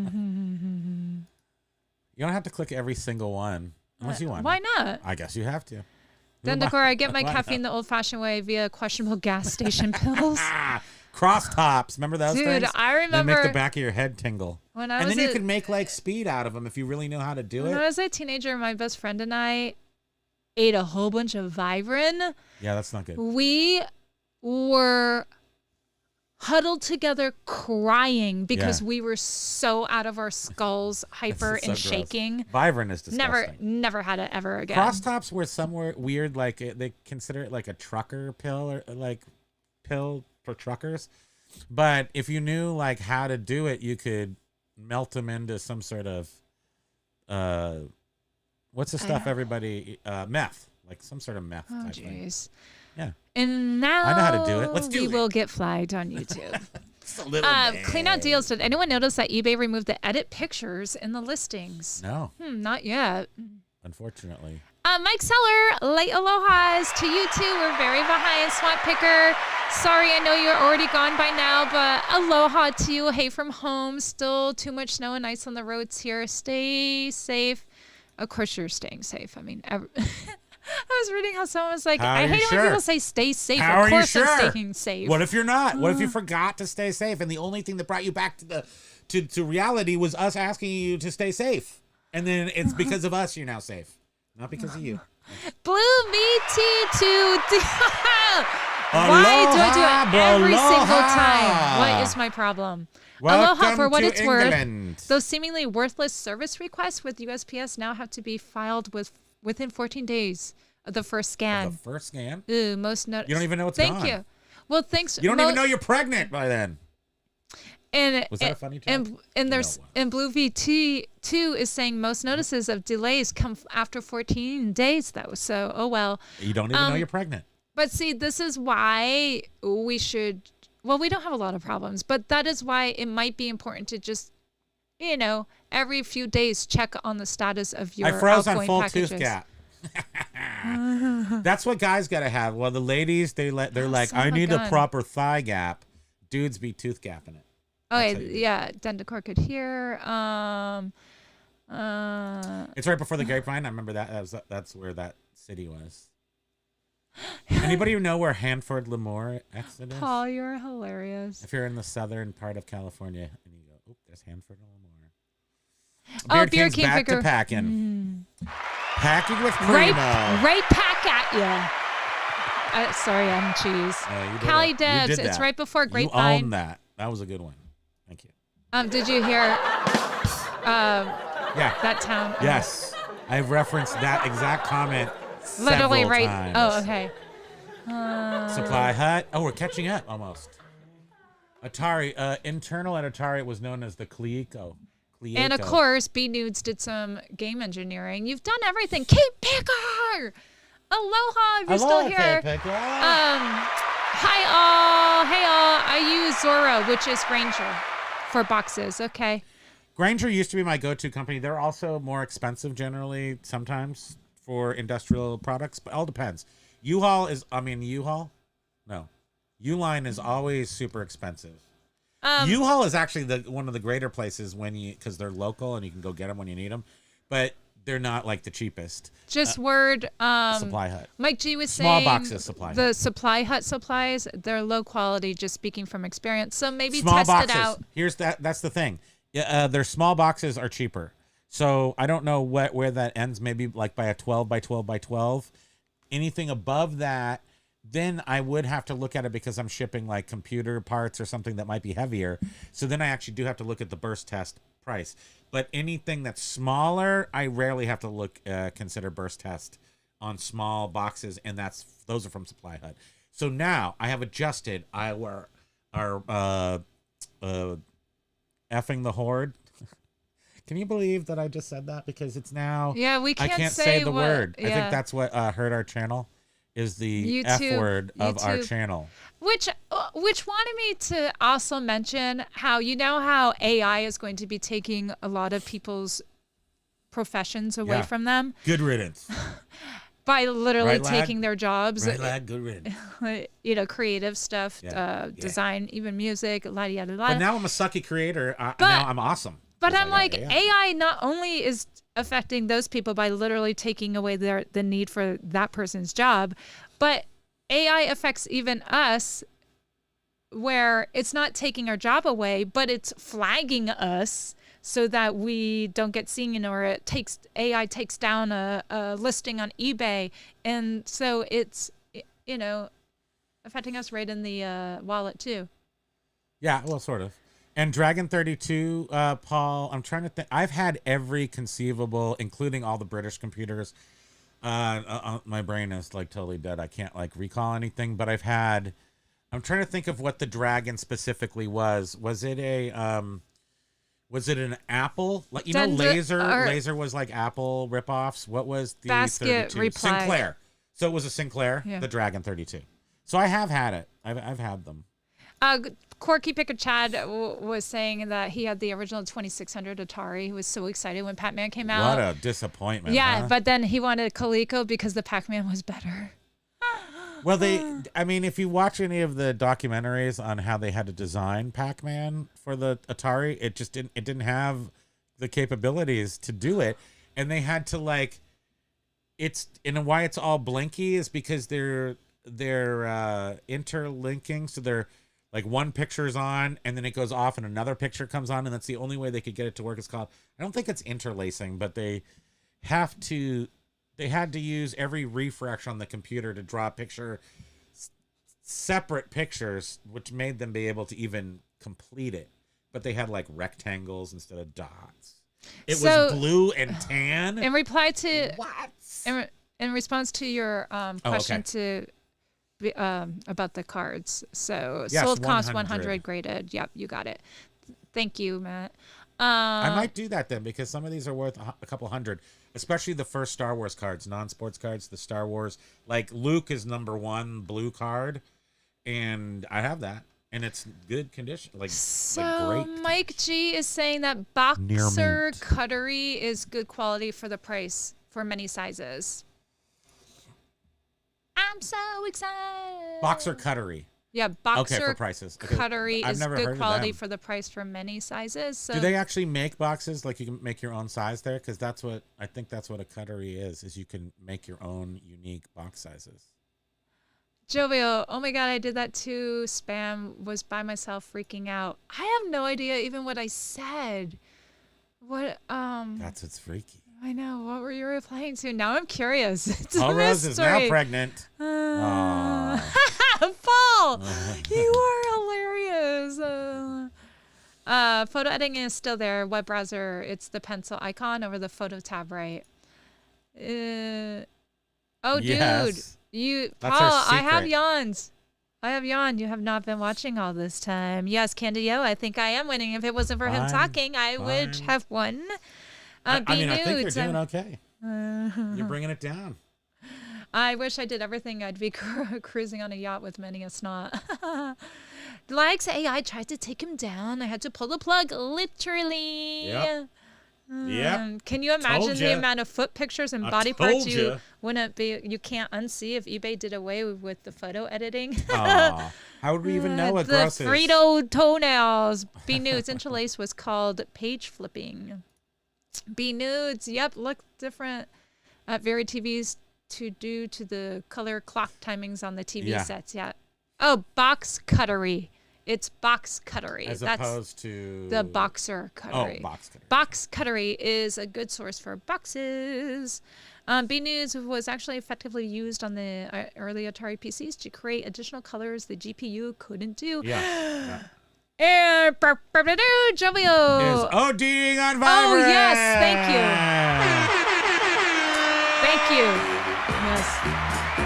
Speaker 1: don't have to click every single one unless you want.
Speaker 2: Why not?
Speaker 1: I guess you have to.
Speaker 2: Dendacor, I get my caffeine the old-fashioned way via questionable gas station pills.
Speaker 1: Cross tops. Remember those things?
Speaker 2: Dude, I remember.
Speaker 1: They make the back of your head tingle.
Speaker 2: And
Speaker 1: then you can make like speed out of them if you really know how to do it.
Speaker 2: When I was a teenager, my best friend and I ate a whole bunch of Vivarin.
Speaker 1: Yeah, that's not good.
Speaker 2: We were huddled together crying because we were so out of our skulls, hyper and shaking.
Speaker 1: Vivarin is disgusting.
Speaker 2: Never had it ever again.
Speaker 1: Cross tops were somewhere weird, like they consider it like a trucker pill or like pill for truckers. But if you knew like how to do it, you could melt them into some sort of what's the stuff everybody meth, like some sort of meth type thing. Yeah.
Speaker 2: And now
Speaker 1: I know how to do it. Let's do it.
Speaker 2: We will get flagged on YouTube.
Speaker 1: Just a little
Speaker 2: Clean out deals. Did anyone notice that eBay removed the edit pictures in the listings?
Speaker 1: No.
Speaker 2: Not yet.
Speaker 1: Unfortunately.
Speaker 2: Mike Seller, late alohas to you too. We're very behind. Swamp Picker, sorry, I know you're already gone by now, but aloha to you. Hey from home. Still too much snow and ice on the roads here. Stay safe. Of course you're staying safe. I mean, I was reading how someone was like, I hate it when people say stay safe.
Speaker 1: How
Speaker 2: of course
Speaker 1: are you
Speaker 2: I'm staying safe.
Speaker 1: What if you're not? What if you forgot to stay safe and the only thing that brought you back to reality was us asking you to stay safe? And then it's because of us you're now safe. Not because of you.
Speaker 2: Blue BT2. Why do I do it every single time? What is my problem? Aloha, for what it's worth. Those seemingly worthless service requests with USPS now have to be filed within 14 days of the first scan.
Speaker 1: The first scan?
Speaker 2: Ooh, most notice.
Speaker 1: You don't even know it's gone.
Speaker 2: Thank you. Well, thanks.
Speaker 1: You don't even know you're pregnant by then.
Speaker 2: And
Speaker 1: was that a funny joke?
Speaker 2: And there's and Blue VT2 is saying most notices of delays come after 14 days though. So oh well.
Speaker 1: You don't even know you're pregnant.
Speaker 2: But see, this is why we should. Well, we don't have a lot of problems, but that is why it might be important to just, every few days check on the status of your
Speaker 1: I froze on full
Speaker 2: packages.
Speaker 1: tooth gap. That's what guys gotta have. Well, the ladies they're like, I need a proper thigh gap. Dudes be tooth gapping it.
Speaker 2: Okay, yeah, Dendacor could hear.
Speaker 1: It's right before the Grapevine. I remember that's where that city was. Anybody know where Hanford Lemoore exit is?
Speaker 2: Paul, you're hilarious.
Speaker 1: If you're in the southern part of California and you go, oop, there's Hanford Lemoore.
Speaker 2: Oh,
Speaker 1: Beard King's back to packing. Packing with Primo.
Speaker 2: Right pack at you. Sorry, I'm cheese. Callie Debs, it's right before Grapevine.
Speaker 1: You own that. That was a good one. Thank you.
Speaker 2: Did you hear that town?
Speaker 1: Yes. I've referenced that exact comment
Speaker 2: literally right
Speaker 1: times.
Speaker 2: Oh, okay.
Speaker 1: Supply Hut. Oh, we're catching up almost. Atari, internal at Atari was known as the Clieco.
Speaker 2: And of course, B Nudes did some game engineering. You've done everything. Kate Picker! Aloha, if you're still here.
Speaker 1: Kate Picker.
Speaker 2: Hi all. Hey all. I use Zora, which is Granger, for boxes. Okay.
Speaker 1: Granger used to be my go-to company. They're also more expensive generally sometimes for industrial products, but it all depends. U-Haul? No. U-Line is always super expensive. U-Haul is actually one of the greater places because they're local and you can go get them when you need them. But they're not like the cheapest.
Speaker 2: Just word.
Speaker 1: Supply Hut.
Speaker 2: Mike G was
Speaker 1: Small
Speaker 2: saying
Speaker 1: boxes, Supply
Speaker 2: the
Speaker 1: Hut.
Speaker 2: Supply Hut supplies, they're low quality, just speaking from experience. So maybe
Speaker 1: Small
Speaker 2: test
Speaker 1: boxes.
Speaker 2: it out.
Speaker 1: Here's that's the thing. Yeah, their small boxes are cheaper. So I don't know where that ends. Maybe like by a 12 by 12 by 12. Anything above that, then I would have to look at it because I'm shipping like computer parts or something that might be heavier. So then I actually do have to look at the burst test price. But anything that's smaller, I rarely have to consider burst test on small boxes, and those are from Supply Hut. So now I have adjusted our effing the horde. Can you believe that I just said that? Because it's now
Speaker 2: Yeah, we
Speaker 1: I
Speaker 2: can't
Speaker 1: can't say the
Speaker 2: what-
Speaker 1: word. I
Speaker 2: yeah.
Speaker 1: think that's what hurt our channel is the F
Speaker 2: YouTube-
Speaker 1: word of our
Speaker 2: YouTube.
Speaker 1: channel.
Speaker 2: Which wanted me to also mention how how AI is going to be taking a lot of people's professions away
Speaker 1: Yeah.
Speaker 2: from them
Speaker 1: Good riddance.
Speaker 2: by literally
Speaker 1: Right, lad?
Speaker 2: taking their jobs.
Speaker 1: Right, lad? Good riddance.
Speaker 2: Creative stuff,
Speaker 1: Yeah.
Speaker 2: design, even music, yada yada
Speaker 1: But
Speaker 2: yada.
Speaker 1: now I'm a sucky creator. Now I'm awesome.
Speaker 2: But
Speaker 1: 'Cause
Speaker 2: I'm
Speaker 1: I got
Speaker 2: like,
Speaker 1: AI.
Speaker 2: AI not only is affecting those people by literally taking away the need for that person's job, but AI affects even us where it's not taking our job away, but it's flagging us so that we don't get seen, or AI takes down a listing on eBay. And so it's, affecting us right in the wallet too.
Speaker 1: Yeah, well, sort of. And Dragon 32, Paul, I'm trying to think. I've had every conceivable, including all the British computers. My brain is like totally dead. I can't like recall anything, but I'm trying to think of what the Dragon specifically was. Was it an Apple? Like, Laser was like Apple ripoffs. What was the
Speaker 2: Basket
Speaker 1: 32?
Speaker 2: Reply.
Speaker 1: Sinclair. So it was a Sinclair,
Speaker 2: Yeah.
Speaker 1: the Dragon 32. So I have had it. I've had them.
Speaker 2: Corky Picker Chad was saying that he had the original 2600 Atari. He was so excited when Pac-Man came out.
Speaker 1: What a disappointment.
Speaker 2: Yeah,
Speaker 1: huh?
Speaker 2: but then he wanted Coleco because the Pac-Man was better.
Speaker 1: Well, if you watch any of the documentaries on how they had to design Pac-Man for the Atari, it didn't have the capabilities to do it. And they had to why it's all blinky is because they're interlinking. So they're like one picture's on and then it goes off and another picture comes on. And that's the only way they could get it to work. It's called, I don't think it's interlacing, but they had to use every refresh on the computer to draw separate pictures, which made them be able to even complete it. But they had like rectangles instead of dots. It was blue and tan.
Speaker 2: In reply to
Speaker 1: What?
Speaker 2: in response to your question about the cards, so
Speaker 1: Yes,
Speaker 2: sold cost
Speaker 1: 100.
Speaker 2: 100 graded. Yep, you got it. Thank you, Matt.
Speaker 1: I might do that then because some of these are worth a couple hundred, especially the first Star Wars cards, non-sports cards. The Star Wars, like Luke is #1 blue card, and I have that, and it's good condition, like
Speaker 2: So
Speaker 1: great.
Speaker 2: Mike G is saying that
Speaker 1: Near
Speaker 2: boxer
Speaker 1: mint.
Speaker 2: cuttery is good quality for the price for many sizes. I'm so excited.
Speaker 1: Boxer cuttery.
Speaker 2: Yeah, boxer
Speaker 1: Okay, for prices. Okay,
Speaker 2: cuttery
Speaker 1: I've
Speaker 2: is
Speaker 1: never heard
Speaker 2: good
Speaker 1: of
Speaker 2: quality
Speaker 1: them.
Speaker 2: for the price for many sizes. So
Speaker 1: Do they actually make boxes like you can make your own size there? Because I think that's what a cuttery is you can make your own unique box sizes.
Speaker 2: Jovial, oh my god, I did that too. Spam was by myself freaking out. I have no idea even what I said. What
Speaker 1: That's what's freaky.
Speaker 2: I know. What were you replying to? Now I'm curious. It's a
Speaker 1: Paul Rose is now
Speaker 2: mystery.
Speaker 1: pregnant. Aw.
Speaker 2: Paul, you are hilarious. Photo editing is still there. Web browser, it's the pencil icon over the photo tab, right? Oh,
Speaker 1: Yes.
Speaker 2: dude,
Speaker 1: That's
Speaker 2: Paul,
Speaker 1: our
Speaker 2: I have
Speaker 1: secret.
Speaker 2: yawns. I have yawned. You have not been watching all this time. Yes, Candido, I think I am winning. If it wasn't for him
Speaker 1: Fine,
Speaker 2: talking, I would
Speaker 1: fine.
Speaker 2: have won.
Speaker 1: I
Speaker 2: Be
Speaker 1: mean, I think you're
Speaker 2: nudes.
Speaker 1: doing okay. You're bringing it down.
Speaker 2: I wish I did everything. I'd be cruising on a yacht with many a snot. Likes AI tried to take him down. I had to pull the plug, literally.
Speaker 1: Yep. Yep.
Speaker 2: Can you imagine
Speaker 1: Told
Speaker 2: the
Speaker 1: ya.
Speaker 2: amount of foot pictures and
Speaker 1: I
Speaker 2: body parts
Speaker 1: told
Speaker 2: you
Speaker 1: ya.
Speaker 2: wouldn't be? You can't unsee if eBay did away with the photo editing.
Speaker 1: Aw. How would we even know what
Speaker 2: the
Speaker 1: gross is?
Speaker 2: Frito toenails. Be nudes. Interlace was called page flipping. B nudes. Yep, look different at varied TVs due to the color clock timings on the TV sets. Yeah. Oh, box cuttery. It's box cuttery.
Speaker 1: As
Speaker 2: That's
Speaker 1: opposed to
Speaker 2: the boxer cuttery.
Speaker 1: Oh, box cuttery.
Speaker 2: Box cuttery is a good source for boxes. B News was actually effectively used on the early Atari PCs to create additional colors the GPU couldn't do.
Speaker 1: Yeah.
Speaker 2: Jovio
Speaker 1: Is ODing on Vibrant.
Speaker 2: Oh, yes. Thank you. Yes.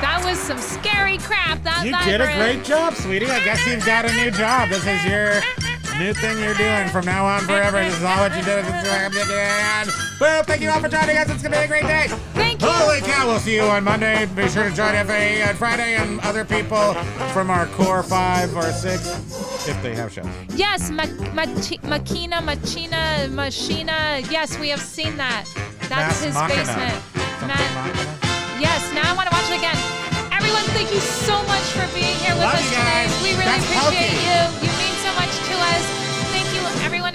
Speaker 2: That was some scary crap.
Speaker 1: You did a great job, sweetie. I guess you've got a new job. This is your new thing you're doing from now on forever. This is all what you do. Boom. Thank you all for joining us. It's going to be a great day.
Speaker 2: Thank you.
Speaker 1: Holy cow. We'll see you on Monday. Be sure to join FA on Friday and other people from our core 5 or 6 if they have shows.
Speaker 2: Yes, Machina. Yes, we have seen that. That's his basement. Yes, now I want to watch it again. Everyone, thank you so much for being here with
Speaker 1: Love
Speaker 2: us
Speaker 1: you
Speaker 2: today.
Speaker 1: guys.
Speaker 2: We really
Speaker 1: That's
Speaker 2: appreciate
Speaker 1: Pokey.
Speaker 2: you. You mean so much to us. Thank you, everyone.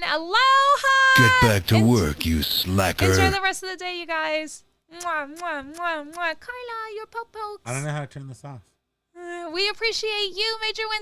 Speaker 2: Aloha.
Speaker 5: Get back to work, you slacker.
Speaker 2: Enjoy the rest of the day, you guys. Mwah, mwah, mwah, mwah. Carla, your po-pokes.
Speaker 1: I don't know how to turn this off.
Speaker 2: We appreciate you, Major Win.